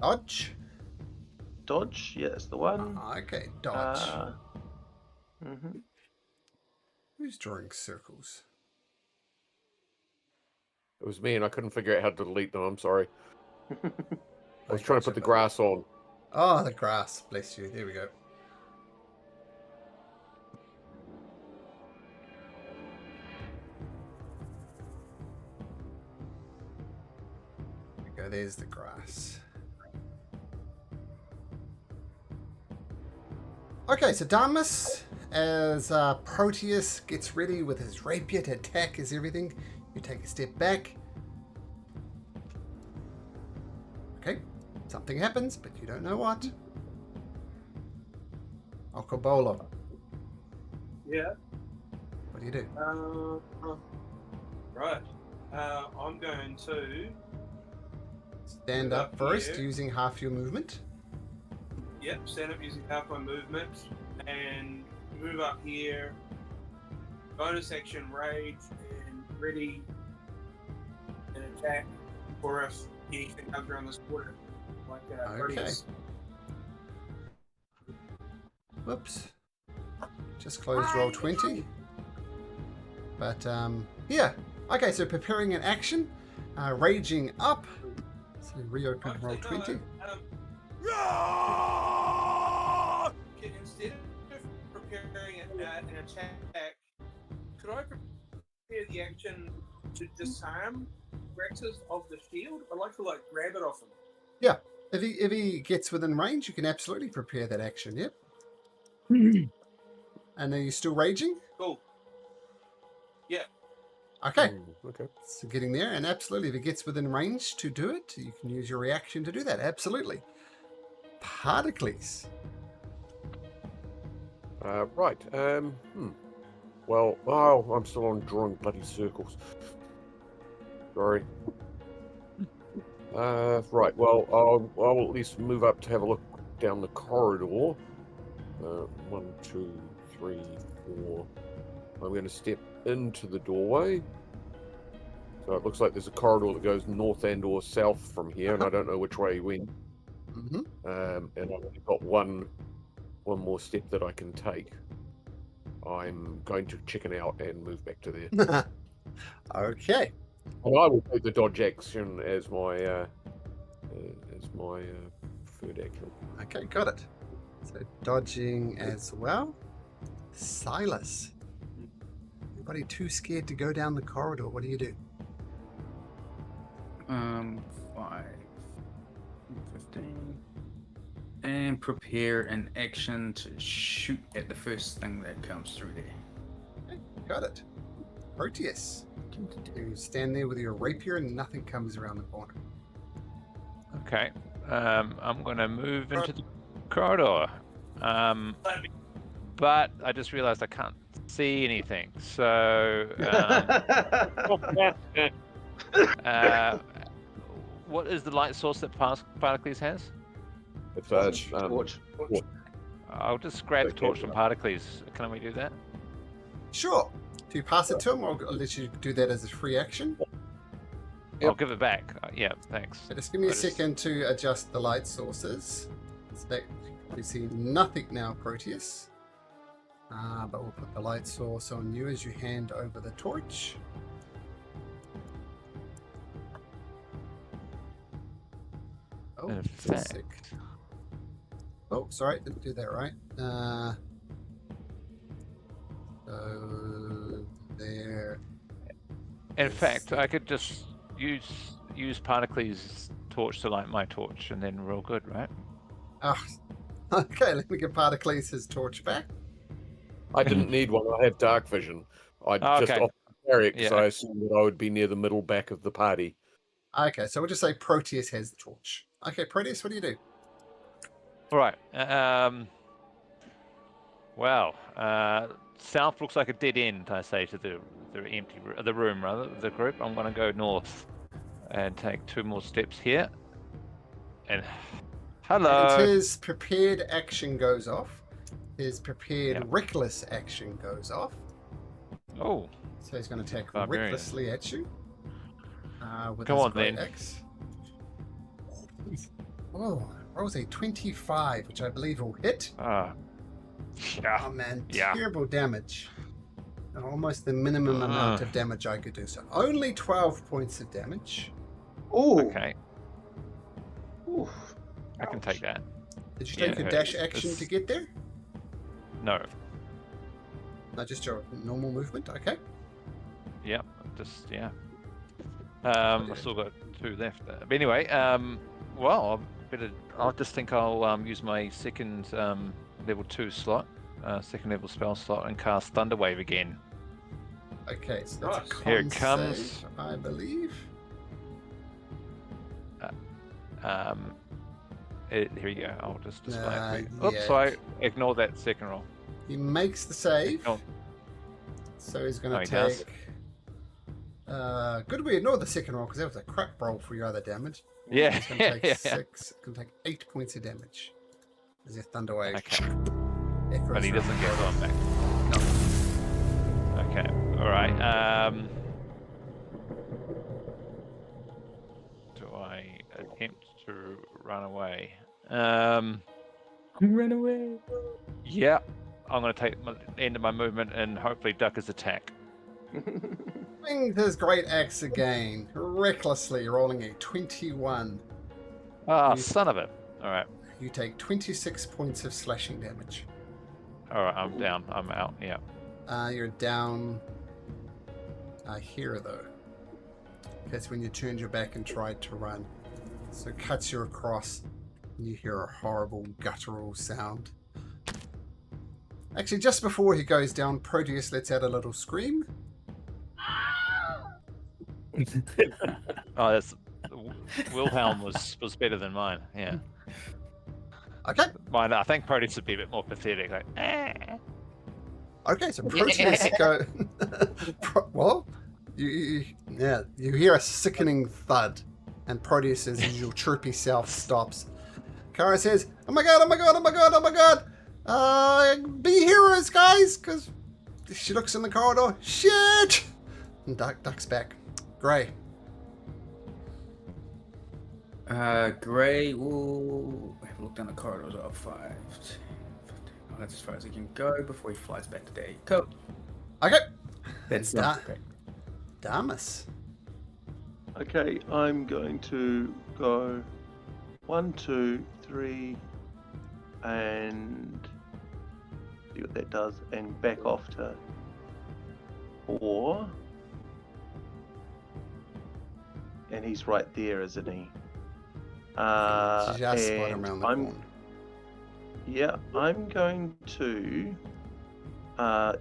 Dodge? Dodge, yeah, that's the one. Okay, dodge. Mm-hmm. Who's drawing circles? It was me, and I couldn't figure out how to delete them. I'm sorry. I was trying to put the grass on. Oh, the grass. Bless you. There we go. There's the grass. Okay, so Damas, as Proteus gets ready with his rapier to attack his everything, you take a step back. Okay, something happens, but you don't know what. Okobolo. Yeah. What do you do? Right. I'm going to stand up first, using half your movement. Yep, stand up using half my movement and move up here. Bonus action rage and ready and attack for if anything comes around this corner. Like okay. Whoops. Just closed roll 20. But yeah. Okay, so preparing an action, raging up. So reopen roll 20. Instead of preparing an attack, could I prepare the action to disarm Graxis of the shield? I'd like to grab it off him. Yeah, if he gets within range, you can absolutely prepare that action. Yep. And are you still raging? Cool. Okay. Okay. So getting there, and absolutely, if it gets within range to do it, you can use your reaction to do that. Absolutely. Particles. Right. Well, I'm still on drawing bloody circles. Sorry. Right. Well, I'll at least move up to have a look down the corridor. 1, 2, 3, 4. I'm going to step into the doorway. So it looks like there's a corridor that goes north and or south from here, and I don't know which way he went. Mm-hmm. And I've only got one more step that I can take. I'm going to chicken out and move back to there. Okay. And I will take the dodge action as my preferred action. Okay, got it. So dodging as well. Silas. Anybody too scared to go down the corridor? What do you do? 5, 15, and prepare an action to shoot at the first thing that comes through there. Okay, got it. Proteus. You stand there with your rapier and nothing comes around the corner. Okay. I'm going to move into the corridor. But I just realized I can't see anything. So, what is the light source that Particles has? It's torch. I'll just grab the torch from Particles. Can we do that? Sure. Do you pass it to him, or I'll let you do that as a free action? I'll give it back. Yeah, thanks. So just give me a second to adjust the light sources. So that we see nothing now, Proteus. But we'll put the light source on you as you hand over the torch. Oh, In just a fact. sec. Oh, sorry, didn't do that right. So there. In fact, I could just use Particles' torch to light my torch, and then we're all good, right? Okay, let me get Particles his torch back. I didn't need one. I have dark vision. I just Okay. offered to carry it because Yeah. I assumed that I would be near the middle back of the party. Okay, so we'll just say Proteus has the torch. Okay, Proteus, what do you do? All right. South looks like a dead end. I say to the room rather, the group. I'm going to go north and take 2 more steps here. And hello. And his prepared action goes off. His prepared reckless action goes off. Oh. So he's going to attack Barbarian. recklessly at you. With Come his on, great then. axe. Oh, rolls a 25, which I believe will hit. Yeah. Oh man, Yeah. terrible damage. Almost the minimum amount of damage I could do. So only 12 points of damage. Oh. Okay. Oof. I can take that. Did you take your dash action to get there? No. No, just your normal movement. Okay. Yep. Just I still got 2 left. But anyway, well, I just think I'll use my second level 2 slot, second level spell slot, and cast Thunderwave again. Okay, so that's a con Here it comes. save, I believe. Here you go. I'll just display it. Yeah. Oops, I ignore that second roll. He makes the save. Oh. So he's going to Oh, he does? take... good we ignore the second roll, because that was a crap roll for your other damage. Yeah. He's going to take 6. Going to take 8 points of damage. As your Thunderwave. Okay. echoes But he around doesn't the get corridor. one back. No. Okay. All right. Do I attempt to run away? Run away. Yeah. I'm going to take the end of my movement and hopefully duck his attack. Swing his great axe again, recklessly rolling a 21. Ah, You- son of it. All right. You take 26 points of slashing damage. All right. I'm down. I'm out. Yeah. You're down here, though. That's when you turned your back and tried to run. So it cuts you across, and you hear a horrible guttural sound. Actually, just before he goes down, Proteus lets out a little scream. Oh, that's Wilhelm was better than mine. Yeah. Okay. Mine, I think Proteus would be a bit more pathetic. Like, Okay, so Proteus go. Well, you hear a sickening thud, and Proteus's usual chirpy self stops. Kara says, "Oh my god! Oh my god! Oh my god! Oh my god! Be heroes, guys!" Because she looks in the corridor. Shit! And ducks back. Gray. Gray will have a look down the corridors of 5, 10, 15. Oh, that's as far as he can go before he flies back to Day. Cool. Okay. That's great. Damas. Okay, I'm going to go 1, 2, 3, and see what that does, and back off to 4. And he's right there, isn't he? Just spot him around the corner. Yeah, I'm going to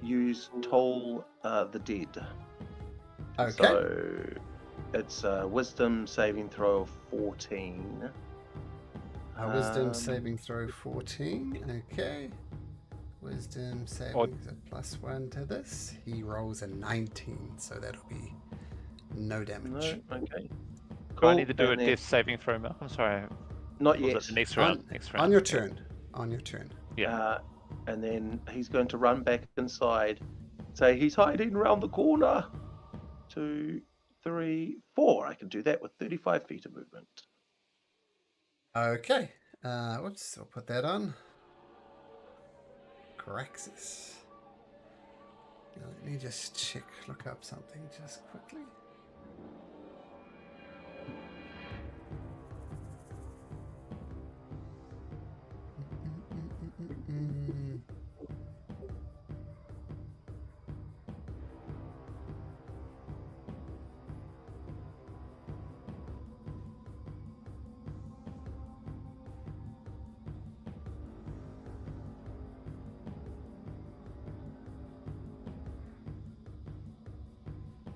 use Toll the Dead. Okay. So it's a Wisdom saving throw of 14. Wisdom saving throw 14. Okay. Wisdom saving +1 to this. He rolls a 19, so that'll be no damage. No, okay. Cool. I need to do a death saving throw. I'm sorry. Not yet. The next round. On your turn. On your turn. Yeah. And then he's going to run back inside. Say he's hiding around the corner. 2, 3, 4. I can do that with 35 feet of movement. Okay. Whoops. I'll put that on. Graxis. Now, let me just look up something just quickly.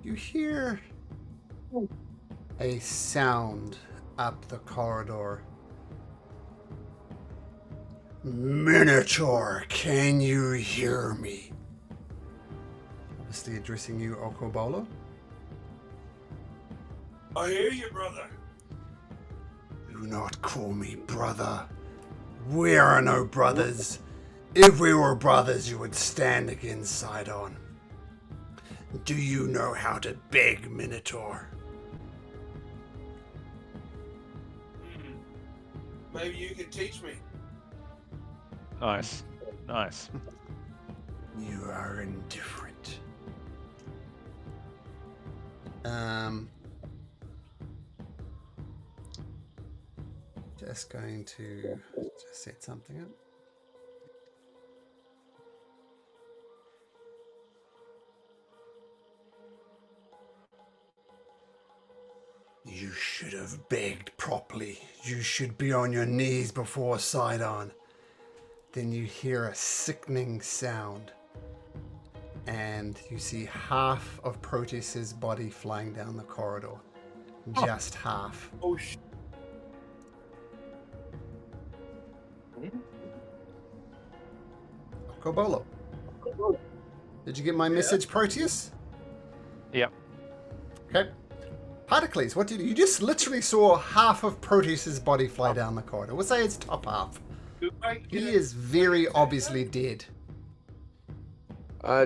You hear a sound up the corridor. Minotaur, can you hear me? Obviously addressing you, Okobolo. I hear you, brother. Do not call me brother. We are no brothers. If we were brothers, you would stand against Sidon. Do you know how to beg, Minotaur? Maybe you could teach me. Nice. Nice. You are indifferent. Just going to set something up. You should have begged properly. You should be on your knees before Sidon. Then you hear a sickening sound. And you see half of Proteus's body flying down the corridor. Just half. Oh, shit. Okobolo. Did you get my message, Proteus? Yep. Okay. Pericles, what did you just literally saw half of Proteus's body fly down the corridor. We'll say it's top half. He is very obviously dead.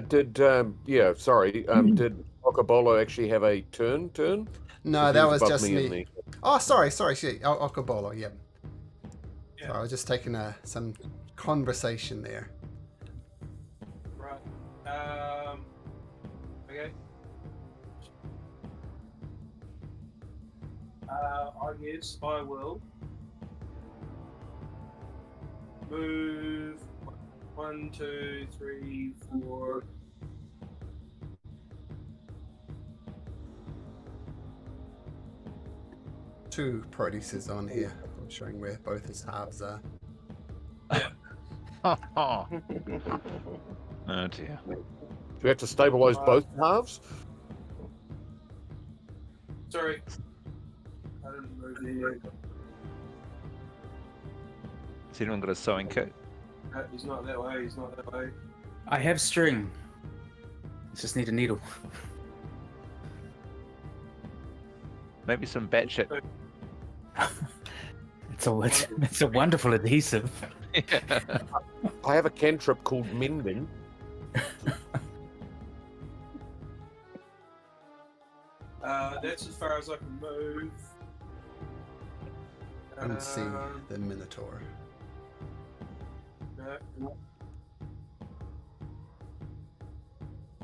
Did Okobolo actually have a turn? No, that was just me. Oh, sorry, Okobolo, yeah. So I was just taking some conversation there. Right. Okay. I guess I will move 1, 2, 3, 4. Two Proteuses on here. I'm showing where both his halves are. Oh dear. Do we have to stabilize both halves? Sorry. I didn't move there. Has anyone got a sewing kit? He's not that way. He's not that way. I have string. I just need a needle. Maybe some batshit. It's a wonderful adhesive. Yeah. I have a cantrip called mending. That's as far as I can move. And see the Minotaur. No.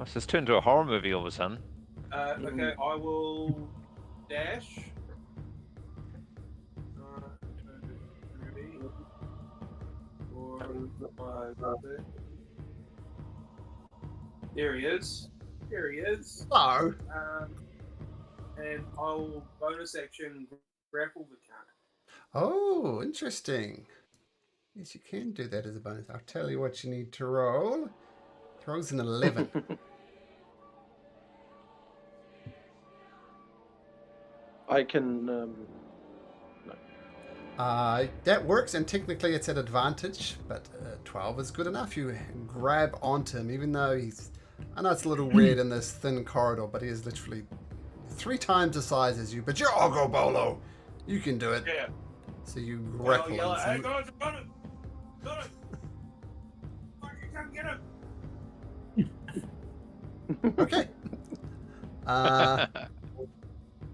It's just turned into a horror movie all of a sudden. Okay, I will dash. There he is. There he is. Hello. And I'll bonus action grapple the cat. Oh, interesting. Yes, you can do that as a bonus. I'll tell you what you need to roll. Throws an 11. I can. No. That works, and technically it's at advantage, but 12 is good enough. You grab onto him, even though he's. I know it's a little weird in this thin corridor, but he is literally 3 times the size as you. But you're Ogobolo. You can do it. Yeah. So you grapple him. Hey, guys, got it! Got it! Fucking come get him! Okay.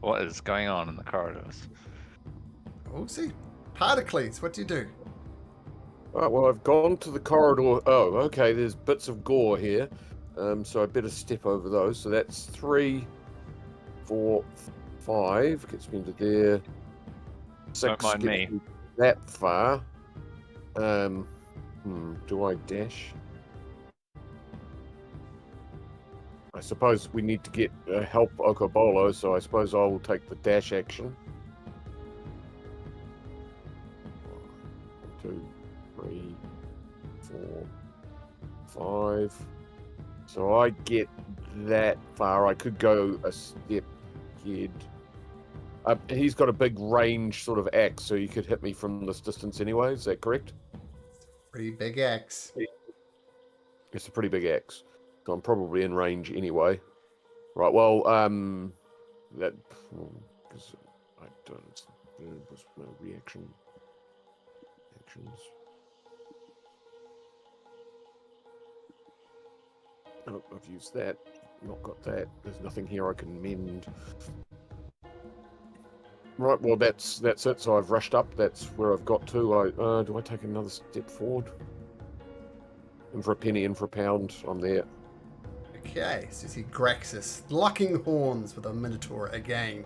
What is going on in the corridors? We'll see. Particles, what do you do? Right, well, I've gone to the corridor. Oh, okay, there's bits of gore here. So I better step over those. So that's 3, 4, 5. Gets me into there. 6 Don't mind me. That far. Do I dash? I suppose we need to get help Okobolo, so I suppose I will take the dash action. 1, 2, 3, 4, 5. So I get that far. I could go a step ahead. He's got a big range sort of axe, so you could hit me from this distance anyway. Is that correct? Pretty big axe. It's a pretty big axe. So I'm probably in range anyway. Right, well, that... Because I don't... There was no reaction. Actions. Oh, I've used that. Not got that. There's nothing here I can mend. Right, well, that's it. So I've rushed up. That's where I've got to. Do I take another step forward? In for a penny, in for a pound. I'm there. Okay, so you see Graxis locking horns with a Minotaur again,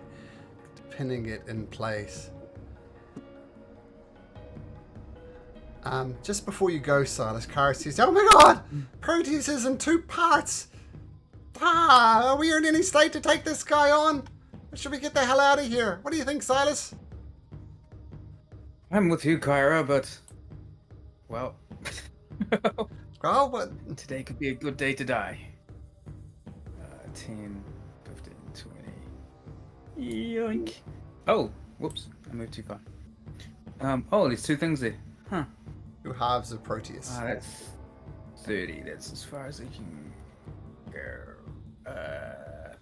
pinning it in place. Just before you go, Silas, Kara says, "Oh my God, Proteus is in 2 parts. Are we in any state to take this guy on? Or should we get the hell out of here? What do you think, Silas?" I'm with you, Kyra, but well, Well, what? Today could be a good day to die. 10, 15, 20. Yoink. Oh, whoops. I moved too far. Oh, there's 2 things there. Huh. 2 halves of Proteus. That's 30. That's as far as I can go. I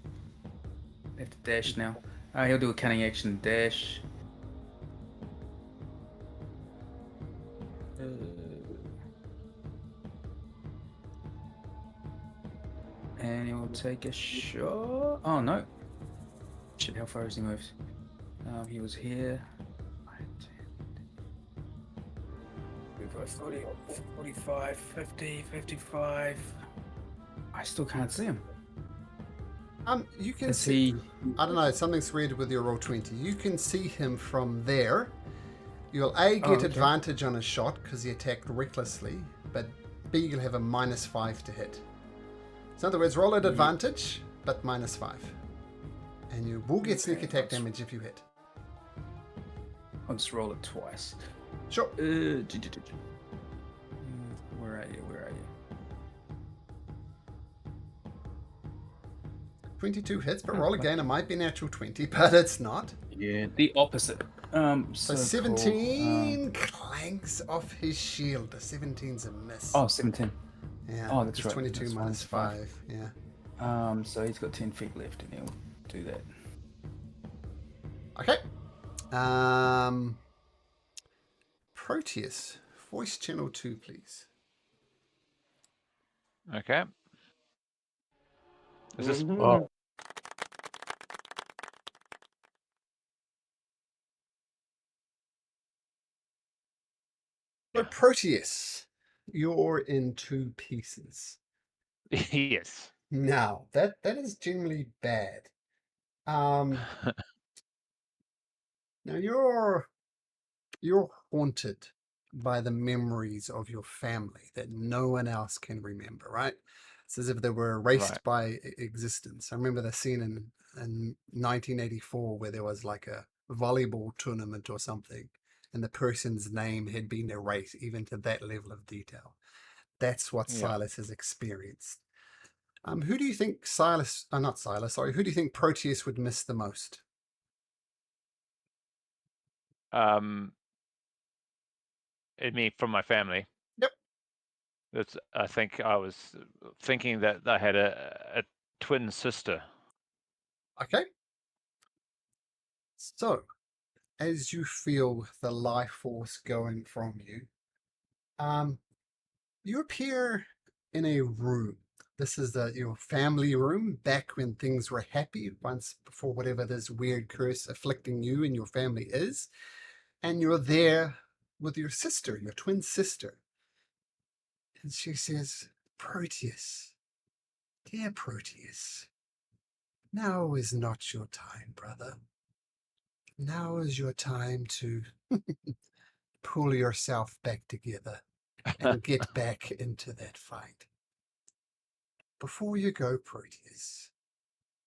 have to dash now. He'll do a cunning action dash. And he'll take a shot. Oh no. Shit, how far has he moved? He was here. 40, 45, 50, 55. I still can't see him. You can Is see. he... I don't know. Something's weird with your roll 20. You can see him from there. You'll A, get advantage on a shot because he attacked recklessly, but B, you'll have a -5 to hit. So in other words, roll at advantage, but -5. And you will get sneak attack damage if you hit. I'll just roll it twice. Sure. Where are you? Where are you? 22 hits, but roll again. It might be natural 20, but it's not. Yeah, the opposite. So 17 clanks off his shield. The 17's a miss. Oh, 17. Yeah. Oh, that's right. 22 that's minus 5. Yeah. So he's got 10 feet left, and he'll do that. Okay. Proteus, voice channel 2, please. Okay. Is this? Oh, So Proteus, you're in 2 pieces. Yes. Now, that is generally bad. Now you're haunted by the memories of your family that no one else can remember, right? It's as if they were erased by existence. I remember the scene in 1984 where there was like a volleyball tournament or something, and the person's name had been erased, even to that level of detail. That's what Silas has experienced. Who do you think who do you think Proteus would miss the most? Me from my family. Yep. I think I was thinking that I had a twin sister. Okay. So, as you feel the life force going from you, you appear in a room. This is your family room back when things were happy, once before whatever this weird curse afflicting you and your family is. And you're there with your sister, your twin sister. And she says, Proteus, dear Proteus, now is not your time, brother. Now is your time to pull yourself back together and get back into that fight. Before you go, Proteus,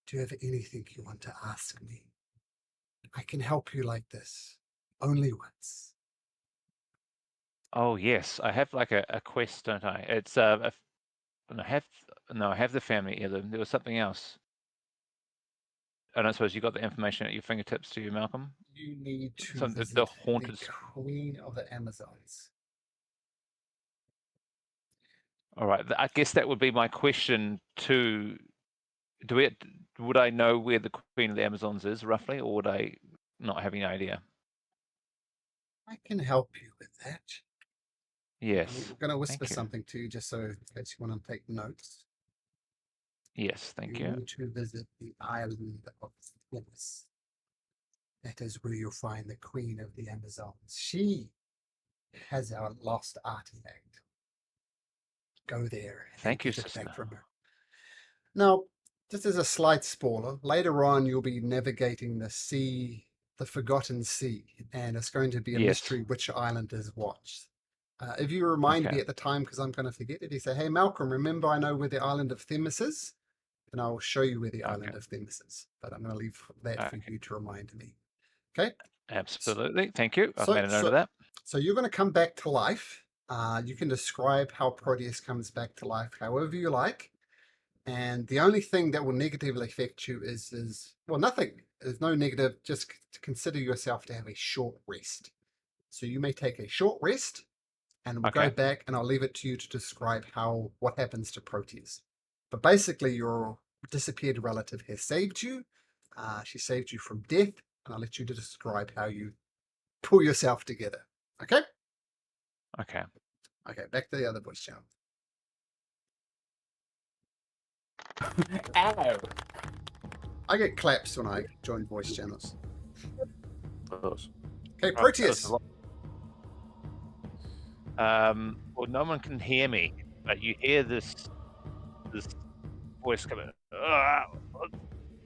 do you have anything you want to ask me? I can help you like this, only once. Oh yes, I have like a quest, don't I? It's I have the family heirloom. There was something else. I don't suppose you got the information at your fingertips, do you, Malcolm? You need to Some, visit the haunted the Queen of the Amazons. All right, I guess that would be my question too. Would I know where the Queen of the Amazons is roughly, or would I not have any idea? I can help you with that. Yes. I'm going to whisper something to you just so in case you want to take notes. Yes, thank you. You need to visit the island of Themis. That is where you'll find the Queen of the Amazons. She has our lost artifact. Go there and thank you, get it sister. back from her. Now, just as a slight spoiler, later on you'll be navigating the sea, the Forgotten Sea, and it's going to be a mystery which island is what. If you remind me at the time, because I'm going to forget it, you say, hey, Malcolm, remember I know where the island of Themis is? And I'll show you where the island of Themis is. But I'm going to leave that for you to remind me. Okay? Absolutely. Thank you. I've made a note of that. So you're going to come back to life. You can describe how Proteus comes back to life however you like. And the only thing that will negatively affect you is well, nothing. There's no negative. Just consider yourself to have a short rest. So you may take a short rest. And we'll go back and I'll leave it to you to describe what happens to Proteus. But basically, your disappeared relative has saved you. She saved you from death. And I'll let you describe how you pull yourself together. Okay? Okay. Okay, back to the other voice channel. Ow! I get claps when I join voice channels. Nice. Okay, Proteus. Well, no one can hear me, but you hear this voice coming. What's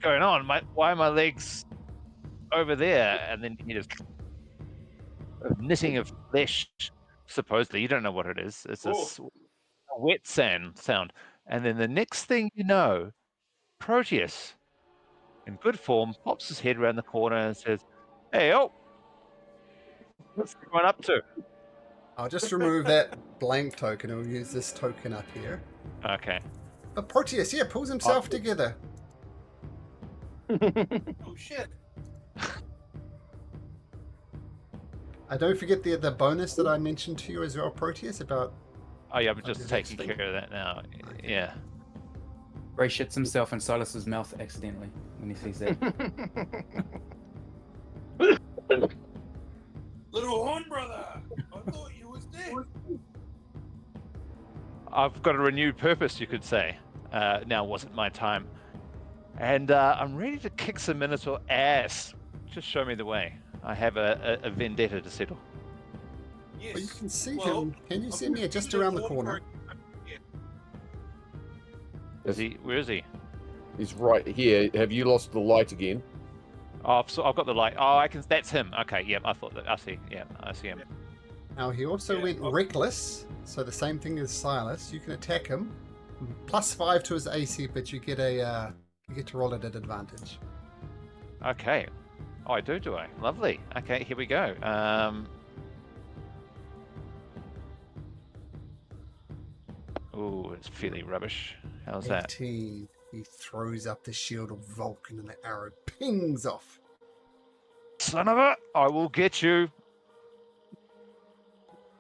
going on? Why are my legs over there? And then you just knitting of flesh. Supposedly, you don't know what it is. It's a wet sand sound. And then the next thing you know, Proteus, in good form, pops his head around the corner and says, "Hey, what's everyone up to?" I'll just remove that blank token and we'll use this token up here. Okay. But Proteus, pulls himself together. Oh shit! Don't forget the bonus that I mentioned to you as well, Proteus, about. Oh yeah, I'm just taking care of that now. Okay. Yeah. Ray shits himself in Silas's mouth accidentally when he sees that. Little horn brother, I thought you was dead. I've got a renewed purpose, you could say. Now wasn't my time. And I'm ready to kick some Minotaur ass. Just show me the way. I have a vendetta to settle. Yes. Well, you can see Well, him. Can you see me just around the corner? Is he? Where is he? He's right here. Have you lost the light again? Oh, so I've got the light. Oh, I can. That's him. Okay. Yep. I thought that. I see. Yeah. I see him. Now he also went reckless, so the same thing as Silas. You can attack him, +5 to his AC, but you get a you get to roll it at advantage. Okay. Oh, I do I? Lovely. Okay. Here we go. Oh, it's fairly rubbish. How's that? 18. He throws up the shield of Vulcan and the arrow pings off. Son of a! I will get you.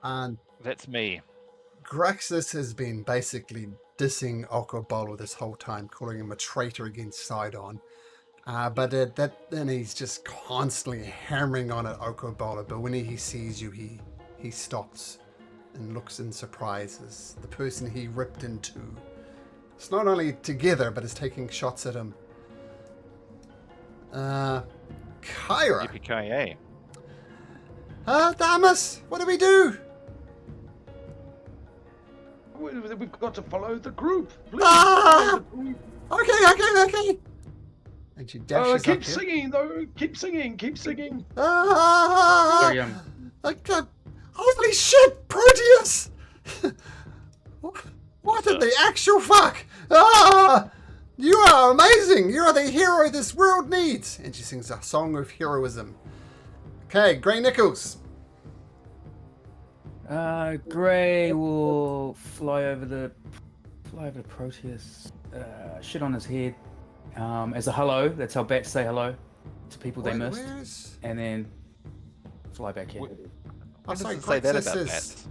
And That's me. Graxis has been basically dissing Okobolo this whole time, calling him a traitor against Sidon. But then he's just constantly hammering on at Okobolo. But when he sees you, he stops and looks in surprise as the person he ripped in two. It's not only together, but is taking shots at him. Kyra. Yippee-ki-yay. Damas, what do we do? We've got to follow the group. Please, Ah! follow the group. Okay. And she dashes Keep up singing, though. Keep singing. Sorry, Holy shit, Proteus! What in the actual fuck? You are amazing! You are the hero this world needs! And she sings a song of heroism. Okay, Grey Nichols. Gray will fly over Proteus, shit on his head, as a hello. That's how bats say hello to people they missed, and then fly back here. I'm sorry, say that about bats.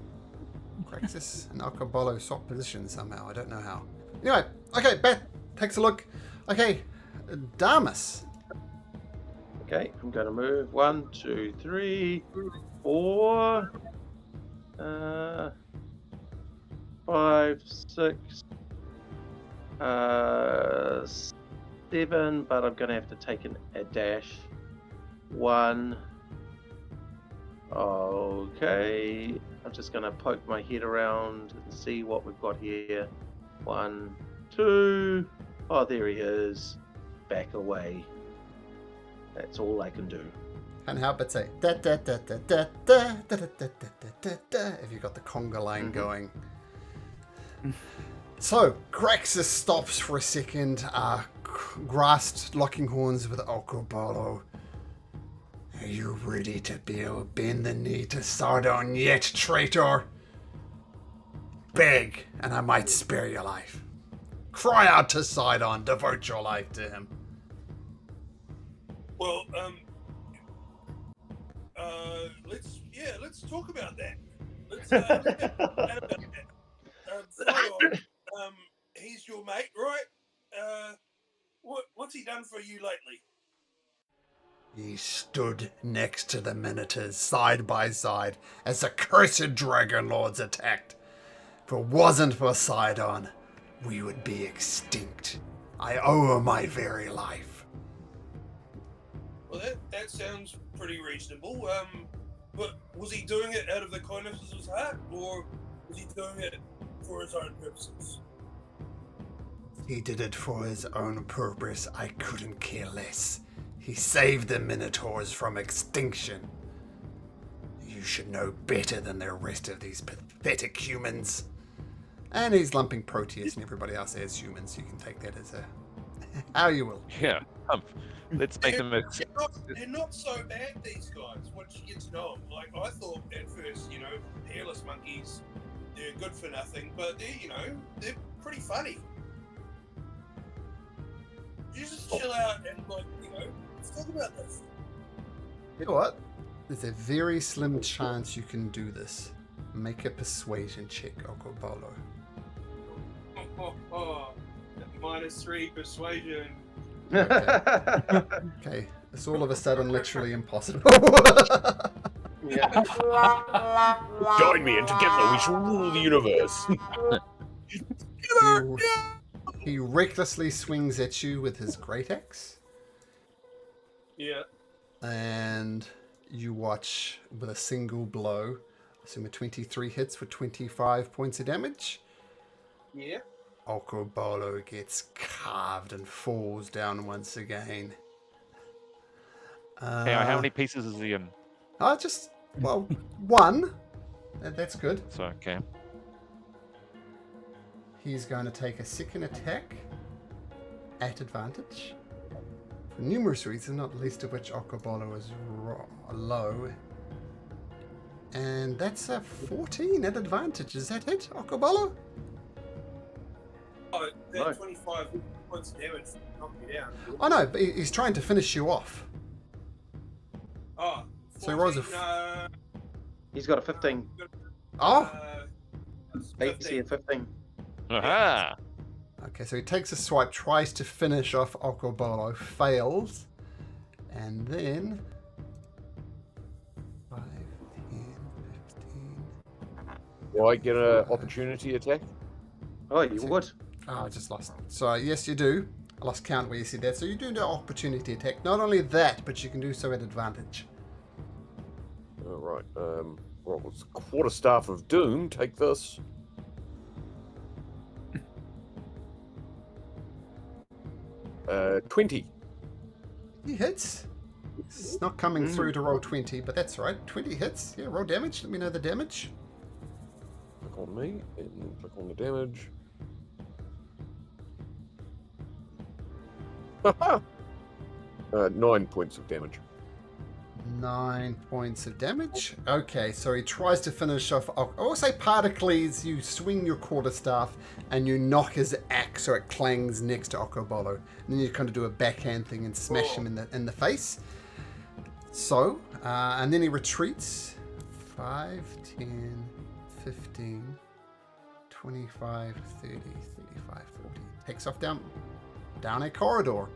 Graxis and Okobolo swap positions somehow. I don't know how. Anyway, okay, Bat takes a look. Okay, Damas. Okay, I'm going to move 1, 2, 3, 4, 5, 6, 7, but I'm going to have to take a dash. 1. Okay, I'm just going to poke my head around and see what we've got here. 1, 2. Oh, there he is. Back away. That's all I can do. Can't help but say da da da da da da da da da da da. If you got the conga line going. So Graxis stops for a second, grasped locking horns with Okobolo. Are you ready to bend the knee to Sardon yet, traitor? Beg, and I might spare your life. Cry out to Sidon, devote your life to him. Well, let's talk about that. Let's about that. Sidon, he's your mate, right? What's he done for you lately? He stood next to the Minotaurs side by side as the cursed Dragon Lords attacked. If it wasn't for Sidon, we would be extinct. I owe him my very life. Well, that sounds pretty reasonable. But was he doing it out of the kindness of his heart, or was he doing it for his own purposes? He did it for his own purpose. I couldn't care less. He saved the Minotaurs from extinction. You should know better than the rest of these pathetic humans. And he's lumping Proteus and everybody else as humans. You can take that as a... how you will. Yeah. Let's make them... They're not so bad, these guys, once you get to know them. Like, I thought at first, hairless monkeys, they're good for nothing, but they're pretty funny. you just chill out and let's talk about this. You know what? There's a very slim chance you can do this. Make a persuasion check, Okobolo. -3 persuasion. Okay. It's all of a sudden literally impossible. Join me, and together we shall rule the universe. He recklessly swings at you with his great axe. Yeah. And you watch with a single blow. I assume a 23 hits for 25 points of damage. Yeah. Okobolo gets carved and falls down once again. How many pieces is he in? One. That's good. So, okay. He's going to take a second attack at advantage. For numerous reasons, not least of which Okobolo is low. And that's a 14 at advantage. Is that it, Okobolo? Oh, that 25 points of damage knocked me down. Oh no, but he's trying to finish you off. Oh. 14, So he rolls a... He's got a 15. Oh! 15. 15. Aha! Okay, so he takes a swipe, tries to finish off Okobolo, fails, and then 5, 10, 15. Do I get an opportunity attack? Oh, you would. Oh, I just lost. So yes, you do. I lost count where you said that. So you do the opportunity attack. Not only that, but you can do so at advantage. All right. What was Quarterstaff of Doom? Take this. 20. He hits. It's not coming through to roll 20, but that's right. 20 hits. Yeah, roll damage. Let me know the damage. Click on me and click on the damage. 9 points of damage. 9 points of damage. Okay, so he tries to finish off. I will say Particles, you swing your quarterstaff and you knock his axe so it clangs next to Okobolo. And then you kind of do a backhand thing and smash him in the face. So, and then he retreats. 5, 10, 15, 25, 30, 35, 40. Takes off down a corridor.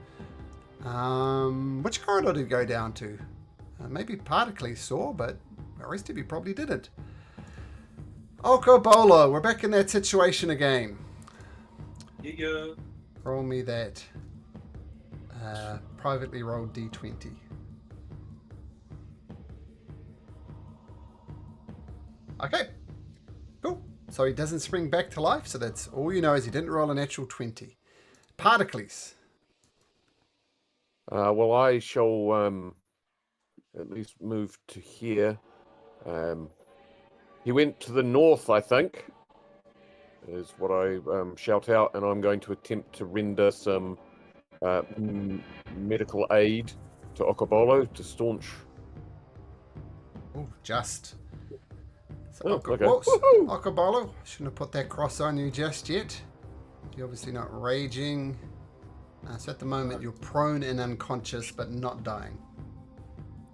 Which corridor did he go down to? Maybe Particles saw, but the rest of you probably didn't. Okobolo, we're back in that situation again. Yeah. Roll me that privately rolled D20. Okay, cool. So he doesn't spring back to life, so that's all you know is he didn't roll a natural 20. Particles. Well, I shall at least move to here. He went to the north, I think, is what I shout out, and I'm going to attempt to render some medical aid to Okobolo to staunch. Oh, just. So okay. Okobolo, shouldn't have put that cross on you just yet. You're obviously not raging. So at the moment you're prone and unconscious, but not dying.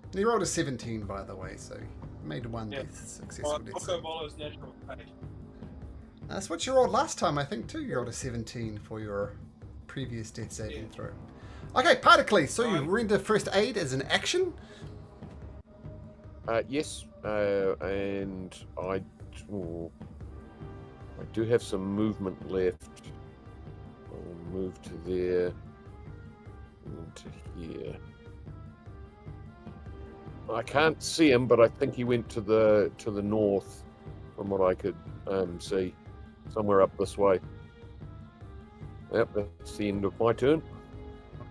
And he rolled a 17, by the way, so he made one successful death. Okobolo's natural fate. That's what you rolled last time, I think, too. You rolled a 17 for your previous death saving throw. Okay, Particles, so you render first aid as an action? Yes, and I do have some movement left. I'll move to there, and to here. I can't see him, but I think he went to the north, from what I could see, somewhere up this way. Yep, that's the end of my turn.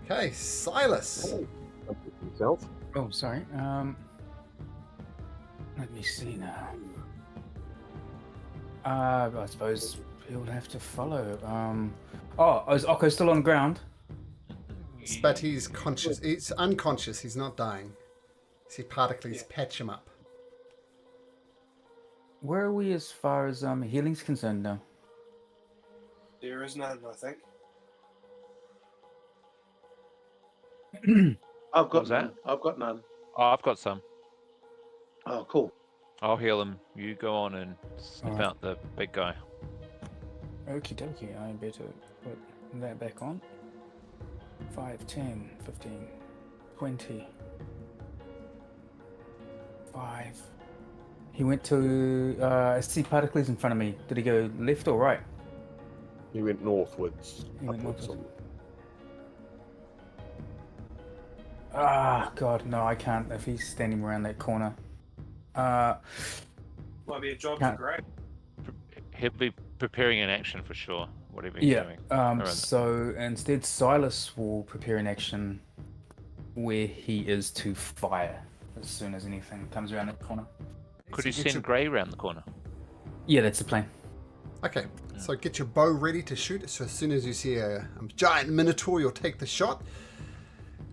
Okay, Silas. Himself. Oh, sorry. Let me see now. I suppose he'll have to follow. Is Okko still on the ground? But he's conscious. He's unconscious. He's not dying. See Particles patch him up. Where are we as far as healing's concerned now? There is none, I think. I've got was that? none. I've got none. Oh, I've got some. Oh, cool. I'll heal him. You go on and sniff out the big guy. Okie dokie, I better put that back on. 5, 10, 15, 20. 5. He went to. I see particles in front of me. Did he go left or right? He went northwards. He went upwards. northwards. Ah, God, no, I can't. If he's standing around that corner. Might be a job for Greg. He'll be preparing an action for sure. Whatever he's doing. So instead, Silas will prepare an action where he is to fire as soon as anything comes around that corner. Could he send Grey around the corner? Yeah, that's the plan. Okay, so get your bow ready to shoot. So as soon as you see a giant minotaur, you'll take the shot.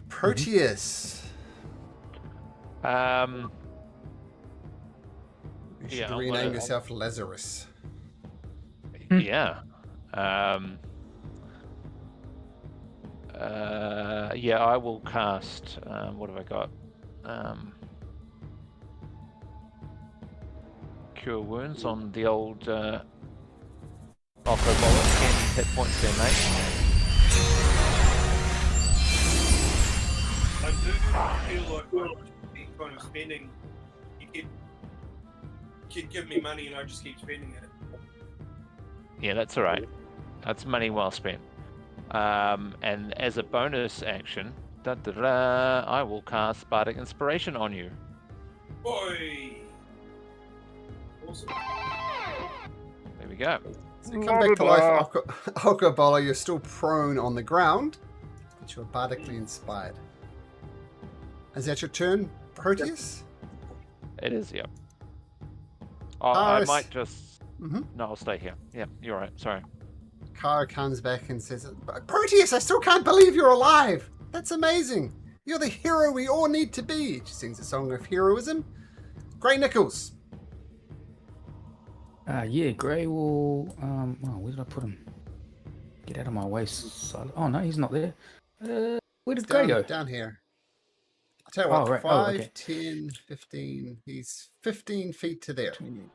Proteus. You should rename yourself Lazarus. Yeah. Yeah, I will cast. What have I got? Cure wounds on the old Alpha Bullet. 10 hit points there, mate. I do feel like I'm kind of spending. You keep giving me money and I just keep spending it. Yeah, that's all right. That's money well spent. And as a bonus action, I will cast Bardic Inspiration on you. Boy! Awesome. There we go. So you come back to life, Alcobola. You're still prone on the ground, but you're bardically inspired. Is that your turn, Proteus? It is, yeah. I might just... No, I'll stay here. Yeah, you're right. Sorry. Kara comes back and says, Proteus, I still can't believe you're alive. That's amazing. You're the hero we all need to be. She sings a song of heroism. Grey Nichols. Yeah, Grey will... where did I put him? Get out of my way, Silas. Oh, no, he's not there. Where did Grey go? Down here. I'll tell you what, 5, 10, 15. He's 15 feet to there. 20.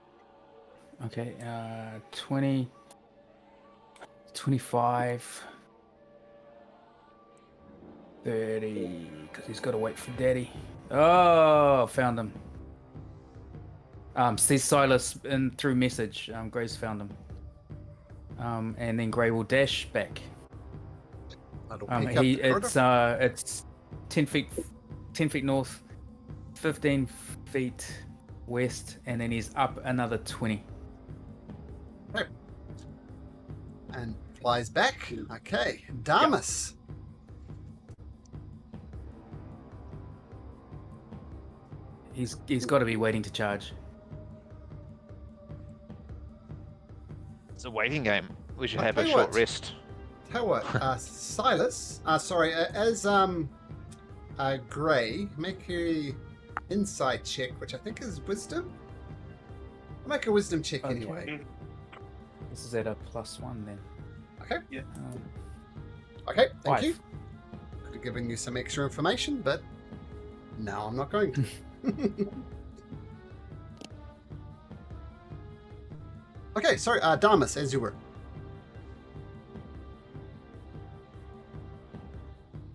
Okay, 20, 25, 30, because he's got to wait for Daddy. Oh, found him. Sees Silas in through message. Grey's found him. And then Grey will dash back. It's 10 feet north, 15 feet west, and then he's up another 20. Right. And flies back. Okay, Damus. He's got to be waiting to charge. It's a waiting game. We should have a short rest. Tell what, Silas. As Grey, make a insight check, which I think is wisdom. I'll make a wisdom check anyway. This is at a +1 then. Okay. Yeah. Okay, thank 5. you. Could have given you some extra information, but now I'm not going to. Okay, sorry, Damus, as you were.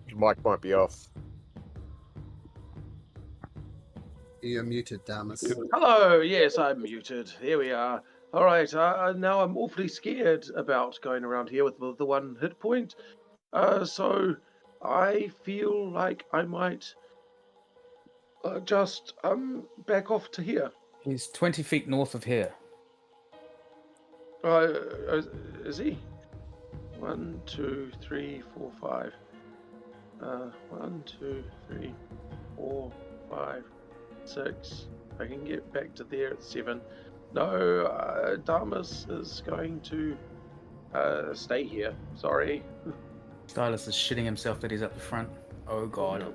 Your mic might be off. You're muted, Damus. Hello, yes, I'm muted. Here we are. All right, now I'm awfully scared about going around here with the 1 hit point. So I feel like I might just back off to here. He's 20 feet north of here. Is he? 1, 2, 3, 4, 5. 1, 2, 3, 4, 5, 6. I can get back to there at 7. No, Damus is going to stay here. Sorry. Silas is shitting himself that he's up the front. Oh god.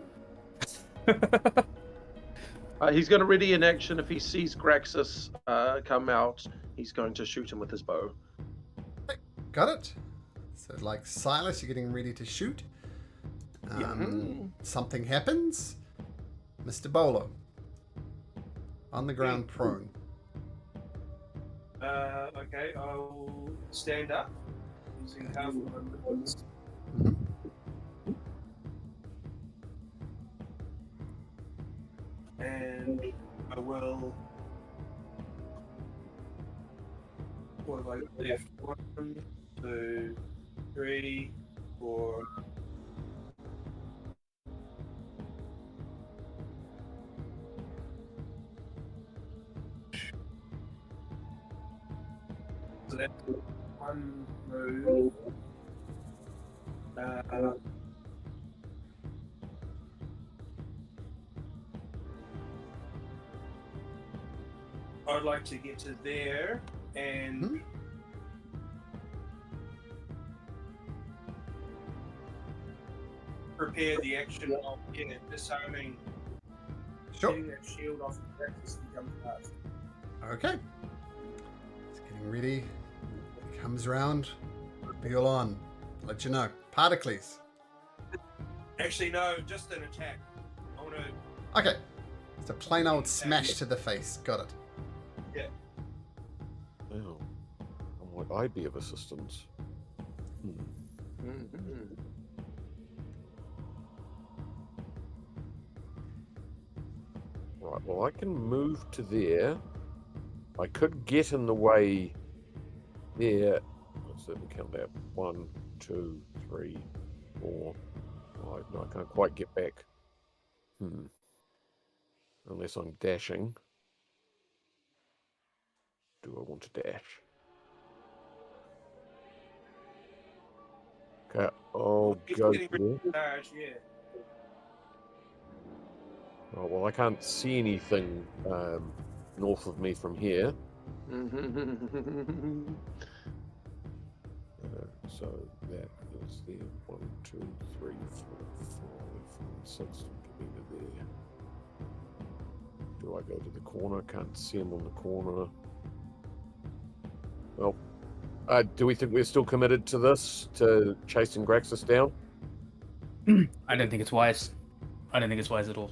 He's going to ready an action if he sees Graxis come out. He's going to shoot him with his bow. Got it. So like Silas, you're getting ready to shoot. Something happens. Mr. Bowler. On the ground, prone. Okay, I'll stand up using half of my movements. And I will. What have I left? 1, 2, 3, 4. So that's 1 move. I'd like to get to there and prepare the action of disarming, getting that shield off the Graxis and become fast. Okay. It's getting ready. It comes round. Peel on. Let you know. Particles. Actually, no, just an attack. I want to. Okay. It's a plain old smash to the face. Got it. Yeah. Oh. What might I be of assistance? Right, well, I can move to there. I could get in the way there. Let's let me count that. 1, 2, 3, 4, 5. No, I can't quite get back. Unless I'm dashing. Do I want to dash? Okay, I'll go there. Oh, well, I can't see anything north of me from here. So that is there. 1, 2, 3, 4, 5, 6. Get me to there. Do I go to the corner? Can't see him on the corner. Well, do we think we're still committed to this, to chasing Graxis down? I don't think it's wise. I don't think it's wise at all.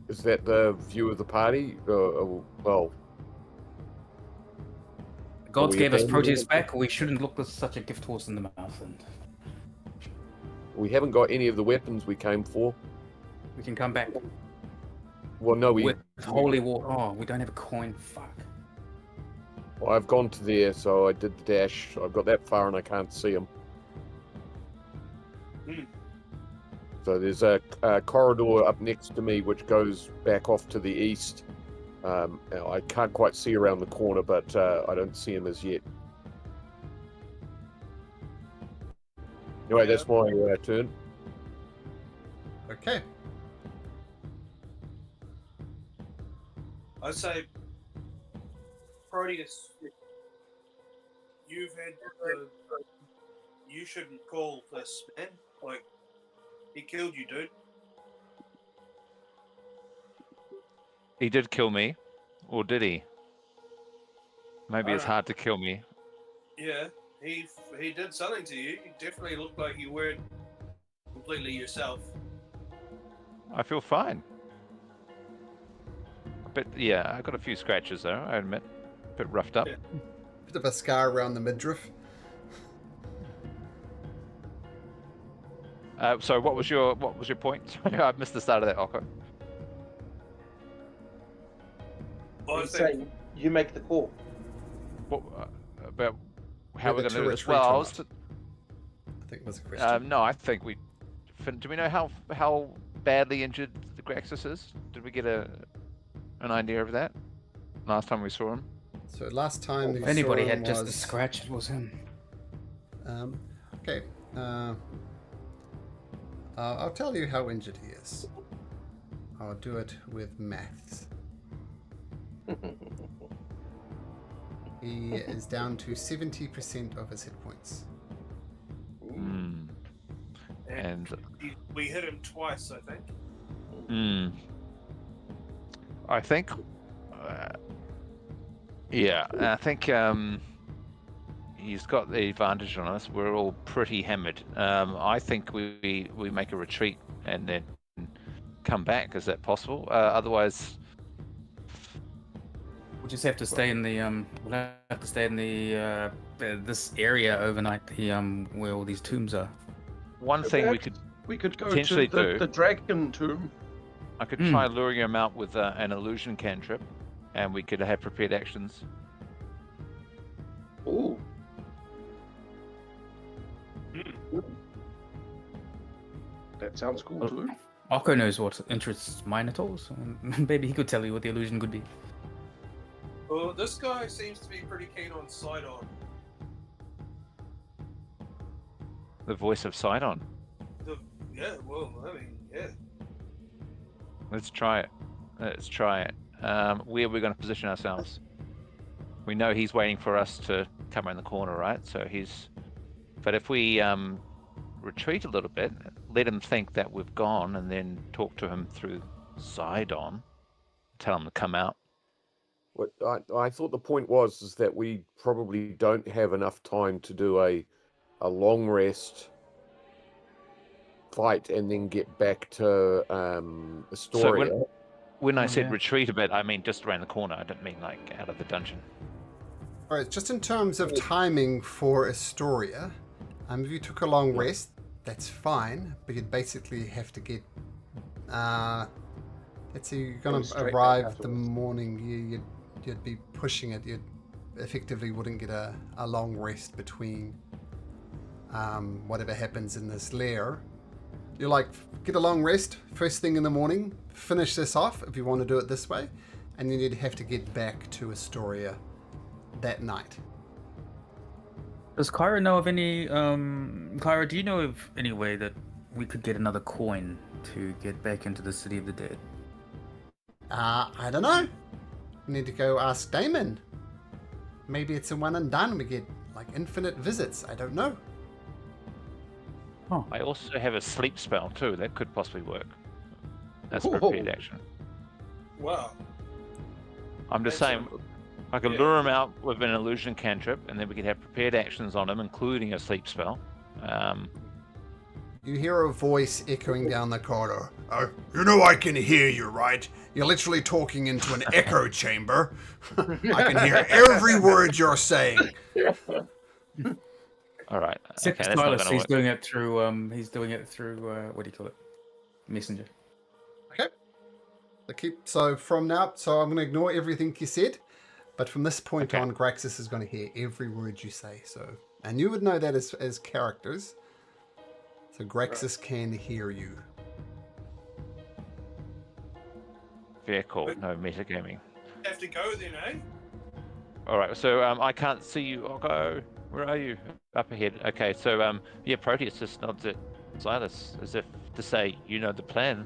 Is that the view of the party? Well, the gods gave us Proteus back. We shouldn't look with such a gift horse in the mouth. And we haven't got any of the weapons we came for. we can come back. Well, no, With holy water. Oh, we don't have a coin. Fuck. Well, I've gone to there, so I did the dash. I've got that far and I can't see him. So there's a corridor up next to me which goes back off to the east. I can't quite see around the corner, but I don't see him as yet. Anyway, that's my turn. Okay. I'd say, Proteus, you've had you shouldn't call this, man. Like, he killed you, dude. He did kill me, or did he? Maybe it's hard to kill me. Yeah, he did something to you. You definitely looked like you weren't completely yourself. I feel fine. But yeah, I got a few scratches though, I admit. A bit roughed up. Yeah. Bit of a scar around the midriff. So what was your point? I missed the start of that, Oko. I say you make the call. What about how we're going to do this? Well, Well, I think it was a question. no, I think we. Do we know how badly injured the Graxis is? Did we get an idea of that last time we saw him? So last time if anybody had just a scratch, it was him. Okay. I'll tell you how injured he is. I'll do it with maths. He is down to 70% of his hit points. And we hit him twice, I think. I think. I think he's got the advantage on us. We're all pretty hammered. I think we make a retreat and then come back. Is that possible? Otherwise, we'll just have to stay in the we'll have to stay in the this area overnight. The where all these tombs are. One thing we could go potentially to the dragon tomb. I could try luring him out with an illusion cantrip, and we could have prepared actions. Ooh. That sounds cool too. Akko knows what interests Minotaurs, so maybe he could tell you what the illusion could be. Well, this guy seems to be pretty keen on Sidon. The voice of Sidon. Yeah, well, I mean, yeah. Let's try it. Let's try it. Where are we going to position ourselves? We know he's waiting for us to come around the corner, right? So he's... But if we retreat a little bit, let him think that we've gone, and then talk to him through Sidon, tell him to come out. What I thought the point was is that we probably don't have enough time to do a long rest, fight, and then get back to Astoria. So when I said retreat a bit, I mean just around the corner. I didn't mean like out of the dungeon. All right, just in terms of timing for Astoria, if you took a long rest, that's fine, but you'd basically have to get, let's say you're going to arrive the morning, you'd be pushing it, you effectively wouldn't get a long rest between whatever happens in this lair. You like get a long rest first thing in the morning, finish this off if you want to do it this way, and then you'd have to get back to Astoria that night. Does Kyra know of any? Kyra, do you know of any way that we could get another coin to get back into the City of the Dead? I don't know. We need to go ask Damon. Maybe it's a one and done. We get like infinite visits. I don't know. Oh. I also have a sleep spell too. That could possibly work. That's prepared action. Wow. I'm just saying, I could lure him out with an illusion cantrip, and then we could have prepared actions on him, including a sleep spell. You hear a voice echoing down the corridor. You know I can hear you, right? You're literally talking into an echo chamber. I can hear every word you're saying. All right. Except okay, Silas, he's doing it through what do you call it? Messenger. Okay. So from now, I'm going to ignore everything you said, but from this point on, Graxis is going to hear every word you say. So, and you would know that as characters. So Graxis can hear you. Very cool. No metagaming. Have to go then, eh? All right. So I can't see you. I'll go. Where are you? Up ahead. Okay. So Proteus just nods at Silas as if to say, you know the plan.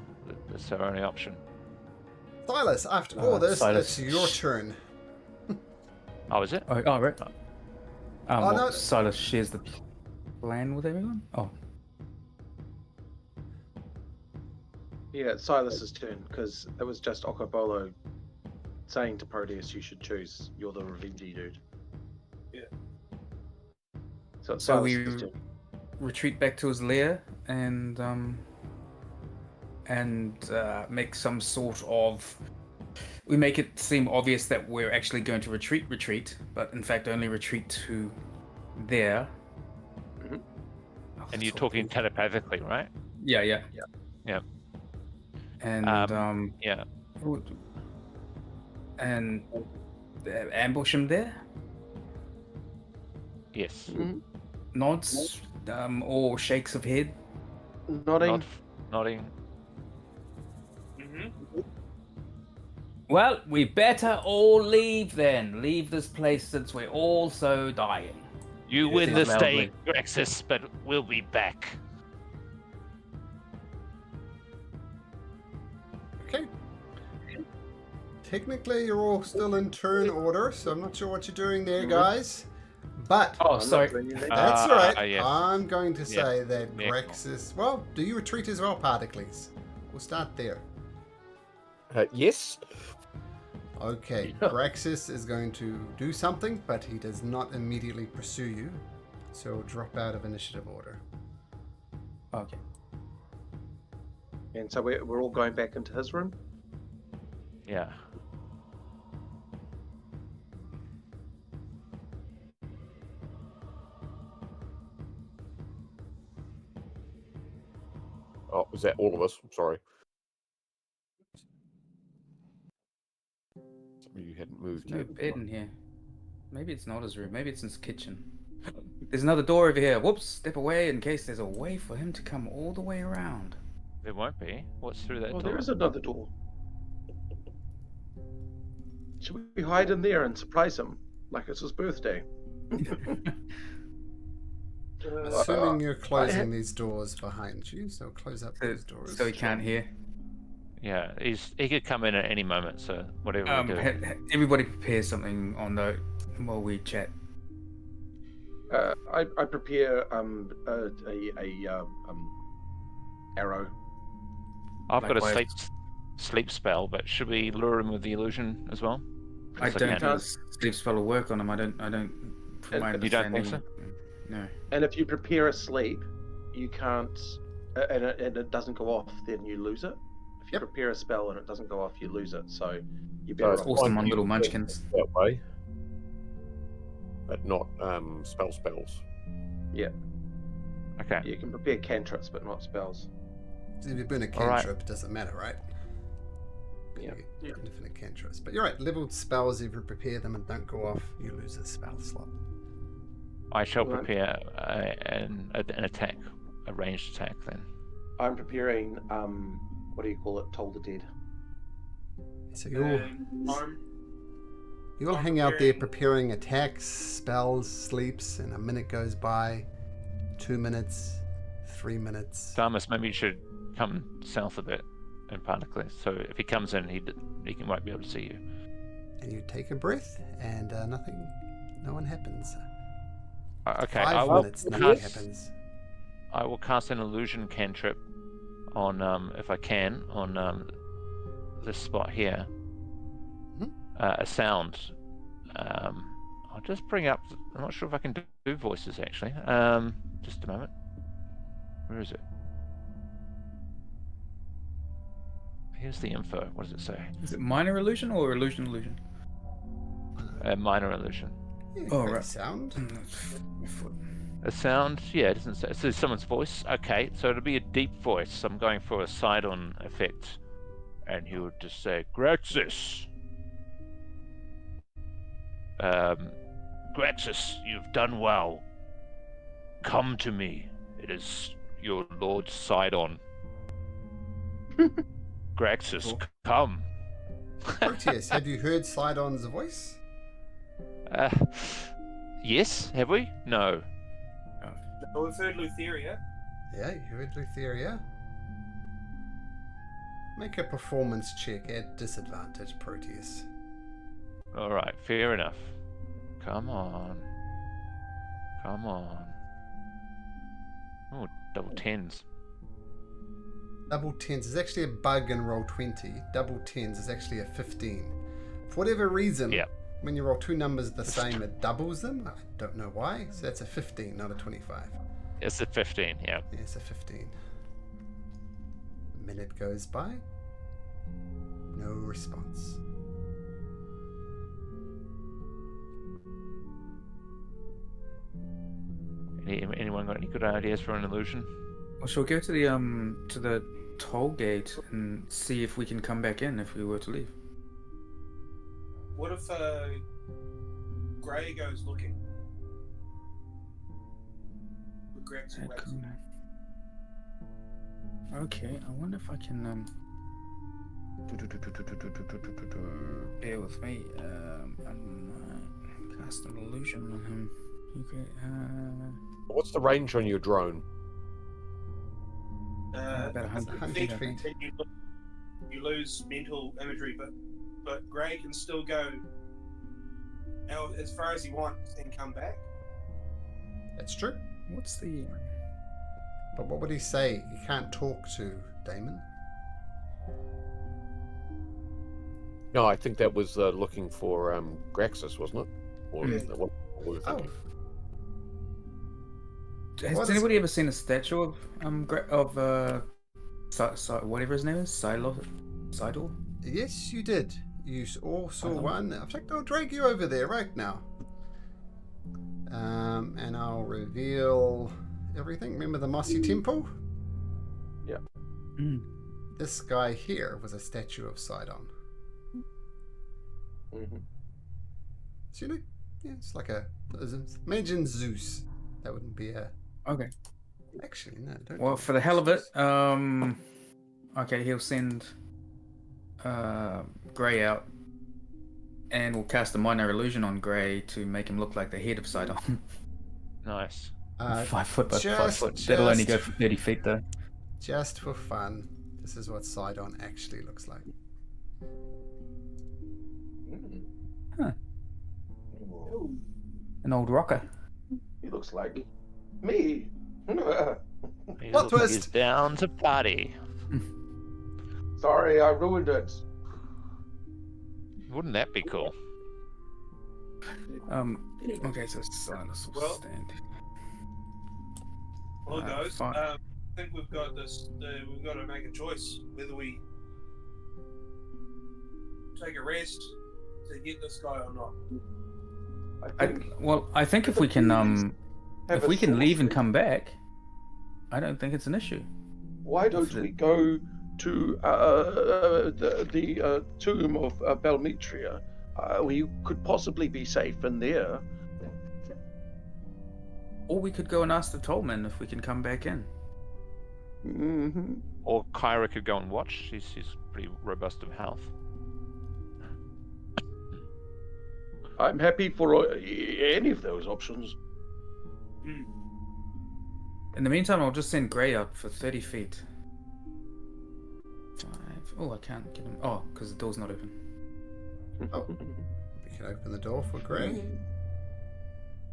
That's our only option. Silas, after all this, it's your turn. Oh, is it? Oh, right. No. Silas shares the plan with everyone? Oh. Yeah, it's Silas's turn, because it was just Okobolo saying to Proteus, you should choose. You're the revengey dude. Yeah. So it's So we Silas's turn. retreat back to his lair and make some sort of... We make it seem obvious that we're actually going to retreat, but in fact only retreat to there. Mm-hmm. And you're talking telepathically, right? Yeah. And yeah. And ambush him there. Yes. Mm-hmm. Nods, or shakes of head. Nodding. Nodding. Mm-hmm. Well, we better all leave then. Leave this place since we're all so dying. You win this day, Graxis, but we'll be back. Okay. Technically, you're all still in turn order, so I'm not sure what you're doing there, guys. But sorry. That's all right. Yes. I'm going to say that Yeah, Graxis... Well, do you retreat as well, Particles? We'll start there. Yes. Okay, Graxis is going to do something, but he does not immediately pursue you, so drop out of initiative order. Okay. And so we're all going back into his room? Yeah. Oh, was that all of us? I'm sorry. You hadn't moved There's yet. no bed in here. Maybe it's not his room. Maybe it's in his kitchen. There's another door over here. Whoops, step away in case there's a way for him to come all the way around. There won't be. What's through that door? There is another door. Should we hide in there and surprise him like it's his birthday? Assuming you're closing these doors behind you, so close up those doors. So he can't hear. Yeah, he could come in at any moment, so whatever we do. Everybody prepare something on the while we chat. I prepare arrow. I've got a sleep spell, but should we lure him with the illusion as well? I don't think a sleep spell will work on him. I don't. From my you don't think so? No. And if you prepare a sleep, you can't, and it doesn't go off, then you lose it. If you prepare a spell and it doesn't go off, you lose it. So you better. It's awesome on little munchkins. That way, but not spells. Yeah. Okay. You can prepare cantrips, but not spells. So if you burn a cantrip, it doesn't matter, right? Yeah. Infinite cantrips. But you're right, leveled spells, if you prepare them and don't go off, you lose a spell slot. I shall prepare an attack, a ranged attack then. I'm preparing, what do you call it? Toll the Dead. So you'll hang out there preparing attacks, spells, sleeps, and a minute goes by, 2 minutes, 3 minutes. Damus, maybe you should come south a bit in Particles. So if he comes in, he won't be able to see you. And you take a breath, and no one happens. Okay, 5 minutes, nothing happens. I will cast an illusion cantrip on, if I can, on this spot here. A sound. I'll just bring up. I'm not sure if I can do voices actually. Just a moment. Where is it? Here's the info. What does it say? Is it minor illusion or illusion? Minor illusion. Yeah, right. Sound. A sound? Yeah, it doesn't say. It says someone's voice. Okay, so it'll be a deep voice. I'm going for a side-on effect, and he would just say, "Graxis. Graxis, you've done well. Come to me. It is your Lord Sidon. Graxis, come." Proteus, have you heard Sidon's voice? Yes, have we? No. No, we've heard Lutheria. Yeah, you heard Lutheria. Make a performance check at disadvantage, Proteus. Alright, fair enough. Come on. Come on. Oh, double tens. Double tens is actually a bug in roll 20. Double tens is actually a 15. For whatever reason, when you roll two numbers the same, it doubles them. I don't know why. So that's a 15, not a 25. It's a 15, yeah. Yeah, it's a 15. A minute goes by. No response. Anyone got any good ideas for an illusion? Well, shall we go to the toll gate and see if we can come back in if we were to leave? What if Gray goes looking? Okay, I wonder if I can bear with me. Cast an illusion on him. Okay. What's the range on your drone? About 100 feet. You lose mental imagery, but Gray can still go out as far as he wants and come back. That's true. What's the... But what would he say? He can't talk to Damon. No, I think that was looking for Graxis, wasn't it? Or what were we thinking? Has anybody ever seen a statue of whatever his name is, Sidor? Yes, you did. You all saw one. In fact, I'll drag you over there right now. And I'll reveal everything. Remember the Mossy Temple? Yeah. This guy here was a statue of Sidon. So, you know, yeah, it's like imagine Zeus. That wouldn't be a... Okay. Actually, no. Don't. Well, for the hell of it, okay, he'll send Grey out, and we'll cast a minor illusion on Grey to make him look like the head of Sidon. Nice. 5 foot by 5 foot. That'll only go for 30 feet, though. Just for fun, this is what Sidon actually looks like. Huh. An old rocker. He looks like me. Plot twist! He's down to party. Sorry, I ruined it. Wouldn't that be cool? Okay, so Silas will stand. Well, guys, I think we've got this. We've got to make a choice whether we take a rest to get this guy or not. I think if we can leave and come back, I don't think it's an issue. Why don't we go to the tomb of Belmetria? We could possibly be safe in there. Or we could go and ask the tollman if we can come back in. Or Kyra could go and watch. She's pretty robust of health. I'm happy for any of those options. In the meantime, I'll just send Grey out for 30 feet. 5. Oh, I can't get him. Oh, because the door's not open. Oh, we can open the door for Grey.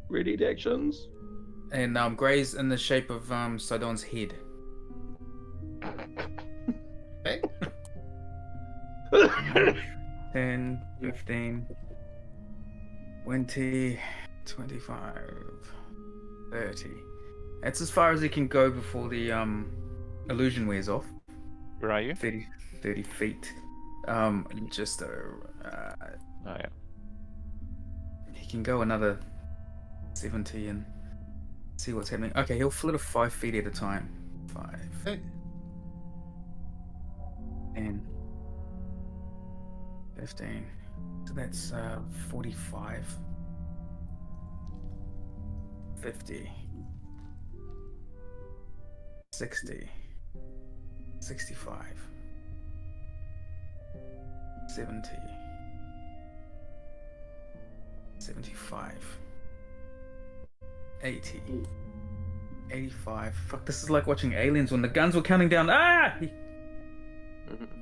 Ready to actions? And Grey's in the shape of Sidon's head. Okay. 10, 15, 20, 25, 30. That's as far as it can go before the illusion wears off. Where are you? 30 feet. Just oh yeah. He can go another 70 and see what's happening. Okay, he'll flit 5 feet at a time. 5. Okay. 10. 15. So that's 45. 50. 60. 65. 70. 75. 80. 85. Fuck, this is like watching Aliens when the guns were counting down.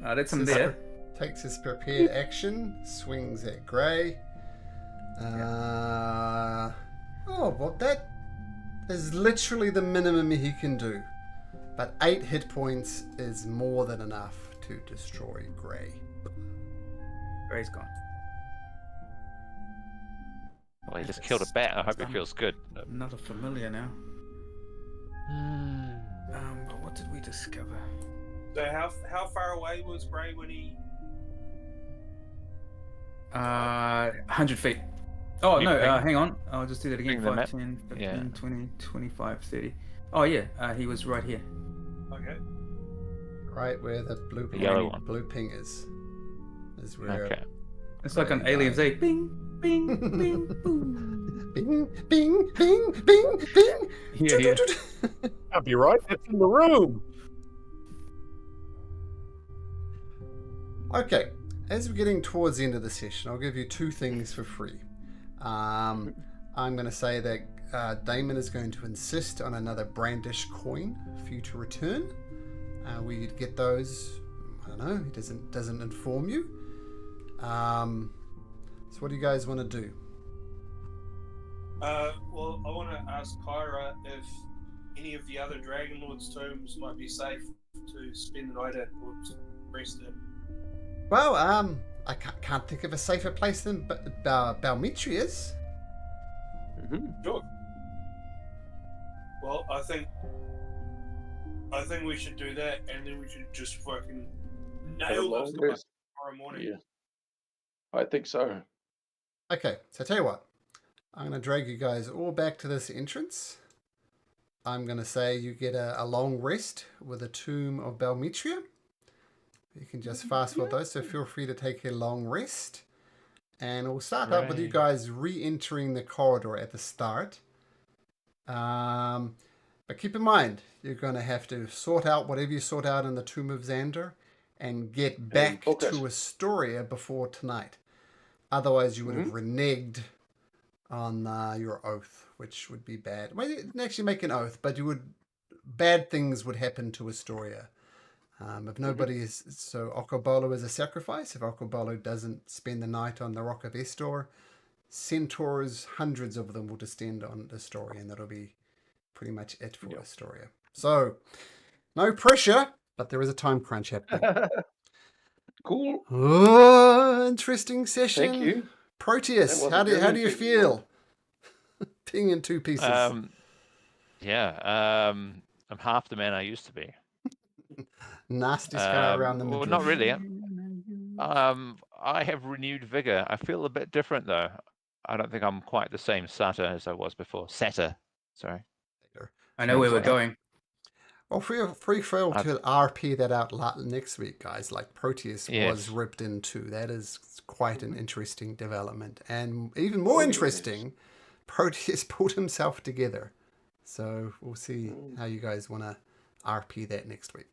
That's him there. Takes his prepared action, swings at Grey. Well, that is literally the minimum he can do. But 8 hit points is more than enough to destroy Grey. Grey's gone. Well, he just killed a bat. I hope it feels good. Another familiar now. But what did we discover? So how far away was Grey when he... 100 feet. Oh, no, hang on. I'll just do that again. 5, 10, 15, yeah. 20, 25, 30. Oh, yeah, he was right here. Okay. Right where the blue ping is where... Okay. It's like on Aliens 8. Bing, bing, bing, boom. Bing, bing, bing, bing, bing. Yeah. I'll be right. That's in the room. Okay. As we're getting towards the end of the session, I'll give you 2 things for free. I'm going to say that Damon is going to insist on another brandish coin for you to return. We get those. I don't know. He doesn't inform you. So what do you guys want to do? Well, I want to ask Kyra if any of the other Dragon Lord's tombs might be safe to spend the night at or rest in. Well, I can't think of a safer place than Belmetria's. Sure. Well, I think I think we should do that, and then we should just fucking nail this tomorrow morning. Yeah, I think so. Okay, so I tell you what. I'm going to drag you guys all back to this entrance. I'm going to say you get a long rest with a Tomb of Balmetria. You can just fast forward those, so feel free to take a long rest. And we'll start up with you guys re-entering the corridor at the start. But keep in mind, you're going to have to sort out whatever you sort out in the Tomb of Xander and get back to Astoria before tonight. Otherwise, you would have reneged on your oath, which would be bad. Well, you didn't actually make an oath, but bad things would happen to Astoria. If nobody is, so Okobolo is a sacrifice. If Okobolo doesn't spend the night on the Rock of Estor, centaurs, hundreds of them will descend on Astoria, and that'll be pretty much it for Astoria. So, no pressure, but there is a time crunch happening. Cool. Oh, interesting session. Thank you. Proteus, how do you feel? Being in two pieces. I'm half the man I used to be. Nasty scar around the middle. Well, not really. I have renewed vigor. I feel a bit different though. I don't think I'm quite the same Satyr as I was before. Satyr, sorry. I know where we're going. Well, feel free to RP that out next week, guys. Like Proteus was ripped in two. That is quite an interesting development. And even more interesting, Proteus pulled himself together. So we'll see how you guys want to RP that next week.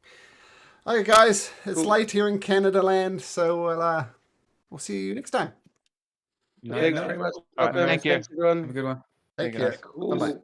Okay, guys, it's late here in Canada land, so we'll see you next time. Thanks very much. Thank you. Thanks, everyone. Have a good one. Take care. Cool. Bye-bye.